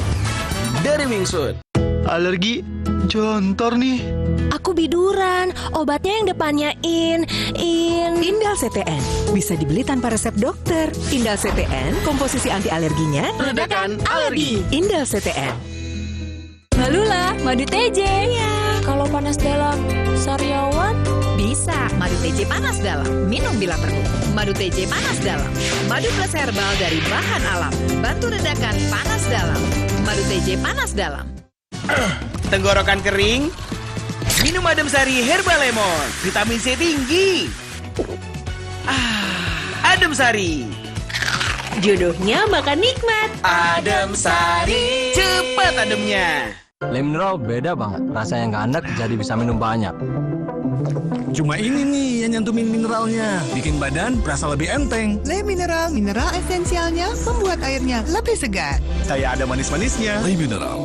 Dari Wingsuit. Alergi, jontor nih. Aku biduran, obatnya yang depannya Indal CTN. Bisa dibeli tanpa resep dokter. Indal CTN, komposisi anti alerginya redakan alergi. Indal CTN. Malula, madu TJ. Iya. Kalau panas dalam, sariawan bisa. Madu TJ panas dalam. Minum bila perlu. Madu TJ panas dalam. Madu plus herbal dari bahan alam. Bantu redakan panas dalam. Madu TJ panas dalam. Tenggorokan kering? Minum Adem Sari Herbal Lemon. Vitamin C tinggi. Adem Sari. Jodohnya makan nikmat. Adem Sari. Cepat ademnya. Le Mineral beda banget, rasanya nggak enak jadi bisa minum banyak. Cuma ini nih yang nyantumin mineralnya, bikin badan berasa lebih enteng. Le Mineral, mineral esensialnya membuat airnya lebih segar. Saya ada manis-manisnya. Le Mineral.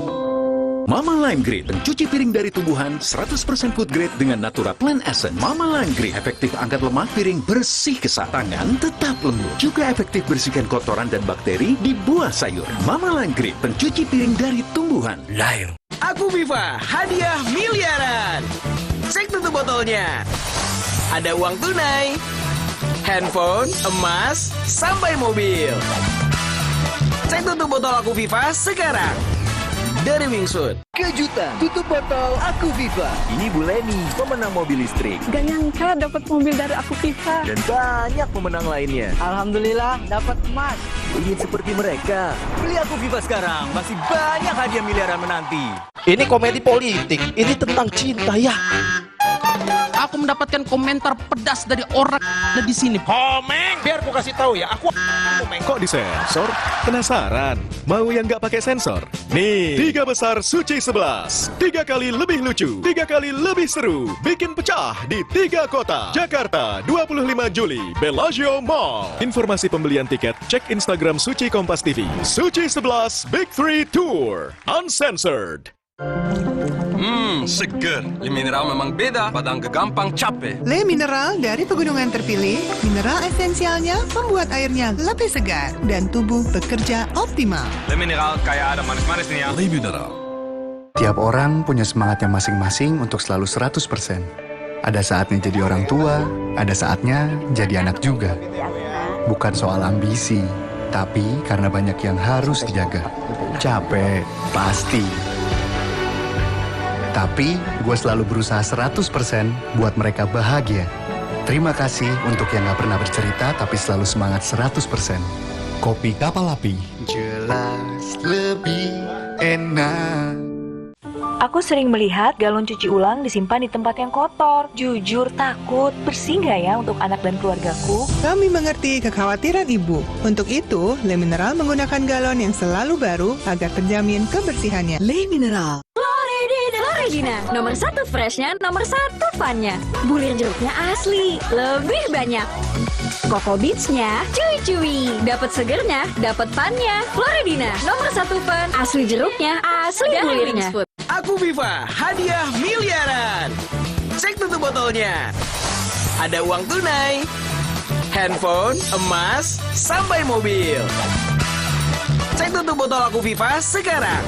Mama Lime Grade, pencuci piring dari tumbuhan 100% food grade dengan Natura Plant Essence. Mama Lime Grade, efektif angkat lemak piring bersih kesat. Tangan tetap lembut. Juga efektif bersihkan kotoran dan bakteri di buah sayur. Mama Lime Grade, pencuci piring dari tumbuhan. Lime. Aku Viva, hadiah miliaran. Cek tutup botolnya. Ada uang tunai, handphone, emas, sampai mobil. Cek tutup botol Aku Viva sekarang. Dari Wingsuit. Kejutan, tutup botol Aku Viva. Ini Bu Leni, pemenang mobil listrik. Gak nyangka dapat mobil dari Aku Viva. Dan banyak pemenang lainnya. Alhamdulillah dapat emas. Ingin seperti mereka? Beli Aku Viva sekarang, masih banyak hadiah miliaran menanti. Ini komedi politik, ini tentang cinta ya. Aku mendapatkan komentar pedas dari orang ada di sini. Komeng, biar aku kasih tahu ya, aku komeng. Kok disensor? Penasaran? Mau yang nggak pakai sensor? Nih, 3 besar Suci 11. 3 kali lebih lucu, 3 kali lebih seru. Bikin pecah di 3 kota. Jakarta, 25 Juli, Bellagio Mall. Informasi pembelian tiket, cek Instagram Suci Kompas TV. Suci 11 Big 3 Tour. Uncensored. Seger. Le mineral memang beda, badan gampang capek. Le Mineral dari pegunungan terpilih, mineral esensialnya membuat airnya lebih segar dan tubuh bekerja optimal. Le mineral kayak ada manis-manis nih ya. Le Mineral. Tiap orang punya semangatnya masing-masing untuk selalu 100%. Ada saatnya jadi orang tua, ada saatnya jadi anak juga. Bukan soal ambisi, tapi karena banyak yang harus dijaga. Capek, pasti. Tapi gue selalu berusaha 100% buat mereka bahagia. Terima kasih untuk yang gak pernah bercerita tapi selalu semangat 100%. Kopi Kapal Api. Jelas lebih enak. Aku sering melihat galon cuci ulang disimpan di tempat yang kotor. Jujur takut, bersih nggak ya untuk anak dan keluargaku? Kami mengerti kekhawatiran ibu. Untuk itu, Le Mineral menggunakan galon yang selalu baru agar terjamin kebersihannya. Le Mineral. Floridina, nomor 1 freshnya, nomor 1 funnya. Bulir jeruknya asli, lebih banyak. Coco Beats-nya cuy-cuy, dapat segernya, dapat funnya. Floridina, nomor 1 fun, asli jeruknya, asli bulirnya. Aku Viva, hadiah miliaran. Cek tutup botolnya. Ada uang tunai, handphone, emas, sampai mobil. Cek tutup botol Aku Viva sekarang.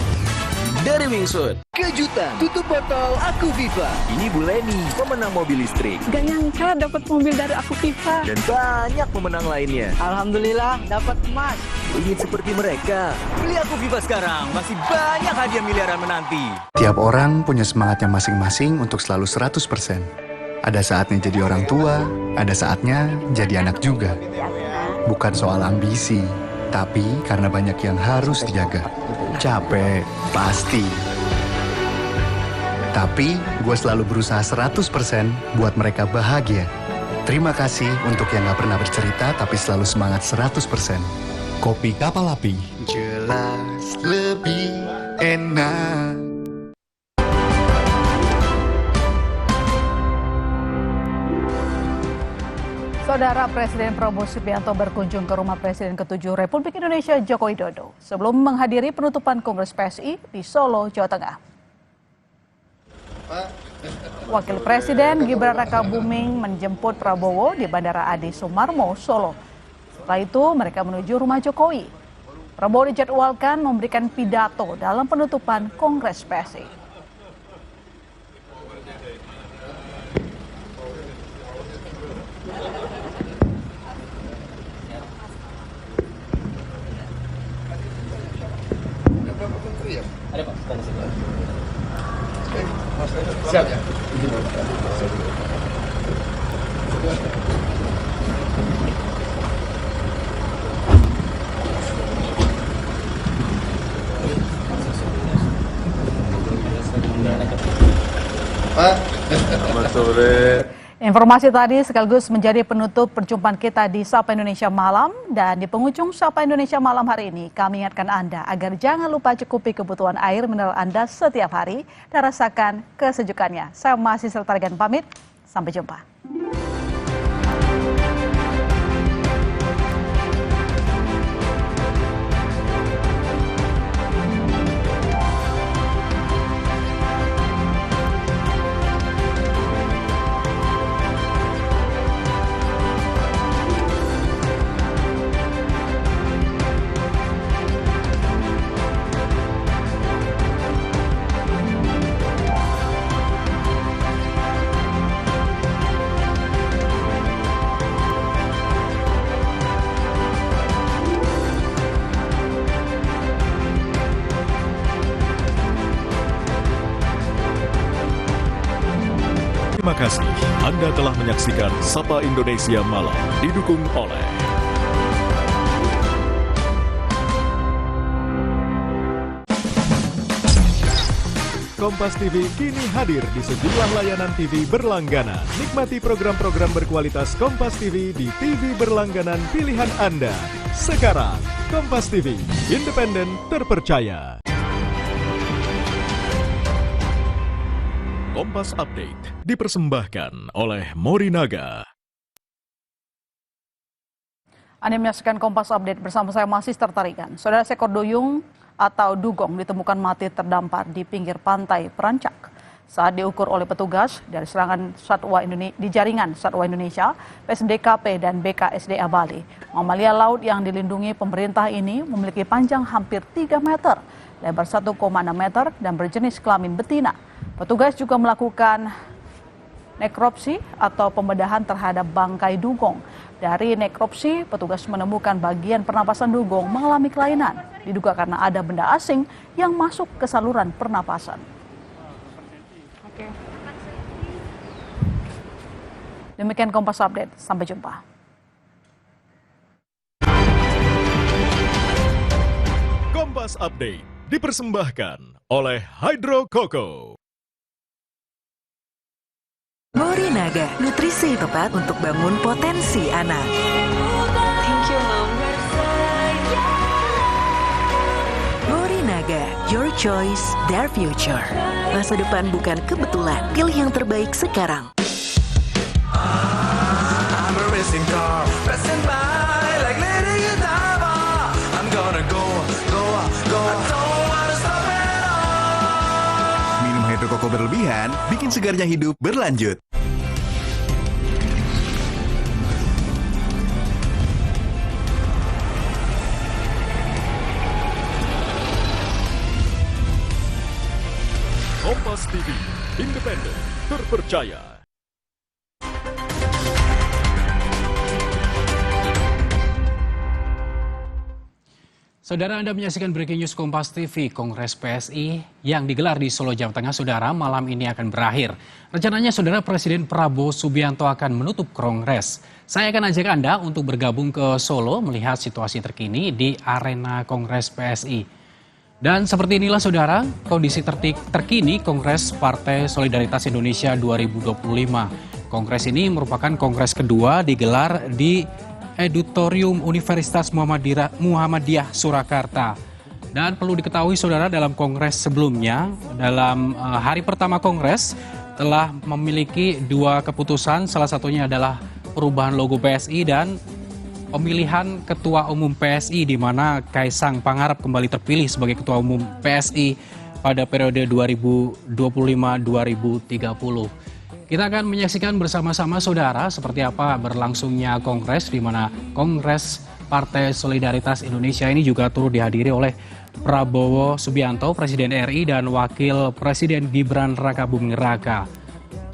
Dari Wingsuit. Kejutan, tutup botol Aku Viva. Ini Bu Leni, pemenang mobil listrik. Gak nyangka dapat mobil dari Aku Viva. Dan banyak pemenang lainnya. Alhamdulillah dapat emas. Ingin seperti mereka? Beli Aku Viva sekarang, masih banyak hadiah miliaran menanti. Tiap orang punya semangatnya masing-masing untuk selalu 100%. Ada saatnya jadi orang tua, ada saatnya jadi anak juga. Bukan soal ambisi, tapi karena banyak yang harus dijaga. Capek, pasti. Tapi gue selalu berusaha 100% buat mereka bahagia. Terima kasih untuk yang gak pernah bercerita tapi selalu semangat 100%. Kopi Kapal Api. Jelas lebih enak. Saudara Presiden Prabowo Subianto berkunjung ke rumah Presiden ke-7 Republik Indonesia Joko Widodo sebelum menghadiri penutupan Kongres PSI di Solo, Jawa Tengah. Wakil Presiden Gibran Rakabuming menjemput Prabowo di Bandara Adi Sumarmo, Solo. Setelah itu mereka menuju rumah Jokowi. Prabowo dijadwalkan memberikan pidato dalam penutupan Kongres PSI. Ada Pak, siap ya. Pak, selamat sore. Informasi tadi sekaligus menjadi penutup perjumpaan kita di Sapa Indonesia Malam. Dan di penghujung Sapa Indonesia Malam hari ini, kami ingatkan Anda agar jangan lupa cukupi kebutuhan air mineral Anda setiap hari dan rasakan kesejukannya. Saya masih Sertarigan pamit, sampai jumpa. kasih. Anda telah menyaksikan Sapa Indonesia Malam, didukung oleh Kompas TV kini hadir di sejumlah layanan TV berlangganan. Nikmati program-program berkualitas Kompas TV di TV berlangganan pilihan Anda. Sekarang, Kompas TV, independen, terpercaya. Kompas Update dipersembahkan oleh Morinaga. Anda menyaksikan Kompas Update bersama saya Masis Tertarikan. Saudara, seekor duyung atau dugong ditemukan mati terdampar di pinggir pantai Perancak saat diukur oleh petugas dari jaringan Satwa Indonesia, PSDKP dan BKSDA Bali. Mamalia laut yang dilindungi pemerintah ini memiliki panjang hampir 3 meter, lebar 1,6 meter dan berjenis kelamin betina. Petugas juga melakukan nekropsi atau pembedahan terhadap bangkai dugong. Dari nekropsi, petugas menemukan bagian pernapasan dugong mengalami kelainan, diduga karena ada benda asing yang masuk ke saluran pernapasan. Demikian Kompas Update, sampai jumpa. Kompas Update dipersembahkan oleh Hydro Coco. Morinaga, nutrisi tepat untuk bangun potensi anak. Thank you, Mom. Morinaga, your choice, their future. Masa depan bukan kebetulan, pilih yang terbaik sekarang. I'm a racing car, passing by like Lady Godiva. I'm gonna go. I don't wanna stop at all. Minum Hydro Coco berlebihan bikin segarnya hidup berlanjut. Kompas TV, independen, terpercaya. Saudara, Anda menyaksikan Breaking News Kompas TV. Kongres PSI yang digelar di Solo, Jawa Tengah, Saudara, malam ini akan berakhir. Rencananya, Saudara, Presiden Prabowo Subianto akan menutup Kongres. Saya akan ajak Anda untuk bergabung ke Solo melihat situasi terkini di arena Kongres PSI. Dan seperti inilah, Saudara, kondisi terkini Kongres Partai Solidaritas Indonesia 2025. Kongres ini merupakan kongres kedua digelar di Auditorium Universitas Muhammadiyah Surakarta. Dan perlu diketahui, Saudara, dalam kongres sebelumnya, dalam hari pertama kongres telah memiliki 2 keputusan. Salah satunya adalah perubahan logo PSI dan pemilihan Ketua Umum PSI, di mana Kaisang Pangarep kembali terpilih sebagai Ketua Umum PSI pada periode 2025-2030. Kita akan menyaksikan bersama-sama, Saudara, seperti apa berlangsungnya kongres, di mana Kongres Partai Solidaritas Indonesia ini juga turut dihadiri oleh Prabowo Subianto, Presiden RI, dan Wakil Presiden Gibran Rakabuming Raka.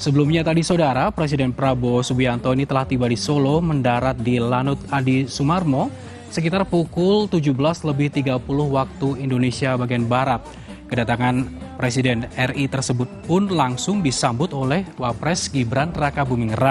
Sebelumnya tadi, Saudara, Presiden Prabowo Subianto ini telah tiba di Solo, mendarat di Lanut Adi Sumarmo sekitar pukul 17.30 waktu Indonesia bagian Barat. Kedatangan Presiden RI tersebut pun langsung disambut oleh Wapres Gibran Rakabuming Raka.